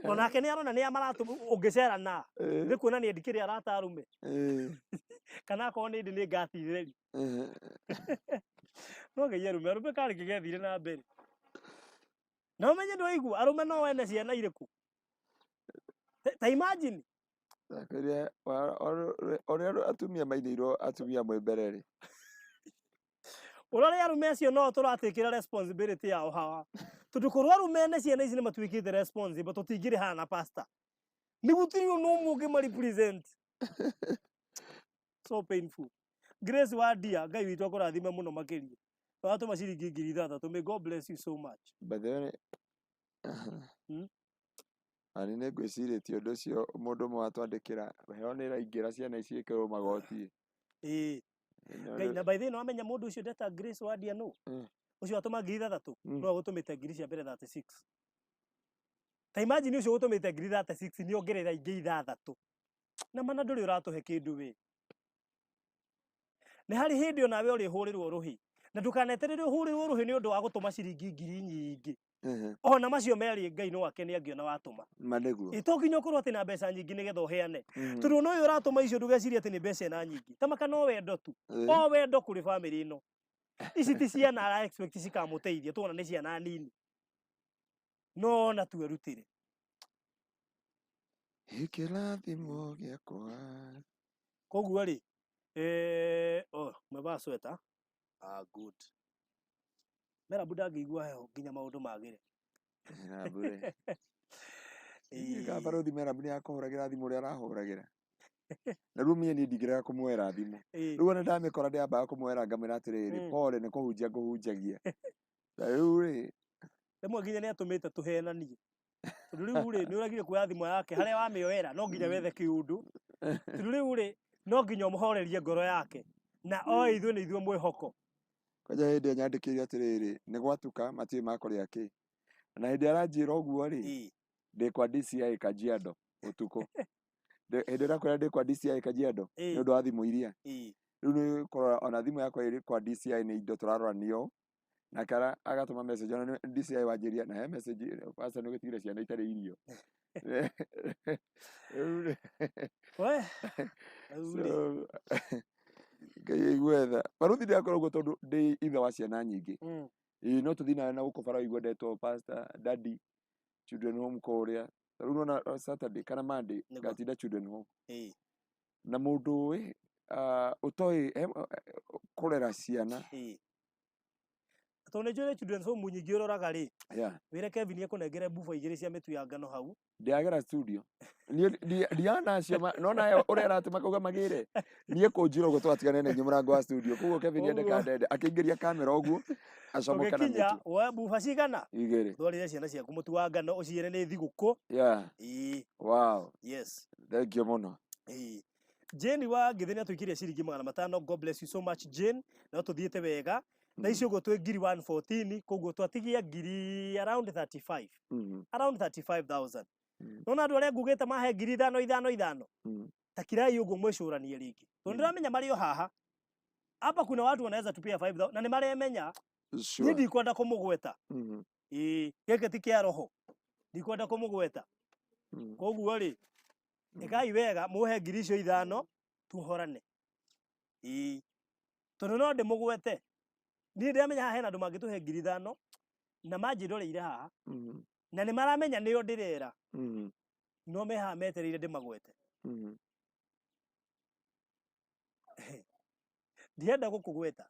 onake ni arona ni amaratu ungicera na ni kuona ni ndikiri arata arume kana ko ni ndi ni ngatireri no ge yeru meru kari kigethire na mbere no menye ndo igu arume no wene ciana iriku ta imagine Akaria ore atumia mainirwo atumia mwembereri urare arume acio no turatikira responsibility yao hawa tondu korwo arume ne ciana ici ni matwikite responsible tutingire hana pastor ni gutiri no mungi mari present so painful. Grace Wadia ngai witu akurathime muno makiria watu maciringi 6,000 may God bless you so much. But then ani ne gwicirĩtie ũndũ ũcio mũndũ ũmwe watwandĩkĩra heo nĩ ĩraingĩra ciana ici ĩkĩrwo magoti ngai na by the way no amenya mũndũ ũcio ndeta Grace Wadia no ucio atũma 6,000 no gũtũmĩte ngiri cia mbere 36 ta imagine ucio gũtũmĩte ngiri 36 ni ongerera ingĩ 6,000 na mana ndũrĩ ũratũhe kĩndũ we nĩ harĩ hĩndĩ onawe ũrĩ hũrĩrwo rũhĩ na ndũkaneterere ũhũrĩrwo rũhĩ nĩ ũndũ wa gũtũma ciringi ngiri nyingĩ ona macio merĩ ngai no ake nĩ angĩona watũma maneguo itokinyo korwo atĩ na mbeca nyingĩ nĩgetha ũheane tondũ no ũyũ ũratũma icio ndũgecirie atĩ nĩ mbeca na nyingĩ tamaka no wendo tu o wendo kũrĩ family ĩno ici ti ciana ara expect cikamũteithia tuona nĩ ciana nini no na tuerutire kĩrathimo gĩakwa koguo rĩ umevaa sweta good Merab ndangĩigua heho nginya maũndũ magĩre bure Kabarothi Merab nĩ akũhũragĩra thimũ ũrĩa arahũragĩra na rĩu niĩ ndingĩrega kũmwĩra thimũ rĩu ona ndamĩkora ndĩambaga kũmwĩra ngamwĩra atĩrĩrĩ pole nĩ kũhunjia ngũhunjagia rĩu rĩ rĩmwe nginya nĩ atũmĩte tũhenanie tondũ rĩu rĩ nĩ ũragire kuoya thimũ yake harĩa wamĩoera no nginya wethe kĩũndũ tondũ rĩu rĩ no nginya ũmũhorerie ngoro yake na ithuĩ nĩ ithuĩ mwĩhoko kwaja hĩndĩ nyandĩkĩire atĩrĩrĩ nĩ gwatuka matiĩ makũrĩa kĩ na hĩndĩ aranjĩra ũguo rĩ ndĩ kwa DCI Kajiado ũtukũ hĩndĩ ĩrĩa kwĩra ndĩ kwa DCI Kajiado nĩ ũndũ wa thimũ iria rĩu nĩ kũrora ona thimũ yakwa ĩrĩ kwa DCI nĩ indo tũraroranio na kara agatũma message ona DCI wanjĩria na he message pastor nĩ ũgĩtigire ciana itarĩ irio ngai igwetha baruthi ndiakorwo ũguo tondũ ndĩ ithe wa ciana nyingĩ no tũthiĩ nawe na gũkũ bara igua ndetwo pastor daddy children home kũrĩa rĩu nona Saturday kana Monday ngatinda children home na mũndũ ũtoĩ kũrera ciana tondũ nĩ njũĩ children's home nyingĩ ũroraga rĩ wĩre Kevin ekũnengere buba igĩrĩ cia mĩtu ya ngano hau ndiagera studio ndianacio nona ũrĩa aratũma kauga magĩre niĩ kũnjira ũguo twatigane na inyuĩ mũrango wa studio koguo Kevin endeka ndende akĩingĩria kamera ũguo acomoka na mĩtu woe buba cigana igĩrĩ thwarĩre ciana ciaku mũtu wa ngano ũciĩre nĩ thigũkũ wow yes thank you mũno Jane wa Githĩni atũikirie ciringi 500 God bless you so much Jane no tũthiĩte wega na icio ũguo twĩ ngiri 114 koguo twatigia ngiri around 35 around 35,000 nona andũ arĩa ngugĩte mahe ngiri 5,500 takirai ũguo mwĩcũranie rĩngĩ tondũ ndĩramenya marĩ o haha hapa kuna watu wanaweza tupia 5,000 na nĩ maremenya niĩ ndikwenda kũmũgweta gĩkĩ ti kĩa roho ndikwenda kũmũgweta koguo rĩ ĩkai wega mũhe ngiri icio 5 tuhorane tondũ no ndĩmũgwete niĩ ndĩramenya haha hena andũ mangĩtũhe ngiri 5 na manjĩroreire haha na nĩ maramenya nĩo ndĩrera no me haha metereire ndĩmagwete ndienda gũkũgweta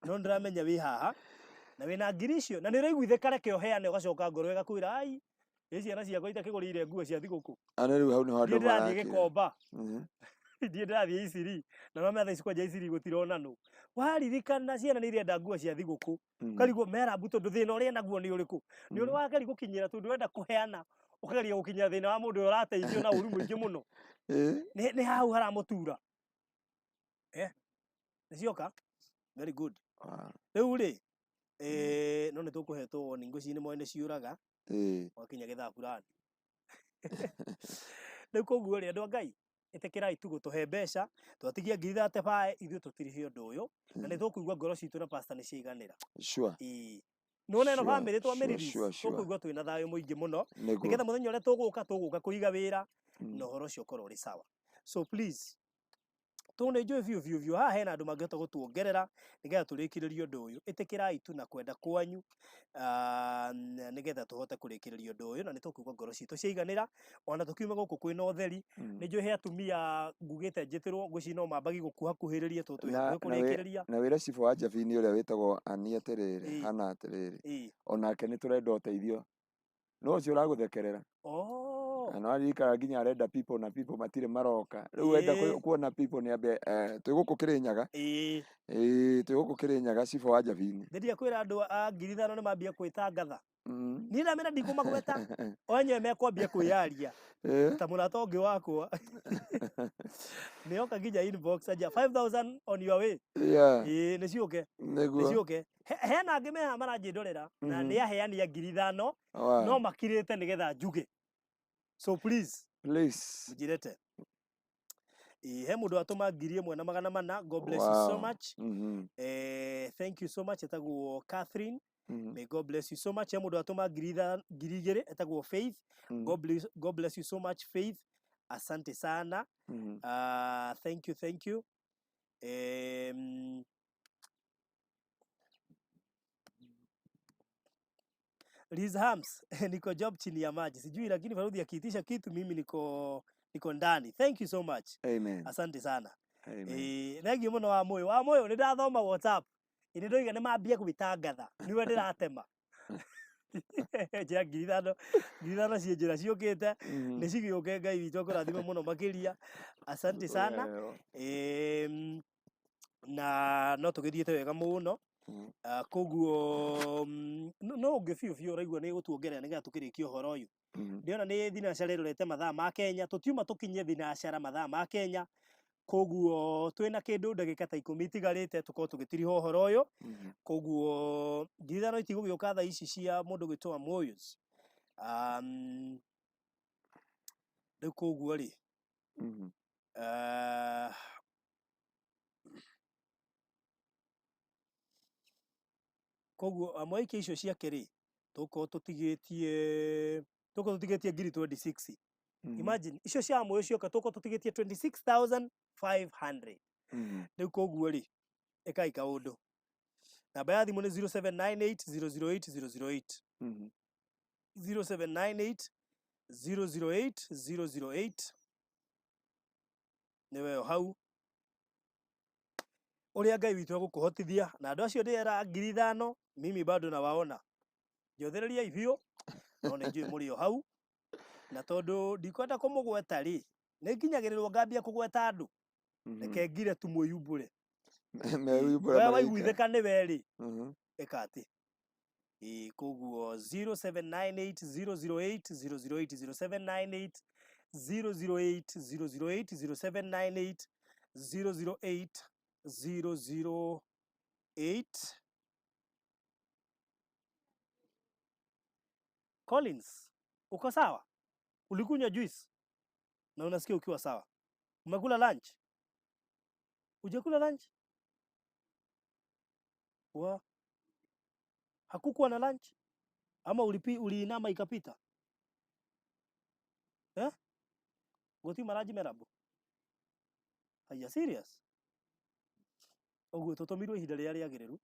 no ndĩramenya wĩ haha na wĩna ngiri icio na nĩ ũraiguithĩka reke ũheane ũgacoka ngoro ĩgakwĩra ai ciana ciakwa itakĩgũrĩire nguo cia thigũkũ rĩu hau nĩho andũ marakĩra gĩkomba ndiĩ ndĩrathiĩ Iciri na no metha icikwa Iciri gũtirona nũ waririkana ciana nĩ irenda nguo cia thigũkũ karigwo Merab tondũ thĩna ũrĩa naguo nĩ ũrĩkũ nĩ ũrĩ wakeri gũkinyĩra tondũ ũrenda kũheana ũkageria gũkinyĩra thĩna wa mũndũ ũrĩa ũrateithio na ũru mũingĩ mũno nĩ hau haramũtura nĩcioka very good rĩu rĩ no nĩ tũkũhetwo warning ngũci nĩ moe nĩ ciũraga wakinya gĩthaa fulani Rĩu koguo rĩ andũ a Ngai ĩtĩkĩrai tu gũtũhe mbeca twatigia 35 ithuĩ tũtirĩhe ũndũ ũyũ na nĩ tũkũigua ngoro citũ na pastor nĩ ciaiganĩra. Sure. Nona ĩno Sure, bamĩrĩ twa sure, Merab sure, sure. tũkũigua twĩna thayũ mũingĩ mũno Nĩguo. nĩgetha mũthenya ũrĩa tũgũka kũiga wĩra na ũhoro ũcio ũkorwo ũrĩ sawa. So please tũnĩ njũĩ biũ haha hena andũ mangĩhota gũtuongerera nĩgetha tũrĩkĩrĩrie ũndũ ũyũ. Ĩtĩkĩrai tu na kwenda kwanyu nĩgetha tũhote kũrĩkĩrĩria ũndũ ũyũ na nĩ tũkũigua ngoro citũ ciaiganĩra ona tũkiuma gũkũ kwĩna ũtheri. Nĩ njũĩ he atumia ngugĩte njĩtĩrwo ngwĩciria no mambagi gũkuhĩrĩria twĩ kũrĩkĩrĩria. Na wĩra cibũ wa Njabini ũrĩa wĩtagwo Ani atĩrĩrĩ hana atĩrĩrĩ onake nĩ tũrenda ũteithio no ũcio ũragũthekerera. Na arikara nginya arenda people na people matirĩ maroka. Rĩu wenda kuona people nĩ ambe twĩ gũkũ Kirinyaga. Twĩ gũkũ Kirinyaga cibũ wa Njabini. Ndedia kwĩra andũ a 5,000 nĩ mambia kwĩtangatha. Niĩ ndamena ndikũmagweta o enyewe mekwambia kwĩyaria ta mũrata ũngĩ wakwa nĩoka nginya inbox aja 5,000 on your way. Nĩ ciũke hena angĩ meha maranjĩndorera na nĩ aheani a 5,000 no makirĩte nĩgetha njuge. So please mjirete. He mũndũ atũma 1,400. God bless you so much. Thank you so much. Etagwo Catherine. May God bless you so much. He mũndũ atũma 2,000 etagwo Faith. God bless you so much Faith. Asante sana. Thank you. Liz Hams, niko job chini ya maji. Sijui lakini Farudi akiitisha kitu mimi niko ndani. Thank you so much. Amen. Asante sana. Thengi mũno wa moyo nĩ ndathoma WhatsApp. Ini ndoiga nĩ mambia kũbitangatha. Niwe ndiratema. Ja 5,000 ciĩ njĩra ciũkĩte nĩ cigĩũke Ngai witũ akũrathime mũno makĩria. Asante sana. Na no tũgĩthiĩte wega mũno. Koguo no ũngĩ biũ ũraigua nĩ gũtuongerera nĩgetha tũkĩrĩkia ũhoro ũyũ. Ndĩona nĩ thinacara ĩrorete mathaa ma Kenya, tũtiuma tũkinyie thinacara mathaa ma Kenya. Koguo twĩna kĩndũ ndagĩka ta 10 itigarĩte tũkorwo tũgĩtiriha ũhoro ũyũ. Koguo 5,000 itigũgĩũka thaa ici cia mũndũ gwĩtwa Moyos. Rĩu koguo rĩ koguo mwaikia icio ciake rĩ tũkorwo tũtigĩtie 26. Imagine icio cia Moyo cioka tũkorwo tũtigĩtie 26,500. Rĩu koguo rĩ ĩkai kaũndũ. Namba ya thimũ nĩ 0798008008. 0798008008. Nĩwe hau ũrĩa Ngai witũ agũkũhotithia na andũ acio ndĩera 5,000 mimi bado nawaona. Njothereria ithio no nĩ njũĩ mũrĩ o hau na tondũ ndikwenda kũmũgweta rĩ nĩ nginyagĩrĩrwo ngambia kũgweta andũ reke ngire tu mwĩyumbũre. Wewe waiguithĩka nĩ we rĩ ĩka atĩ. Koguo 0798008008. 0798008008. 008. Collins, uko sawa? Ulikunywa juice na unasikia ukiwa sawa? Umekula lunch? Hujakula lunch? Hakukuwa na lunch? Ama uliinama ikapita? Goti maraji Merab. Aya serious? Oguo tũtũmirwo ihinda rĩrĩa rĩagĩrĩru.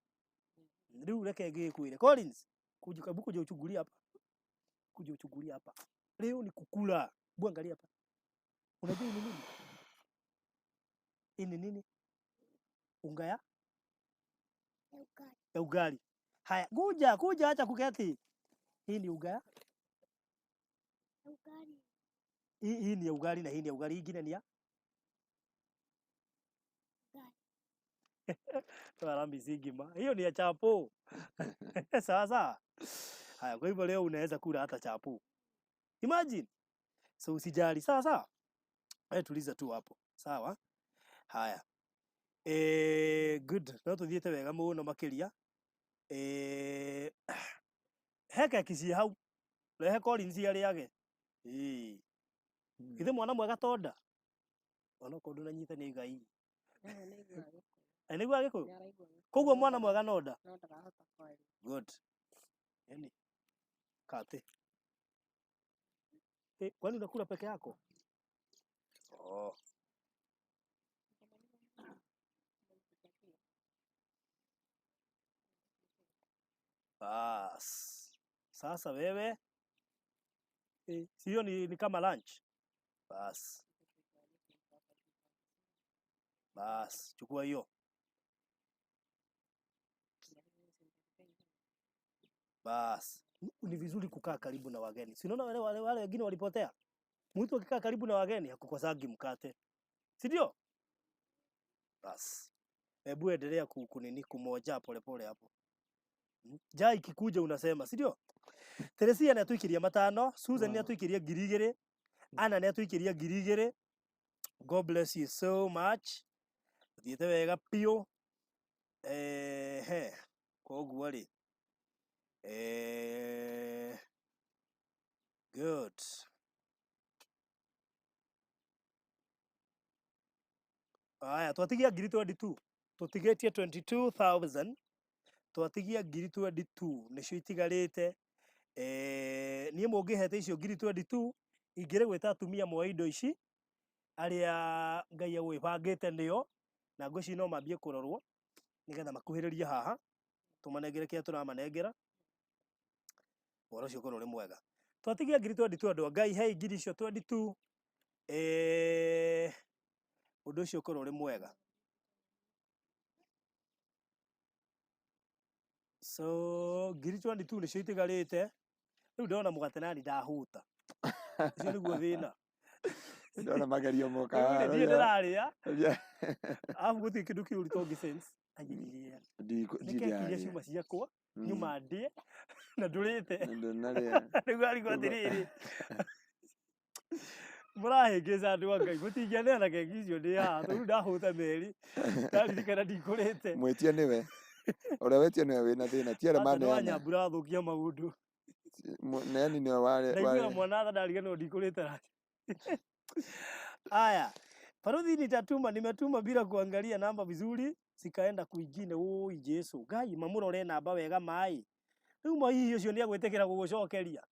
Rĩu reke ngĩkwĩre Collins, kuja uchungulia hapa. Kuja uchungulia hapa. Leo ni kukula. Hebu angalia hapa. Unajua ni nini? Hii ni nini? Unga ya? Ya ugali. Haya, kuja acha kuketi. Hii ni unga ya? Ugali. Hii ni ya ugali na hii ni ya ugali ingine ni ya? Tuarambi sigima. Hiyo ni ya chapo. Sawa. Haya, kwa hivyo leo unaweza kula hata chapo. Imagine. So usijali. Sawa. Tuliza tu hapo. Sawa. Haya. Good. No tuthiĩte wega mũno makĩria. Heka kisi hau. Rehe Collins arĩage. Ithe mwana mwega tonda. Ona kondu na nyita ni Ngai. Nĩguo Agĩkũyũ. Koguo mwana mwega nonda. No ndarahota kwaria. Good. Yani kate. Kwani unakula peke yako? Oh. Bas. Sasa wewe sio ni kama lunch. Bas. Bas, chukua hiyo. Bas. Ni vizuri kukaa karibu na wageni. Si unaona wale wengine walipotea? Mtu akikaa karibu na wageni hakukosagi mkate. Si ndio? Bas. Hebu endelea kunini kumoja pole hapo. Jai ikikuja unasema, si ndio? Teresia anatuikiria 5, Susan anatuikiria 2,000, Anna anatuikiria 2,000. God bless you so much. Thiete wega pio. Koguo ri. Good. Aya, twatigia 22. Tutigetie 22,000. Twatigia 22 nicio itigarite. Niĩ mũngĩhete icio 22 ingĩrĩ gwĩta atumia moe indo ici aria Ngai agwĩbangĩte nĩo na ngũci no mambie kũrorwo nĩgetha makuhĩrĩrie haha tũmanengere kĩrĩa tũramanengera. Ũhoro ũcio ũkorwo ũrĩ mwega. Twatigia 22 andũ a Ngai, he ngiri icio 22. Ũndũ ũcio ũkorwo ũrĩ mwega. So 22 nicio itigarite. Riu ndona mũgate nani ndahuta. Icio nĩguo thĩna. Ndona magerio moka. Ndiĩ ndĩrarĩa. Afu gũtirĩ kĩndũ kĩũru tongi sense. Ayiria. Ndikĩkiria ciuma ciakwa. Nyuma ndĩe na ndũrĩte. Ndonarĩa. Nĩguo arigwo atĩrĩrĩ. Mũrahĩngĩca andũ a Ngai. Mũtingĩaneana keki icio ndĩ haha. Tondũ ndahuta meri. Ndaririkana ndikũrĩte. Mwĩtia nĩwe. Ũrĩa wetio nĩwe wĩna thĩna. Ti arĩa maneana. Nyambura thũkia maũndũ. Neani nĩwe wale. Ndaigua mwana ndariganĩrwo ndikũrĩte. Aya. Farodhi nimetuma bila kuangalia namba vizuri, sikaenda kuingine. Oi Jesu, Ngai mamurore namba wega mai. Riu mai ucio nĩ agwĩtĩkĩra gũgũcokeria.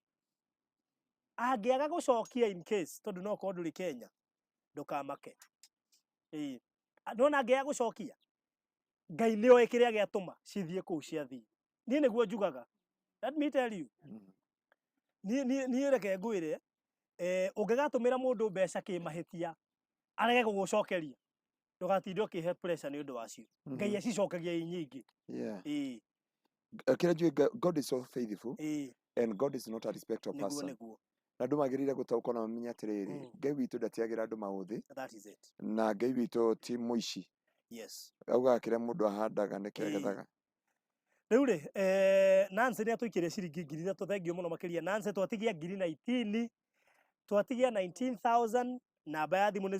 Angĩaga gũcokia in case tondu no ko ndũrĩ Kenya. Ndukamake. Ndona angĩaga gũcokia. Ngai nĩoĩ kĩrĩa gĩatũma cithie kũu ciathii. Niĩ nĩguo njugaga. Let me tell you. Niĩ reke ngwĩre ũngĩgatũmĩra mũndũ mbeca kĩmahĩtia arege gũgũcokeria ndũgatinde ũkĩhe pressure nĩ ũndũ wacio. Ngai acicokagia nyingĩ. Kĩrĩa njũĩ, God is so faithful and God is not a respecter of person. Na andũ magĩrĩire gũtaũkwo na mamenya atĩrĩrĩ, Ngai witũ ndatiagĩra andũ maũthĩ. That is it. Na Ngai witũ ti mũici. Yes. Augaga kĩrĩa mũndũ ahandaga nĩkĩo agethaga. Rĩu rĩ, Nancy nĩ atũikĩria ciringi 3,000. Thengiũ mũno makĩria Nancy. Twatigia 19,000. Twatigia 19,000. Namba ya thimũ nĩ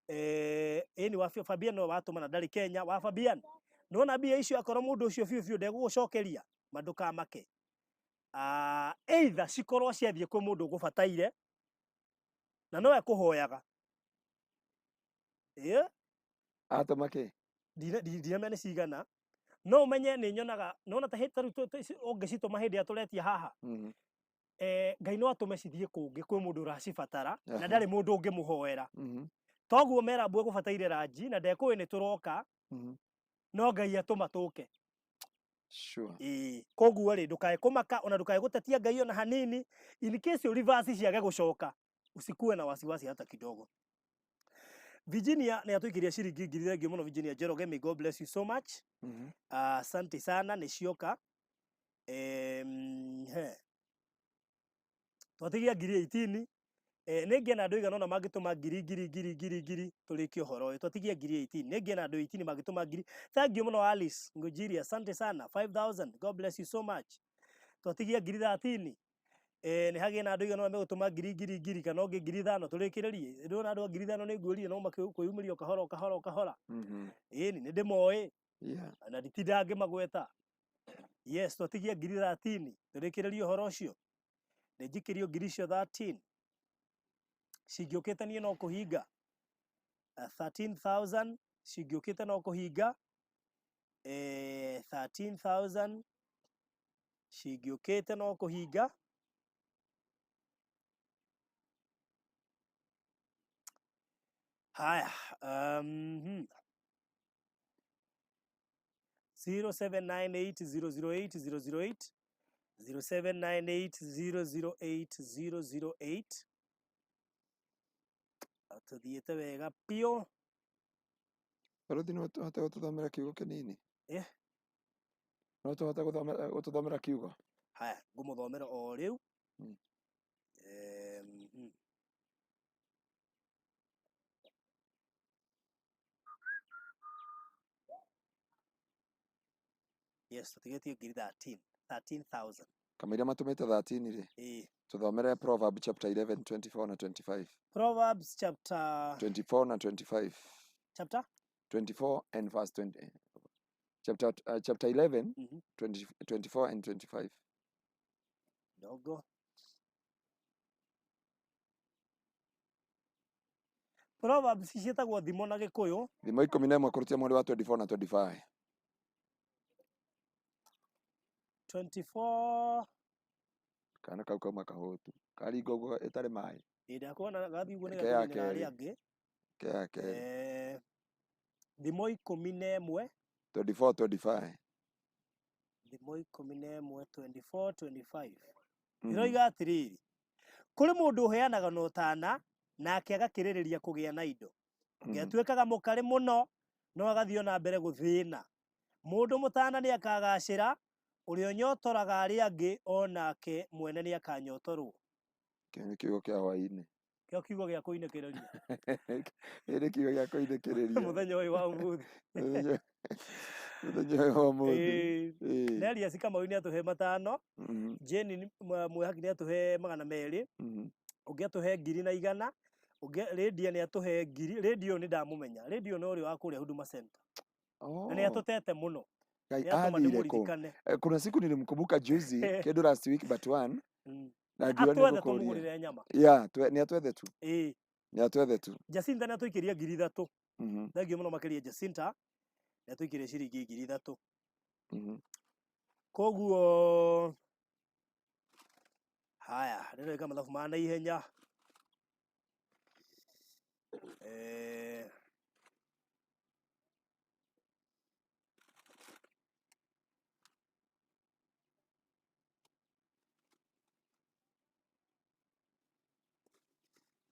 0798008008. Ni wa Fabian no watũma na ndarĩ Kenya. Wa Fabian nona mbia icio akorwo mũndũ ũcio biũ ndegũgũcokeria mandukamake. Either cikorwo ciathiĩ kwĩ mũndũ ũgũbataire na no ekũhoyaga. Atamake. Ndiamenya nĩ cigana. No umenye nĩ nyonaga nona ta hĩta rĩu ũngĩcitũma hĩndĩ ya tũretia haha. Ngai no atũme cithiĩ kũngĩ kwĩ mũndũ ũracibatara na ndarĩ mũndũ ũngĩmũhoera. Toguo Merab egũbataire ranji na ndekũĩ nĩ tũroka. No Ngai atũma tũke. Sure. Koguo rĩ ndũkae kũmaka ona ndũkae gũtetia Ngai ona hanini. In case your reverse ciage gũcoka usikuwe na wasiwasi hata kidogo. Virginia nĩ atũikiria ciringi 1,000 mũno. Virginia Jeroge, may God bless you so much. Asante sana nĩ cioka. Twatigia 18,000. Nĩngĩ na andũ igana ona mangĩtũma ngiri tũrĩkie ũhoro ũyũ. Twatigia 18,000. Nĩngĩ na andũ 18 mangĩtũma ngiri. Thank you mũno Alice Ngũjiri, asante sana. 5,000. God bless you so much. Twatigia 13,000. Nĩ hagĩ na andũ igana ona megũtũma ngiri kana ũngĩ 5,000 tũrĩkĩrĩrie. Ndĩrona andũ 5,000 nĩ nguũrie no makĩyumĩria kahora. Nĩ ndĩmoĩ. Na nditinda ngĩmagweta. Yes, twatigia ngiri 13. Turekererio horo cio. Njikirio ngiri cio 13. Cingĩũkĩte niĩ no kũhinga. 13,000 cingĩũkĩte no kũhinga. 13,000 cingĩũkĩte no kũhinga. Haya, 0798008008 0798008008 tuthiĩte wega piũ. Baruthi no tũhote gũtũthomera kiugo kĩnini? Eh? No tũhote gũtũthomera kiugo? Haya, ngũmũthomera o rĩu. Yes, tũtigĩtie ngiri 13,000. Kamĩria matũmĩte 13 rĩ? Tũthomere Proverbs chapter 11, 24 na 25. Proverbs chapter 24 na 25. Chapter 24 and verse 20. Chapter 11, 24 and 25. Dogo. Proverbs ciĩtagwo thimo na Gĩkũyũ. Thimo 11 kũrutia mweri wa 24 na 25. 24 kana kau kauma kahũtu karingo guo itarĩ maĩ ndakuona gathi guo nĩ gathi na arĩa angĩ thimo 11 24 25 thimo 11 24 25 iroiga atĩrĩrĩ kũrĩ mũndũ ũheanaga na ũtana nake agakĩrĩrĩria kũgĩa na indo ngĩatuĩkaga mũkarĩ mũno no agathiĩ na mbere gũthĩna mũndũ mũtana nĩ akagacĩra ũrĩa nyotoraga arĩa angĩ onake mwene nĩ akanyotorwo. Kĩo kiugo kĩa hwaĩ-inĩ. Kĩo kiugo gĩa kũinĩkĩrĩria. Ĩrĩ kiugo gĩa kũinĩkĩrĩria. Mũthenya ũyũ wa ũmũthĩ. Mũthenya ũyũ wa ũmũthĩ. Neri Kamau nĩ atũhe 5. Jane Mwehaki nĩ atũhe 200. Ũngĩ atũhe 100. Ũngĩ Lydia nĩ atũhe 1000. Lydia nĩ ndamũmenya. Lydia nĩ ũrĩa wa kũrĩa Huduma Center. Na nĩ atũtete mũno. Kuna siku nilimkumbuka juzi kedo last week but one na jioni tumuhurire nyama ni atwethe tu ni atwethe tu Jacinta ni atwikiria 3,000 thagio muno makiria Jacinta ni atwikiria ciringi 3,000 koguo haya ndio kama mathabu ma na ihenya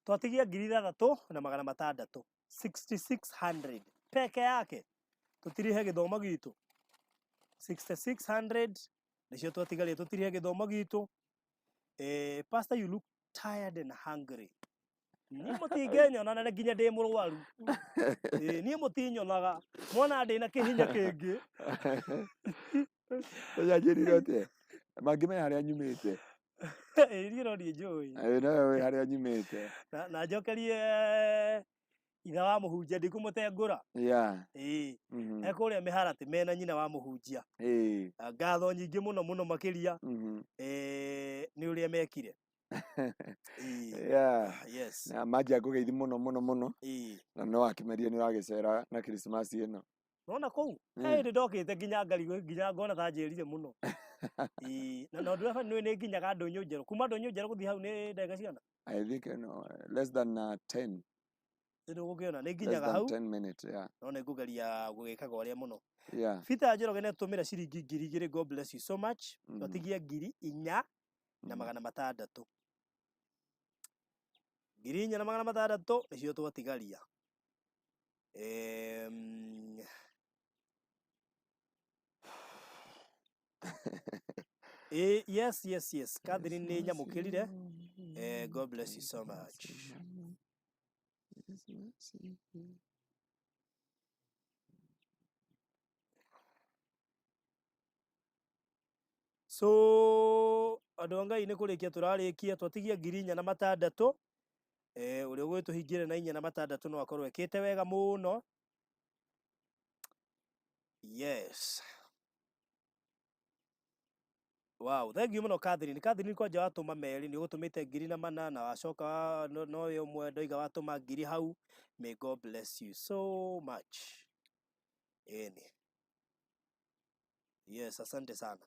twatigia 3,600 6600 peke yake tutirihe githomo gitu 6600 nicio twatigaria tutirihe githomo gitu pastor you look tired and hungry ni mutingenyo na nene nginya ndi murwaru ni mutinyonaga mwana ndi na kihinya kingi yajirire ote magime haria nyumite Ĩriro ni njũĩ. Nawe harĩa nyumĩte. Na njokerie itha wa mũhunjia ndikũmũtengũra. Ekũrĩa mĩharatĩ mena nyina wa mũhunjia. Ngatho nyingĩ mũno mũno makĩria. Nĩ ũrĩa mekire. Yes. Na maji akũgeithi mũno mũno mũno. Na no akimeria nĩ wagĩcera na Christmas ĩno. Nona kũu ndĩ ndokĩte nginya ngari nginya ngona ta njĩrire mũno. Na ndũra nĩ nginyaga ndũnyũ njerũ kuma ndũnyũ njerũ gũthiĩ hau nĩ ndege ciana. I think less than 10. Ndio gũkĩona nĩ nginyaga hau 10 minutes no nĩ ngũgeria gũgĩkaga ũrĩa mũno. Peter Njoroge nĩ atũmĩra ciringi 2,000 God bless you so much. Twatigia 4,000 na 600. 4,000 na 600 nĩcio twatigaria. Yes. Catherine nĩ nyamũkĩrire. God bless you so much. So andũ Ngai nĩ kũrĩkia tũrarĩkia twatigia 4,000 na 600. Ũrĩa ũgwĩtũhingire na 4,000 na 600 no akorwo ekĩte wega mũno. Yes. Wow, thank you muno Catherine. Catherine kwa jawa tuma meri ni gutumite ngiri na manana wacoka no yo mwe ndoiga watuma ngiri hau. May God bless you so much. Yes, asante sana.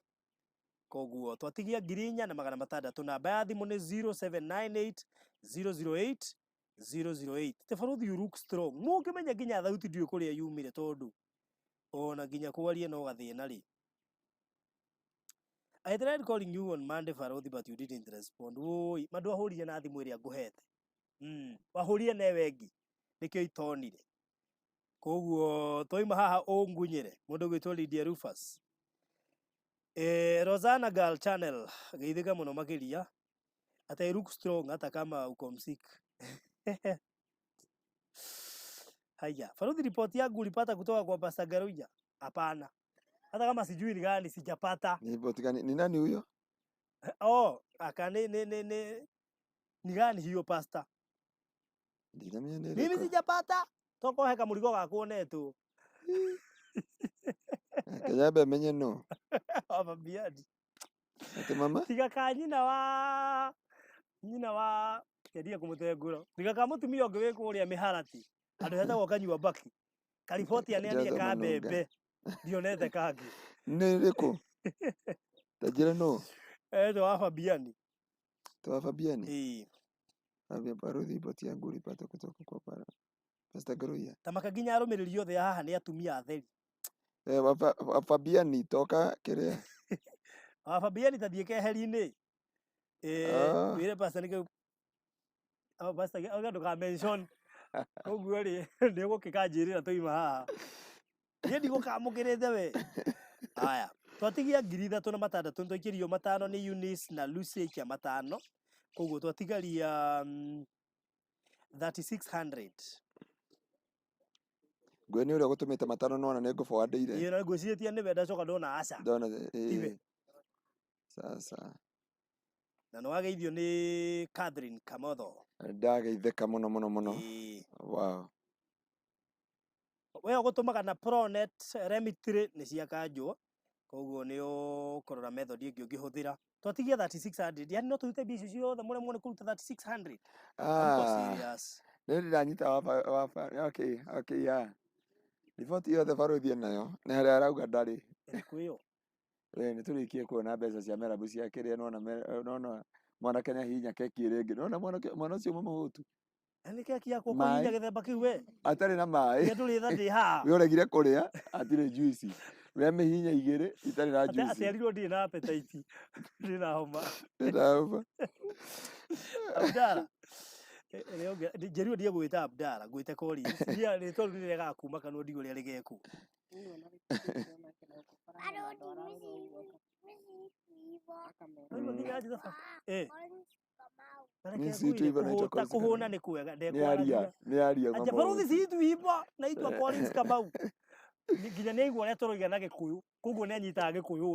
Koguo twatigia ngiri 4 na 600 namba ya thimu ni 0798 008 008. Tefaruthi you look strong. Mukimenya nginya thauti ndiyo kuria yumire tondu ona nginya kwaria no gathina ri. I tried calling you on Monday Farothi but you didn't respond. Oi, mandu ahurire na thimu iria nguhete. Wahurire ne wengi. Nikio itonire. Koguo toima haha ungunyire. Mundu gwitwo Lydia Rufus. Rosanna Girl Channel geithika muno makiria. Ata look strong hata kama uko msik. Haya, Farothi report yangu ulipata kutoka kwa Pastor Ngaruiya? Hapana. Hata kama sijui ni gani sijapata. Ni report gani? Ni nani huyo? Akane ni gani hiyo pastor? Mimi sijapata. Toko heka murigo gakuonetu. Kajabe menye no. Aba biadi. Ate mama? Tiga ka nyina wa kedia kumutenguro. Tiga ka mutumia ngwe kuria miharati. Andu heta gokanyua baki. Karipoti ane ka bebe. Dionete kagi. Ni riko. Tajira no. To wa Fabiani. To wa Fabiani. Abia Farothi report yangu ulipata kutoka kwa Pastor Ngaruiya. Tamaka ginya arumiriri yothe haha ni atumia atheri. Fabiani toka kiria. Fabiani tathie keheri-ini. Wire pastor nike pastor aga nduka mention. Koguo ri ndi gukikanjirira toima haha. Ye ndi gukamukirite we. Aya, twatigia ngiri 3 na 6 twikirio 5 ni Eunice na Lucy kia 5. Koguo twatigaria 3600. Gwe uria gutumite 5 nona ne ngo forward ire. Ye na ngwiciria ni wenda coka ndona aca. Ndona sasa. Na no ageithio ni Catherine Kamotho. Ndageitheka muno. Wow. We gutumaga na Pronet Remitry ni cia kanjwo. Koguo ni ukorora method ingi ungihuthira. Twatigia 3600. Yani no turute bici ciothe mure kuruta 3600. I'm serious. Nĩ ndanyita wa okay ya. Riboti yothe Farothi nayo nĩ harĩa arauga ndarĩ. Kwĩyo. Nĩ tũrĩkie kuona mbeca cia Merab cia kĩrĩa nona mwana Kenya hinya keki rĩngĩ. Nona mwana ũcio mũhũtu. Ani keki yako kũhinya gĩthemba kĩu we. Atarĩ na maĩ. Nĩ tũrĩ thatĩ ha. We ũregire kũrĩa atirĩ juice. We mĩhinya igĩrĩ itarĩ na juice. Aciarirwo ndirĩ na appetite. Ndirĩ na homa. Abdala. Njeriwe ndiye gwĩta Abdala, gwĩte kori. Ndia nĩ tondũ nĩ rega kuma kanũ ndigũ rĩa rĩgeku. Kuhuna ni kwega ndekwara. Ni aria mama. Anja Farothi si tuimba na itwa Collins Kamau. Nginya nĩ igwa rĩa tũroiga na Gĩkũyũ. Koguo nĩ anyitaga Gĩkũyũ.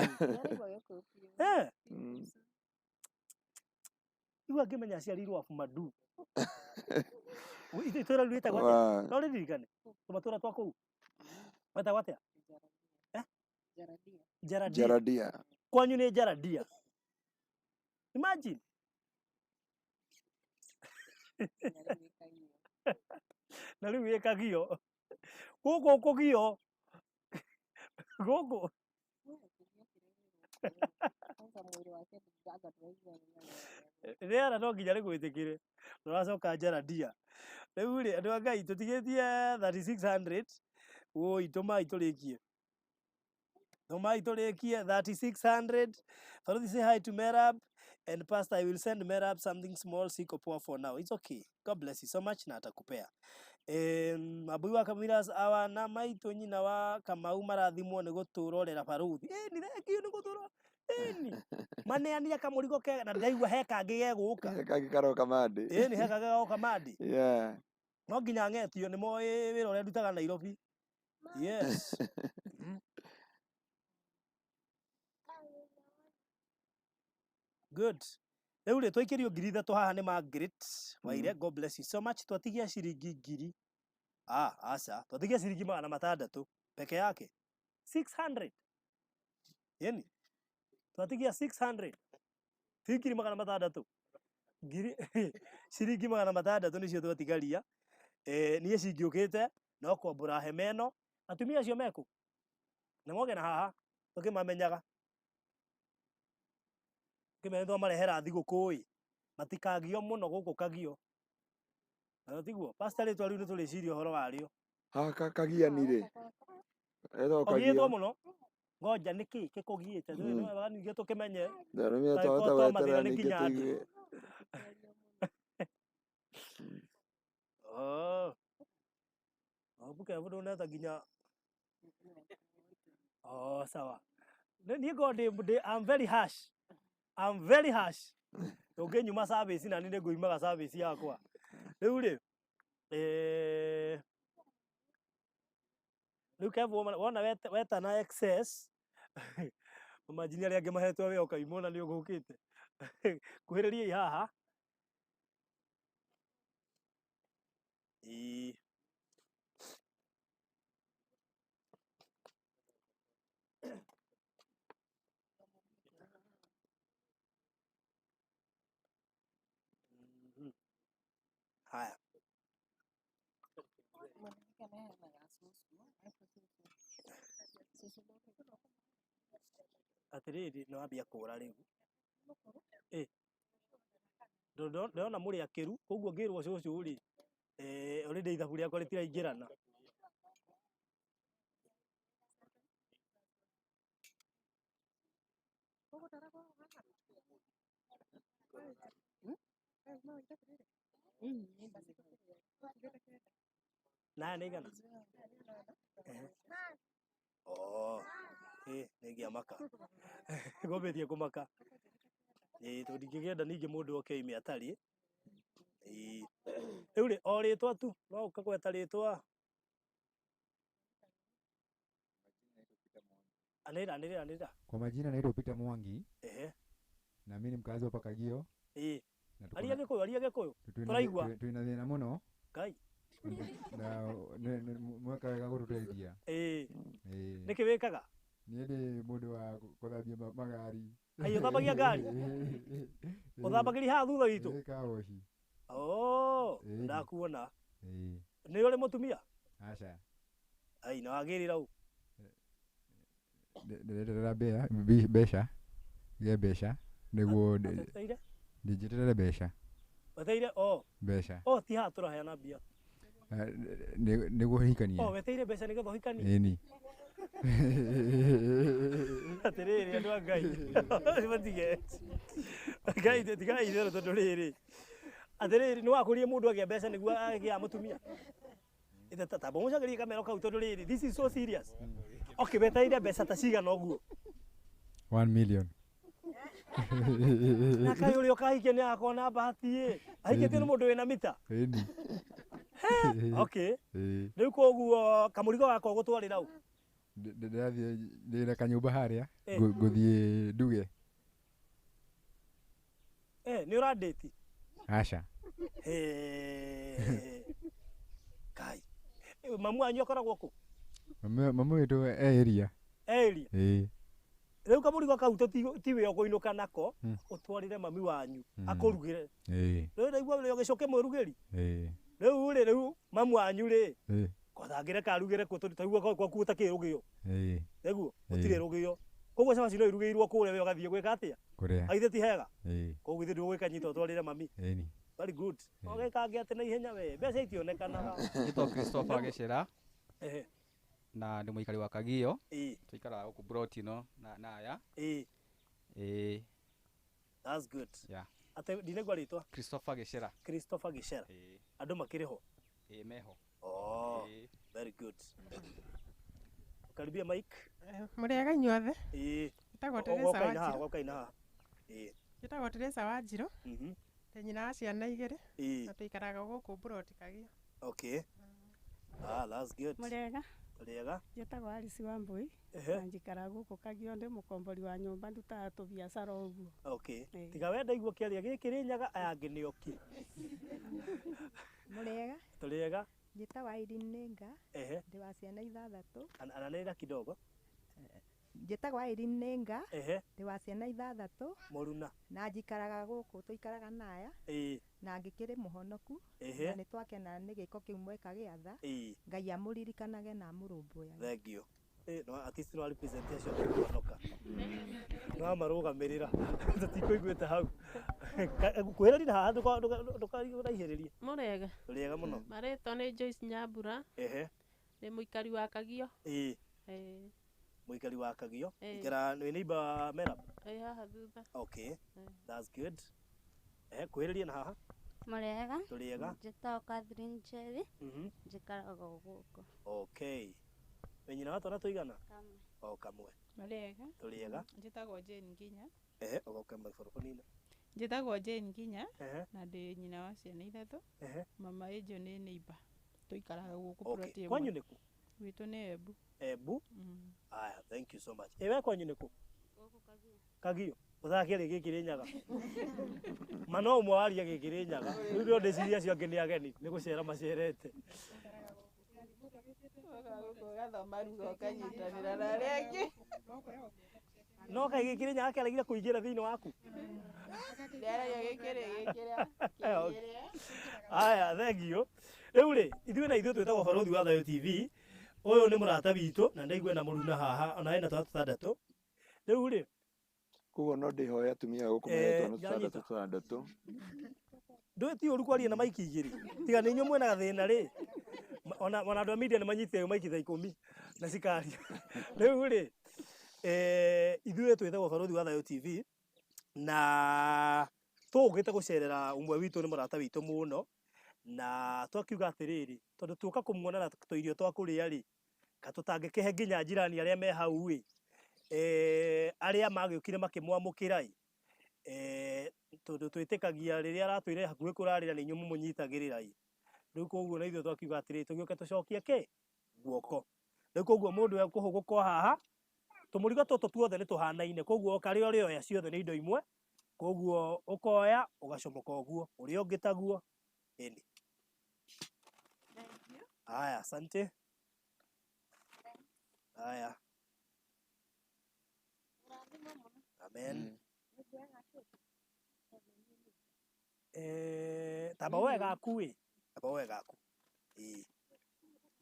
Igua ngĩmenya aciarirwo Afumadu. Itũra rĩu gwatĩa? No rĩririkane. Tũmatũra twa kũu. Weta gwatĩa? Jaradia. Kwanyu nĩ Jaradia. Imagine. Na rĩu wĩkagio. Gũkũ kũgio. Gũkũ. Rĩera no nginya rĩgwĩtĩkĩre. Tũracoka Jaradia. Rĩu rĩ andũ a Ngai tũtigĩtie 3600. Woi tũmai tũrĩkie. Tũmai tũrĩkie 3600. Farothi say hi to Merab. And Pastor, I will send Merab something small, siko poa for now. It's okay. God bless you so much na atakupea. Mabui wa Kamiras awa na maitũ nyina wa Kamau marathimwo nĩ gũtũrorera Farothi. Ni thekio nĩ gũtũrora. Ni. Maneania kamũrigo kega na ndaigua he kangĩ gegũka. He kangĩ karoka mandi. Ni he kangĩ gagoka mandi. Yeah. No nginya ngetio nĩ moĩ wĩra ũrĩa ndutaga Nairobi. Yes. Good. Rĩu rĩ twaikirio ngiri 3 haha nĩ Margaret Waire. God bless you so much. Twatigia ciringi ngiri. Aca. Twatigia ciringi 600 peke yake. 600. Yani. twatigia 600 fikiri magana matandatu ngiri ciringi magana matandatu nicio twatigaria niĩ cingiũkĩte no kombora hema ĩno atumia acio meku na ngoge na haha tũkĩmamenyaga kĩmethwo marehera thigũkũ matikagio mũno gũkũ kagio na tiguo pastor rĩtwa rĩu nĩ tũrĩciria ũhoro warĩo kagiani rĩ ogiĩtwo mũno ngoja nĩkĩ gĩkũgiĩte ningĩ tũkĩmenye ndarumia twahota weterera ningĩ tũigue buke mũndũ neta nginya sawa niĩ ngo I'm very harsh tũngĩnyuma service na niĩ nĩngũimaga service yakwa rĩu rĩ rĩu Kevo wona wetana excess majini arĩa angĩ mahetwo wĩ ũkaimona nĩ ũgũkĩte kuhĩrĩriai haha haya atĩrĩrĩ nĩ wambia kũra rĩu ndĩrona mũrĩ akĩru koguo ngĩrwo cũcũ rĩ already ithabu rĩakwa rĩtiraingĩrana naya nĩ igana nĩngĩamaka ngũmbĩtie kũmaka tondũ ndingĩgenda ningĩ mũndũ oke oime atarĩ rĩu rĩ o rĩtwa tu no ũkagweta rĩtwa anĩrĩra kwa majina naitwa Peter Mwangi na mimi ni mkazi wa Pakagio aria gĩkũyũ tũraigua twina thĩna mũno Ngai na mweka wega gũtũteithia nĩkĩ wĩkaga niĩ ndĩ mũndũ wa gũthambia magari ũthambagia ngari ũthambagĩria haha thutha witũ kaoci ndakuona nĩ ũrĩ mũtumia aca na wagĩrĩra ũ ndĩreterera mbeca nĩguo ndĩnjeterere mbeca weteire mbeca ti haha tũraheana mbia nĩguo hikania weteire mbeca nĩgetha ũhikanie ĩni atĩrĩrĩ andũ a Ngai matige Ngai tigai itherũ tondũ rĩrĩ atĩrĩrĩ nĩ wakũrie mũndũ agĩa mbeca nĩguo agĩa mũtumia tamba mũcagĩrie kamero kau tondũ rĩrĩ this is so serious weteire mbeca ta cigana ũguo 1 million na kai ũrĩa ũkahikia nĩ akona bahati ahikĩtio nĩ mũndũ wĩna mita rĩu koguo kamũrigo gakwa gũtwarĩra ũ ndĩna kanyũmba harĩa ngũthiĩ nduge nĩ ũrandĩti aca Kai mamu wanyu akoragwo kũ mamu witũ area rĩu kamũrigo kau tiwe ũkũinũka nako ũtwarĩre mami wanyu akũrugĩre rĩu ndaigua ũrĩa ũgĩcoke mwĩrugĩri rĩu mamu wanyu rĩ kothangĩre karugĩre kũ tondũ taigua gwaku gũtakĩrĩ rũgĩo nĩguo gũtirĩ rũgĩo koguo cabaci no irugĩirwo kũrĩa we ũgathiĩ gwĩka atĩa aithe ti hega koguo ithe ndũgwĩkanyita ũtwarĩre mami very good ũgĩkange atĩ na ihenya we mbeca itionekanaga nĩtwo Christopher Gĩcĩra na ndĩ mũikari wa Kagio tũikaraga gũkũ broti ĩno na aya that's good atĩ ndinegwa rĩtwa Christopher Gĩcĩra andũ makĩrĩ ho meho very good karibia Mike mũrĩega inyuothe gĩtagwo Teresa wa Njirũ ndĩ nyina wa ciana 2 na tũikaraga gũkũ broti Kagio that's good mũrĩega Mũrĩega njĩtagwo Alice Wambui na njikara gũkũ Kagio ndĩ mũkombori wa nyũmba ndutaga tũbiacara ũguo tiga wenda igua kĩaria gĩkĩ Kirinyaga aya angĩ nĩ oki mũrĩega tũrĩega njĩtagwo Irene Nenga ndĩ wa ciana 6 ananĩra kidogo njĩtagwo Irinenga ndĩ wa ciana 6 Mũruna na njikaraga gũkũ tũikaraga naya na ngĩkĩrĩ mũhonoku na nĩ twakena nĩ gĩko kĩu mweka gĩatha Ngai amũririkanage na amũrũmbũyage. Thank you. No artist no representation mũhonoka no marũgamĩrĩra tũtikũiguĩte hau kwĩrĩri na haha ndũkaihĩrĩrie Mũrega Mũrega mũno marĩtwa nĩ Joyce Nyambura nĩ mũikari wa Kagio mũikari wa Kagio ikara nĩ neighbor Merab haha thutha. Okay, that's good. Kwĩrĩria na haha Mũrega Tũrĩega njĩtagwo Catherine Cherry njikaraga gũkũ. Okay, wenyina wa twana tũigana kamwe kamwe Mũrega Tũrĩega njĩtagwo Jane Nginya ogoka microphone nina njĩtagwo Jane Nginya na ndĩ nyina wa ciana 3 mama ĩnjũ nĩ neighbor tũikaraga gũkũ plot ĩmwe. Kwanyu nĩ kũ? Witũ nĩ Embu. Embu? Aya, thank you so much. Ewe kwanyu nĩ kũ? Kagio ũthakĩrĩ Kirinyaga mano ũmwe waria Kirinyaga rĩu ndio ndĩciria acio angĩ nĩ ageni nĩ gũcera macerete gathoma ruga ũkanyitanĩra na arĩa angĩ no kaĩ Kirinyaga kĩaregire kũingĩra thĩinĩ waku aya thank you. Rĩu rĩ ithuĩ na ithuĩ twĩtagwo Barothi wa Thayo TV. Ũyũ nĩ mũrata witũ na ndaigua na Mũruna haha ona ena twana 6. Rĩu rĩ koguo no ndĩhoya atumia gũkũ marĩ twana 6 ndũĩ ti ũru kwaria na maiki igĩrĩ tiga nĩ inyuĩ mwena gathĩna rĩ ona andũ a media nĩ manyitĩte maiki thaa 10 na cikaria. Rĩu rĩ ithuĩ twĩtagwo Barothi wa Thayo TV na tũgĩte gũcerera ũmwe witũ nĩ mũrata witũ mũno na twakiuga atĩrĩrĩ tondũ tũka kũmuona na tũirio twa kũrĩa rĩ ka tũtangĩkĩhe nginya njirani arĩa me hau ĩ arĩa magĩũkire makĩmwamũkĩra tondũ twĩtĩkagia rĩrĩa aratwĩre hakuhĩ kũrarĩra nĩ inyuĩ mũnyitagĩrĩra rĩu koguo na ithuĩ twakiuga atĩrĩrĩ tũgĩũke tũcokie guoko. Rĩu koguo mũndũ ekũhũgũka haha tũmũrigo tũtũ tuothe nĩ tũhanaine koguo karĩa ũrĩoya ciothe nĩ indo imwe koguo ũkoya ũgacomoka ũguo ũrĩa ũngĩ taguo ĩni. Haya, asante. Haya. Amen. Tamba wega aku tamba wega aku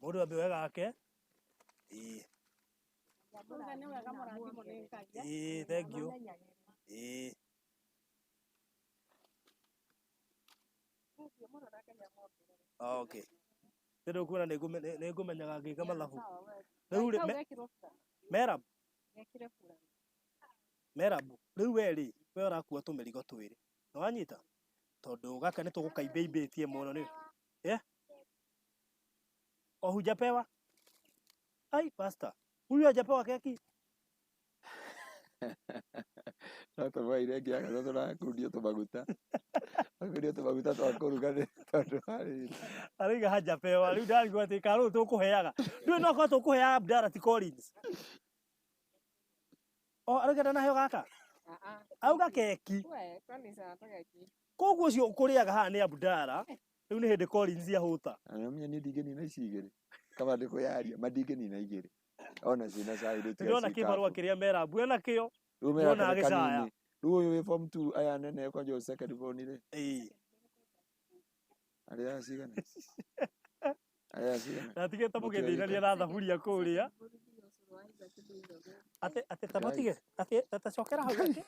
mũndũ ambe wega ake thank you okay Pero kuna nĩ ngũmenyaga ngĩka mathabu. Rĩu rĩ Merab rĩu we rĩ we ũrakua tũmĩrigo twĩrĩ nĩ wanyita tondũ gaka nĩ tũgũkaimbĩimbĩtie mũno nĩ hujapewa ai pastor huyu hajapewa keki Sasa ile ngia kaza tũrakundio tũmaguta twa kũruga nĩ tondũ harĩ arĩga hajapewa rĩu ndarigwo atĩ karũ tũkũheaga ndũĩ no korwo tũkũheaga Abdalla ti Collins arĩga naheo gaka auga keki koguo ũcio ũkũrĩaga haha nĩ Abdalla rĩu nĩ hĩndĩ Collins ahũta anamenya nĩ ndingĩnina ici igĩrĩ kama ndĩkũyaria mandingĩnina igĩrĩ ona cina cai rĩtia ndĩrona kĩbarũa kĩrĩa Merab ena kĩo ndĩrona agĩcaya rĩu ũyũ wĩ form 2 aya nene kwanja ũyũ second born rĩ arĩa cigana natigĩte mũgĩthĩnania na thaburia kũrĩa atĩ tabatige atĩ tacokera hau atĩ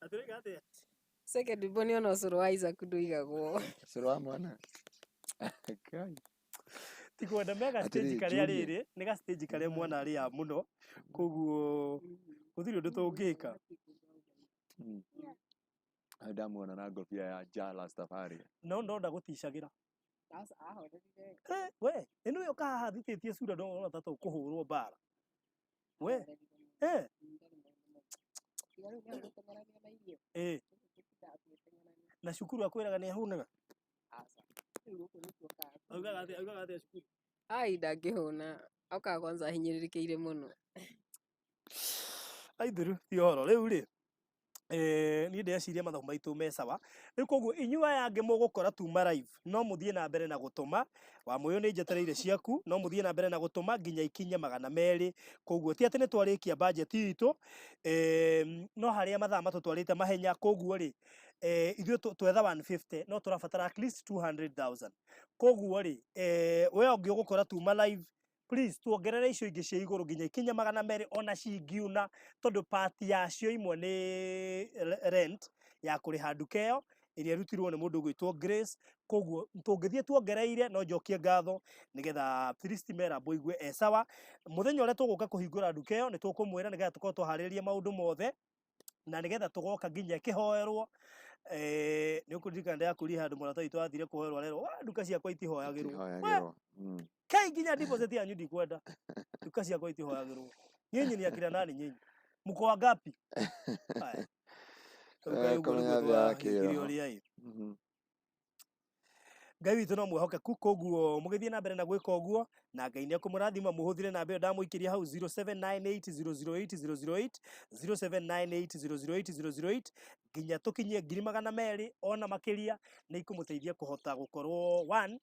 atĩ atĩ second born ona ũcũrũ wa Isaac ndũigagwo ũcũrũ wa mwana tikwenda mega stage karĩa rĩrĩ nĩ ga stage karĩa mwana arĩa mũno koguo gũtirĩ ũndũ tũngĩka ndamuona na ngobia ya Jala Safari no ndagũticagĩra we ĩno yo kaha thitĩtie cura ndona ta tũkũhũrwo mbara we na cukuru akwĩraga nĩ ahunaga augaga atĩa cukuru ai ndangĩhũna okaga kwanza hinyĩrĩrĩkĩire mũno aithuru ti ũhoro rĩu rĩ ni ndeciria mathabu maitu me sawa riu koguo inyua yange mugukora tuma live no muthie na mbere na gutuma wa muyo ni njetereire ciaku no muthie na mbere na gutuma nginya ikinye 200 koguo ti ati ni twarikia budget itu no haria mathaa matutwarite mahenya koguo ri ithuĩ twetha 150 no turabatara at least 200,000 koguo ri we ongi ugukora tuma live please tuongerere icio ingi cia iguru nginya ikinya 200 ona cingiuna tondu party yacio imwe ni rent ya kuriha nduka iyo iria rutirwo ni mundu gwitwo Grace koguo tungithie tuongereire no njokie ngatho nigetha Priest Merab igwe sawa muthenya uria tuguka kuhingura nduka iyo ni tukumwira nigetha tukorwo twahariria maundu mothe na nigetha tugoka nginya kihoerwo ni ukuririkana ndiakuri handu murata witu athire kuhoerwo rero nduka ciakwa itihoyagirwo kai nginya deposit yanyu ndikwenda nduka ciakwa itihoyagirwo nyinyi ni akira nani nyinyi mko wangapi Ngai witu no mwehokeku koguo mugithie na mbere na gwika uguo na Ngai ni akumurathima muhuthire na mbere ndamuikiria hau 0798008008 0798008008 nginya tukinyie 200,000 ona makiria ni ikumuteithia kuhota gukorwo 1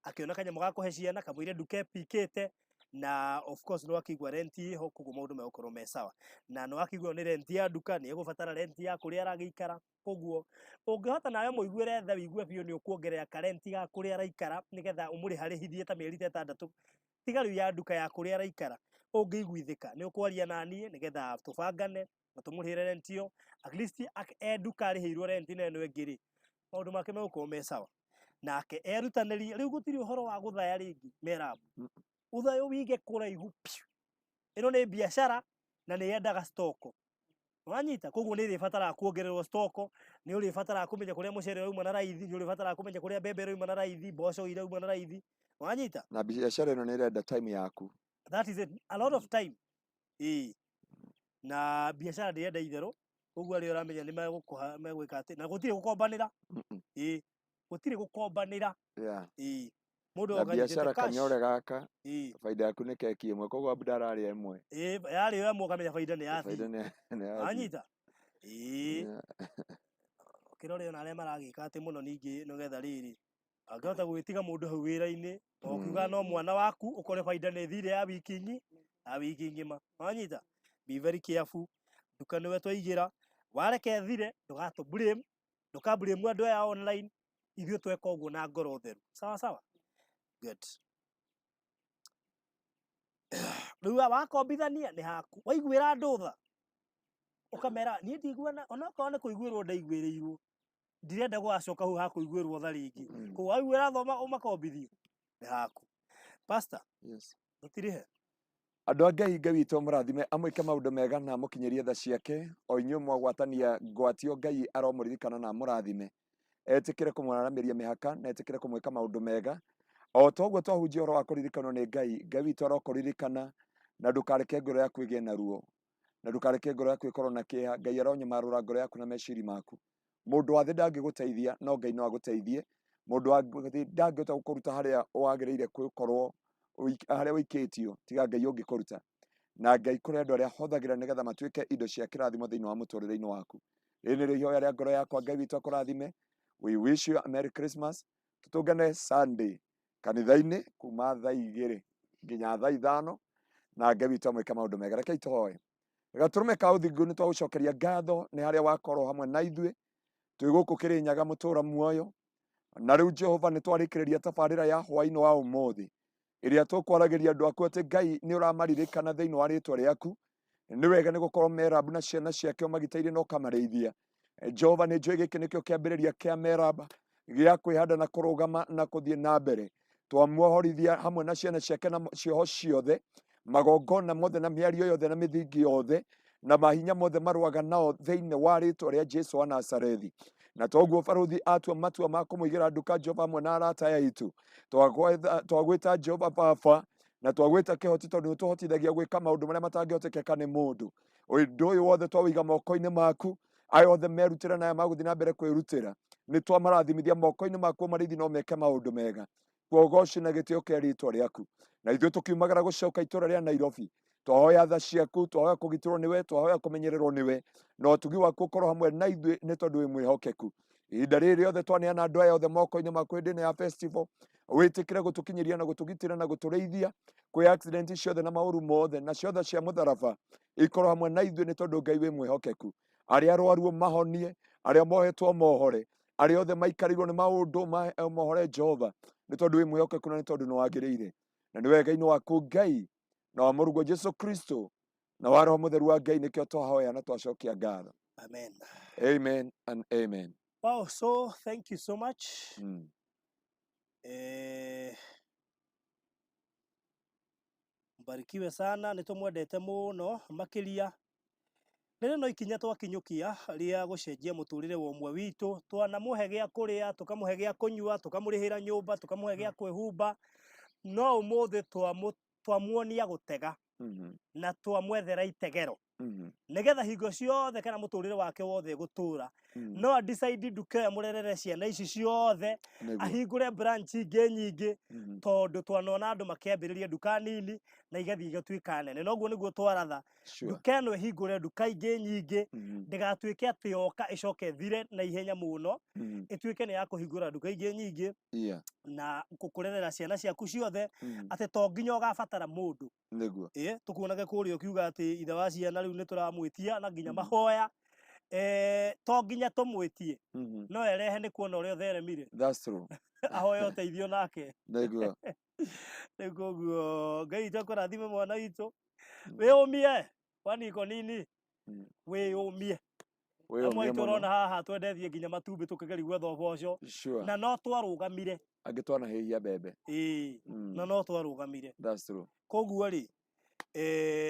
akiona kanyamo gakuhe ciana kamwire nduke pikite na of course no akigwa renti ho kugu maundu megukorwo me sawa na no akigwa ni renti ya nduka ni egubatara renti ya kuria aragiikara koguo ungihota nawe muiguire tha wigue biu ni ukuongerera karenti ga kuria araikara nigetha umuri harihithie ta mieri 6 tiga riu ya nduka ya kuria araikara ungiguithika ni ukwaria nani nigetha tubangane na tumurihire renti yo at least nduka arihirwo renti na eno engiri maundu make megukorwo me sawa nake erutanĩria riu gutiri uhoro wa guthaya ringi Merab uthayo wige kuraihu ino ni biashara na ni yendaga stoko wanyita koguo ni ribatara kuongererwo stoko ni uribatara kumenya kuria mucere uma na raithi ni uribatara kumenya kuria mbembe uma na raithi mboco ire uma na raithi wanyita na biashara ino ni irenda time yaku that is a lot of time na biashara ni yenda ithero koguo ari uramenya ni megwika ati na gutiri gukombanira gutiri gukombanira mundu biashara kanyore gaka faida yaku ni keki imwe koguo abdara ari imwe yari yo imwe kamenya faida ni yathi anyita kirore ona aria maragika ati muno ningi nigetha riri angihota gwitiga mundu hau wira-ini okuga no mwana waku ukore faida ni thire ya wiki ngima anyita be very careful nduka niwe twaigira wareke thire ndugato blame andu ya online ithuĩ tweka ũguo na ngoro theru sawa sawa good rĩu wakombithania nĩ haku waiguĩra andũ tha ũkamera niĩ ndiguana onakorwo nĩ kũiguĩrwo ndaiguĩrĩirwo ndirenda gũgacoka hau ha kũiguĩrwo tha rĩngĩ koguo waiguĩra thoma ũmakombithio nĩ haku pastor gũtirihe andũ a Ngai witũ mũrathime amwĩke maũndũ mega na mũkinyerie tha ciake o inyuĩ mwagwatania ngwatio Ngai aromũririkana na mũrathime etikire kumwarameria mihaka na etikire kumweka maundu mega o toguo twahunjia oro wa kuririkanwo ni Ngai witũ arokuririkana na ndukareke ngoro yaku igie na ruo na ndukareke ngoro yaku ikorwo na kĩeha Ngai aronyamarũra ngoro yaku na meciri maku mundu wa thĩ ndangĩgũteithia no Ngai no agũteithie mundu wa thĩ ndangĩhota gũkũruta harĩa wagĩrĩire gũkorwo harĩa wĩkĩtio tiga Ngai ũngĩkũruta na Ngai kũrĩ andũ arĩa hũthagĩra nigetha matuĩke indo cia kĩrathimo thĩinĩ wa mũtũrĩre-inĩ waku rĩrĩ nĩrĩo ihoya rĩa ngoro yakwa Ngai witũ akũrathime. We wish you a Merry Christmas. Tutungane Sunday kanitha-inĩ kuma thaa 2 nginya thaa 5 na Ngai witũ amwĩke maũndũ mega. Rekei tũhoe. Gatũrũme ka ũthingu nĩ twagũcokeria ngatho nĩ harĩa wakorwo hamwe na ithuĩ twĩ gũkũ Kirinyaga mũtũra muoyo na rĩu Jehova nĩ twarĩkĩrĩria tabarĩra ya hwaĩ-inĩ wa ũmũthĩ ĩrĩa tũkwaragĩria andũ aku atĩ Ngai nĩ ũramaririkana thĩinĩ wa rĩtwa rĩaku nĩ wega nĩ gũkorwo Merab na ciana ciake ũmagitĩire na ũkamarĩithia. Jehova nĩ njũĩ gĩkĩ nĩkĩo kĩambĩrĩria kĩa Merab gĩa kwĩhanda na kũrũgama na kũthiĩ na mbere twamuohorithia hamwe na ciana ciake na cioho ciothe magongona mothe na mĩario yothe na mĩthingi yothe na mahinya mothe marũaga nao thĩinĩ wa rĩtwa rĩa Jesu wa Nazarethi na toguo baruthi atua matua ma kũmũigĩra nduka Jehova hamwe na arata aitũ twagwĩta Jehova Baba na twagwĩta kĩhoti tondũ nĩ tũhotithagia gwĩka maũndũ marĩa matangĩhotekeka nĩ mũndũ ũndũ ũyũ wothe twawĩiga moko-inĩ maku aya othe merutĩra na magũthiĩ na mbere kwĩrutĩra nĩ twamarathimithia moko-inĩ maku marĩithi no meke maũndũ mega kuogoci na gĩtĩo kĩa rĩtwa rĩaku na ithuĩ tũkiumagara gũcoka itũra rĩa Nairobi twahoya tha ciaku twahoya kugitirwo niwe twahoya kumenyererwo niwe na utugi waku ukorwo hamwe na ithuĩ nĩ tondũ wĩ mwĩhokeku ihinda rĩrĩ rĩothe twaneana andũ aya othe moko-inĩ maku hĩndĩ-inĩ ya festival wĩtĩkĩre gũtũkinyĩria na gũtũgitĩra na gũtũrĩithia kwĩ accident ciothe na maũru mothe na ciothe cia mũtharaba ikorwo hamwe na ithuĩ nĩ tondũ Ngai wĩ mwĩhokeku arĩa arwaru mahonie arĩa mohetwo mohore arĩa othe maikarĩirwo nĩ maũndũ mohore Jehova nĩ tondũ wĩ mwĩhokeku na nĩ tondũ nĩ wagĩrĩire na nĩ wega-inĩ waku Ngai na wa mũrũgwo Jesu Kristo na wa roho mũtheru wa Ngai nĩkĩo twahoya na twacokia ngatho. Amen. Amen and amen. Wow, so thank you so much. Mbarikiwe sana, nĩtũmwendete mũno makĩria. Rĩrĩ no ikinya twakinyũkia rĩa gũcenjia mũtũrĩre wa ũmwe witũ, twanamũhe gĩa kũrĩa, tũkamũhe gĩa kũnyua, tũkamũrĩhĩra nyũmba, tũkamũhe gĩa kwĩhumba, no ũmũthĩ twamuonia gũtega na twamwethera itegero nĩgetha hingo ciothe kana mũtũrĩre wake wothe gũtũra no a decide nduka mũrerere ciana ici ciothe ahingũre branch ingĩ nyingĩ tondũ twanona andũ makĩambĩrĩria nduka nini na igathiĩ igatuĩka nene noguo nĩguo twaratha nduka ĩno ĩhingũre nduka ingĩ nyingĩ ndĩgatuĩke atĩ yoka ĩcoke thire na ihenya mũno ĩtuĩke nĩ ya kũhingũra nduka ingĩ nyingĩ na gũkũrerera ciana ciaku ciothe atĩ to nginya ũgabatara mũndũ nĩguo tukuonage kũrĩa ũkiuga atĩ ithe wa ciana rĩu nĩ tũramwĩtia na nginya mahoya to nginya tũmwĩtie no erehe nĩ kuona ũrĩa ũtheremire that's true ahoya ũteithio nake nĩguo nĩguo Ngai tũkũrathime mwana witũ wĩyũmie waniko nini wĩyũmie amwe tũrona haha twendethie nginya matumbĩ tũkĩgeria gwetha ũboco na no twarũgamire angĩ twanahĩhia mbembe na no twarũgamire that's true koguo rĩ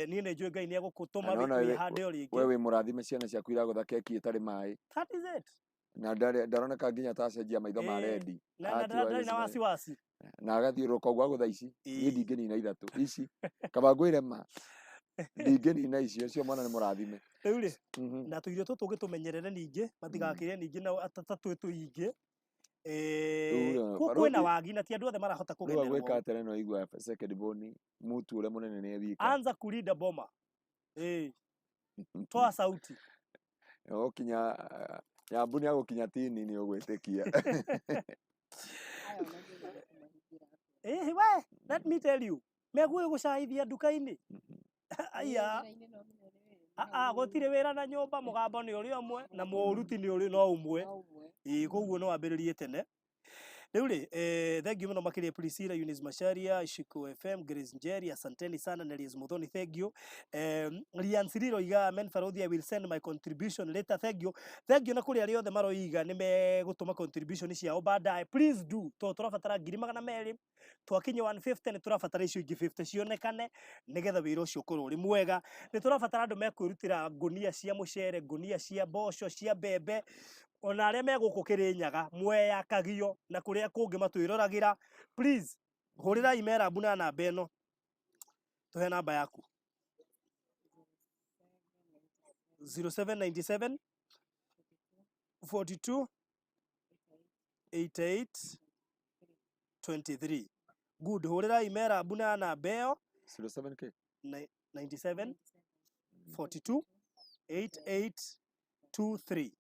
niĩ nĩ njũĩ Ngai nĩ egũgũtũma wĩhande o rĩngĩ we wĩ mũrathime ciana ciaku iragũtha keki ĩtarĩ maĩ that is it na ndaroneka nginya tacenjia maitho ma rendi na ndarĩ na wasiwasi na agathiũrũrũka ũguo agũtha ici niĩ ndingĩnina ithatũ ici kaba ngwĩre ma ndingĩnina icio cio mwana nĩ mũrathime rĩu rĩ na tũirio tũtũ tũgĩtũmenyerere ningĩ matigakĩrĩe ningĩ na tatũ tũingĩ kwĩna wagi na ti andũ othe marahota kũgenderwo rĩu gwĩka atĩrĩ no igua second born mutu ũrĩa mũnene nĩ wika anza kulinda boma toa sauti ũkinya nyambu nĩ agũkinya tini nĩ ũgwĩtĩkia we let me tell you megũĩ gũcaithia nduka-inĩ aya gũtirĩ wĩra na nyũmba mũgambo nĩ ũrĩ ũmwe na mũruti nĩ ũrĩ no ũmwe koguo no wambĩrĩrie tene rĩu rĩ thank you mũno makĩria Priscilla Eunice Macharia Ishiko FM Grace Njeri asanteni sana Nelias Muthoni thank you Rian Siriro iga men Farodhi I will send my contribution later thank you na kũrĩa arĩa othe maroiga nĩ megũtũma contribution ciao baadaye please do tũrabatara 200 twakinya 150 nĩ tũrabatara icio ingĩ 50 cionekane nĩgetha wĩra ũcio ũkorwo ũrĩ mwega nĩ tũrabatara andũ mekwĩrutĩra ngũnia cia mũcere ngũnia cia mboco cia mbembe ona arĩa megũkũ Kirinyaga mweyakagio na kũrĩa kũngĩ matwĩroragĩra please hũrĩrai Merab na namba ĩno tũhe namba yaku 0797 42 88 23 good hũrĩrai Merab na namba ĩyo 07k 97 42 88 23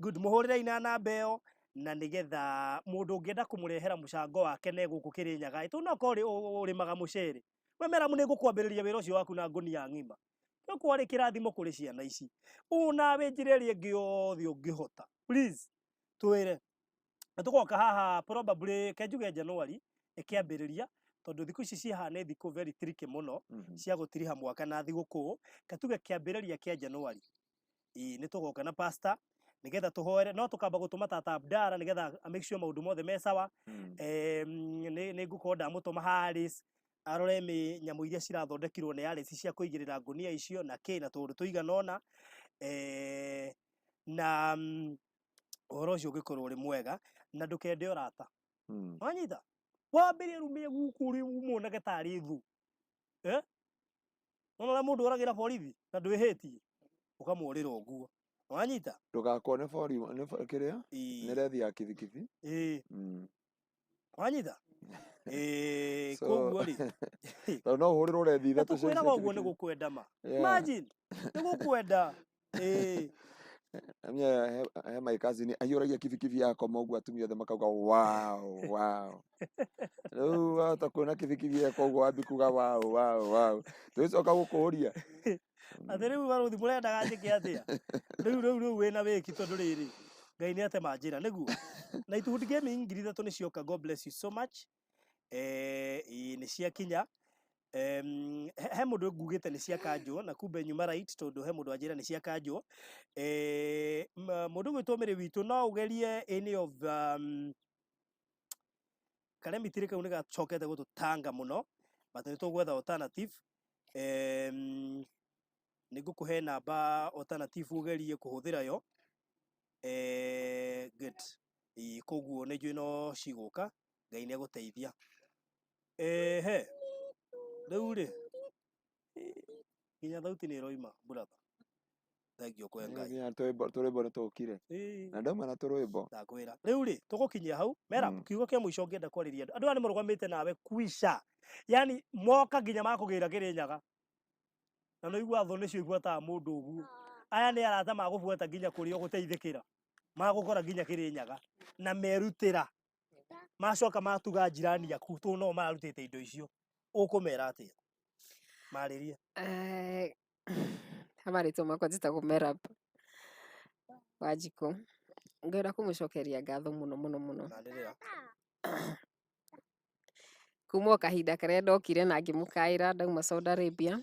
good muhurire ina namba ĩyo na nigetha mundu ũngĩenda kũmũrehera mũcango wake na gũkũ Kirinyaga ĩtũ no kori ũrĩmaga mũcere we Merab nĩ ngũkwambĩrĩria wĩra ũcio waku na ngũnia ng'ima nĩ kwari kĩrathimo kũrĩ ciana ici nawe njĩra ĩrĩa ĩngĩ yothe ũngĩhota please twĩre tũgoka haha probably kenjuge January ĩkĩambĩrĩria tondũ thikũ ici cihana thikũ very tricky mũno cia gũtiriha mwaka na thigũkũ katuge kĩambĩrĩria kĩa January nĩ tũgoka na pastor nigetha tuhoere no tukamba gutuma tata Abdara nigetha make sure maundu mothe me sawa nĩ ngũkorwo ndamũtũma Haris arore nyamu iria cirathondekirwo nĩ Haris cia kũigĩrĩra ngũnia icio na kĩ na tũndũ tũiganona na ũhoro ũcio ũngĩkorwo ũrĩ mwega na ndũkende ũrata wanyita wambĩrĩrie rumie gũkũ ũrĩ muonage tarĩ thu ona mũndũ oragĩra borithi na ndwĩhĩtie ũkamũrĩra ũguo wanyita ndugakone bori nĩ kĩrĩa nĩ rethi ya kithikithi wanyita Koguo ri. No huriro rethi ithatu cia. Kwira goguo ni gukwenda ma. Imagine. Ni gukwenda. He my cousin ayuragia kibikibi yako mogu atumia othe makauga wow. Riu atakuona kibikibi yako ugo ambi kuga wow. Tuicoka gukuria. Riu baruthi murendaga njike atia. Riu wina wiki tondu riri. Ngai ni ate manjira niguo. Na Itude Gaming ngiri ithatu ni cioka. God bless you so much. Ni cia kinya. He mundu ngugite ni cia kanjo na kumbe nyuma right tondu he mundu anjira ni cia kanjo. Mundu gwitumire witu no ugerie any of karemitire kau ni gacokete gututanga muno but ni tugwetha alternative. Ni ngukuhe namba alternative ugerie kuhuthira yo. Good. Koguo ni njui no ciguka. Ngai ni aguteithia. He riu ri nginya thauti ni roima brother. Thengio kwe Ngai. Nginya turwimbo ni tukire. Na ndoma na turwimbo. Ndakwira. Riu ri tugukinyia hau. Merab kiugo kia muico ngienda kwariria andu ani murugamite nawe kuisha. Yani moka nginya makugira Kirinyaga. Na no igwa tho nicio igwata mundu uguo. Aya ni arata magubuata nginya kurio guteithikira. Magukora nginya Kirinyaga na merutira. Macoka matuga njirani yaku tu no marutite indo icio. Ukumera atia? Mariria. Habari tu makwa njitagwo Merab Wanjiko. Ngenda kumucokeria ngatho muno. Nandira. Kuma kahinda karia ndokire na ngimukaira ndauma Saudi Arabia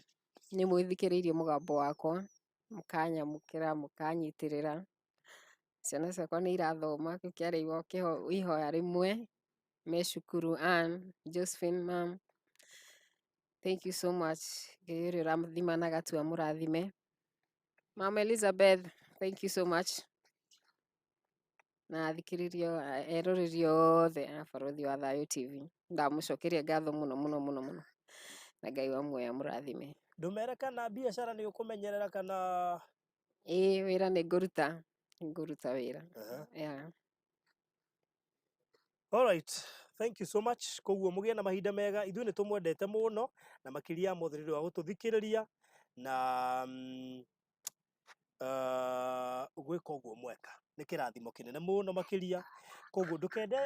ni mwithikiriirie mugambo wakwa mukanyamukira mukanyitirira. Ciana ciakwa ni irathoma kiu kiarigwo ihoya rimwe. Meshukuru Josephine ma'am. Thank you so much. Ngai rathima na gatua murathime. Mama Elizabeth, thank you so much. Na thikiririo eroririo othe a Barothi wa Thayo TV. Ndamucokeria ngatho muno. Na Ngai wa muoya murathime. Ndumere kana biashara ni ukumenyerera kana wira ni nguruta wira. Yeah. All right. Thank you so much. Koguo mugie na mahinda mega. Ithuĩ nĩ tũmwendete mũno na makĩria mothe rĩrĩa wa gũtũthikĩrĩria na gwĩka ũguo mweka. Nĩ kĩrathimo kĩnene mũno makĩria. Koguo ndũkende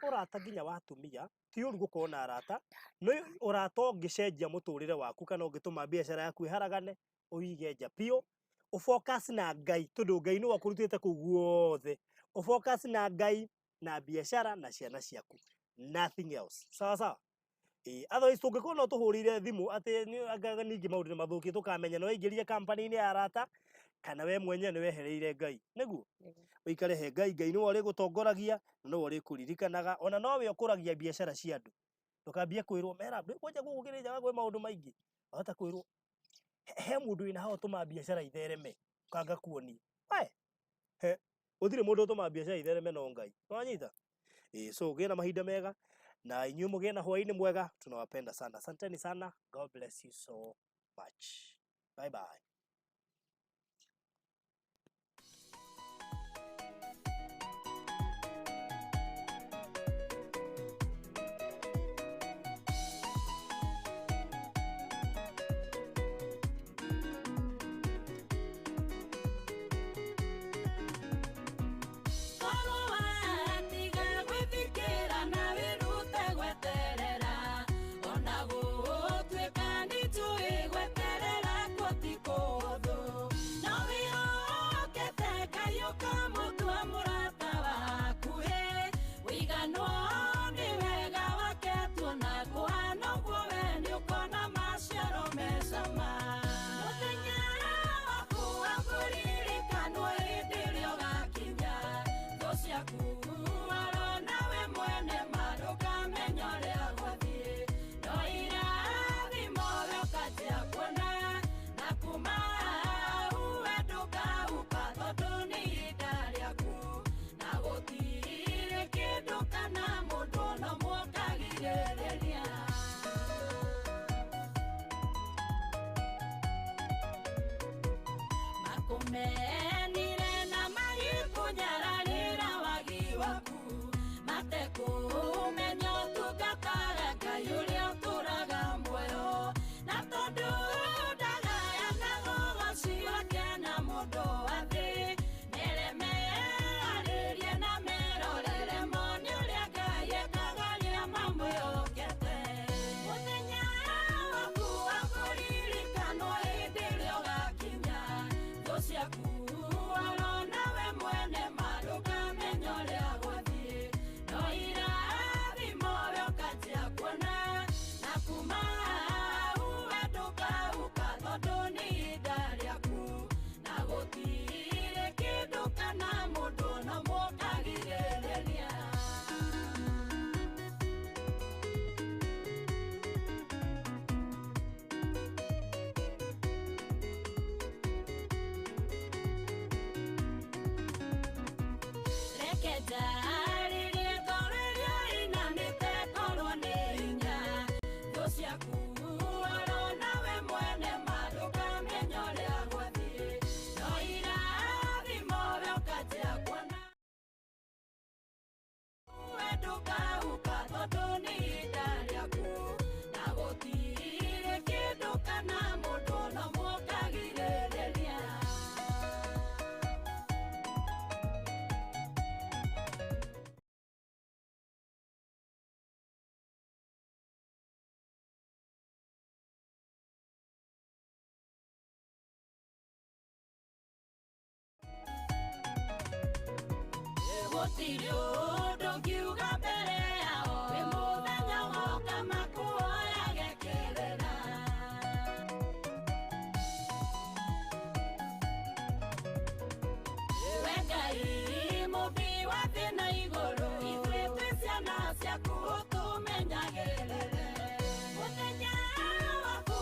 ũrata nginya wa atumia. Ti ũru gũkorwo na arata. No ũrata ũngĩcenjia mũtũrĩre waku kana ũngĩtũma biashara yaku ĩharagane, ũige nja biũ. Ũfocus na Ngai tondũ Ngai nĩ wakũrutĩte kũu guothe. Ũfocus na Ngai na biashara na ciana ciaku. Nothing else. Sawa. Otherwise tungĩkorwo no tũhũrĩire thimũ atĩ ningĩ maũndũ nĩ mathũkie tũkamenya no ingĩria company-inĩ ya arata kana we mwenyewe nĩ wehereire Ngai. Nĩguo ũikare he Ngai nĩ wore gũtongoragia na no wore kũririkanaga ona no we ũkũragia biashara cia andũ. Ndũkambie kwĩrwo Merab kwanja gũkũ Kirinyaga gwĩ maũndũ maingĩ. Wahota kwĩrwo he mũndũ wĩna haha ũtũma biashara ithereme kanga kuonia. He ũthire mũndũ ũtũma biashara ithereme no Ngai. Wanyita? So gĩe na mahinda mega na inyuĩ mũgĩe na hwaĩ-inĩ mwega. Tunawapenda sana. Asanteni sana. God bless you so much. Bye bye. Menire na magikunyararira wagi waku mateko menyo tukataga Wengai mubi wa thina iguru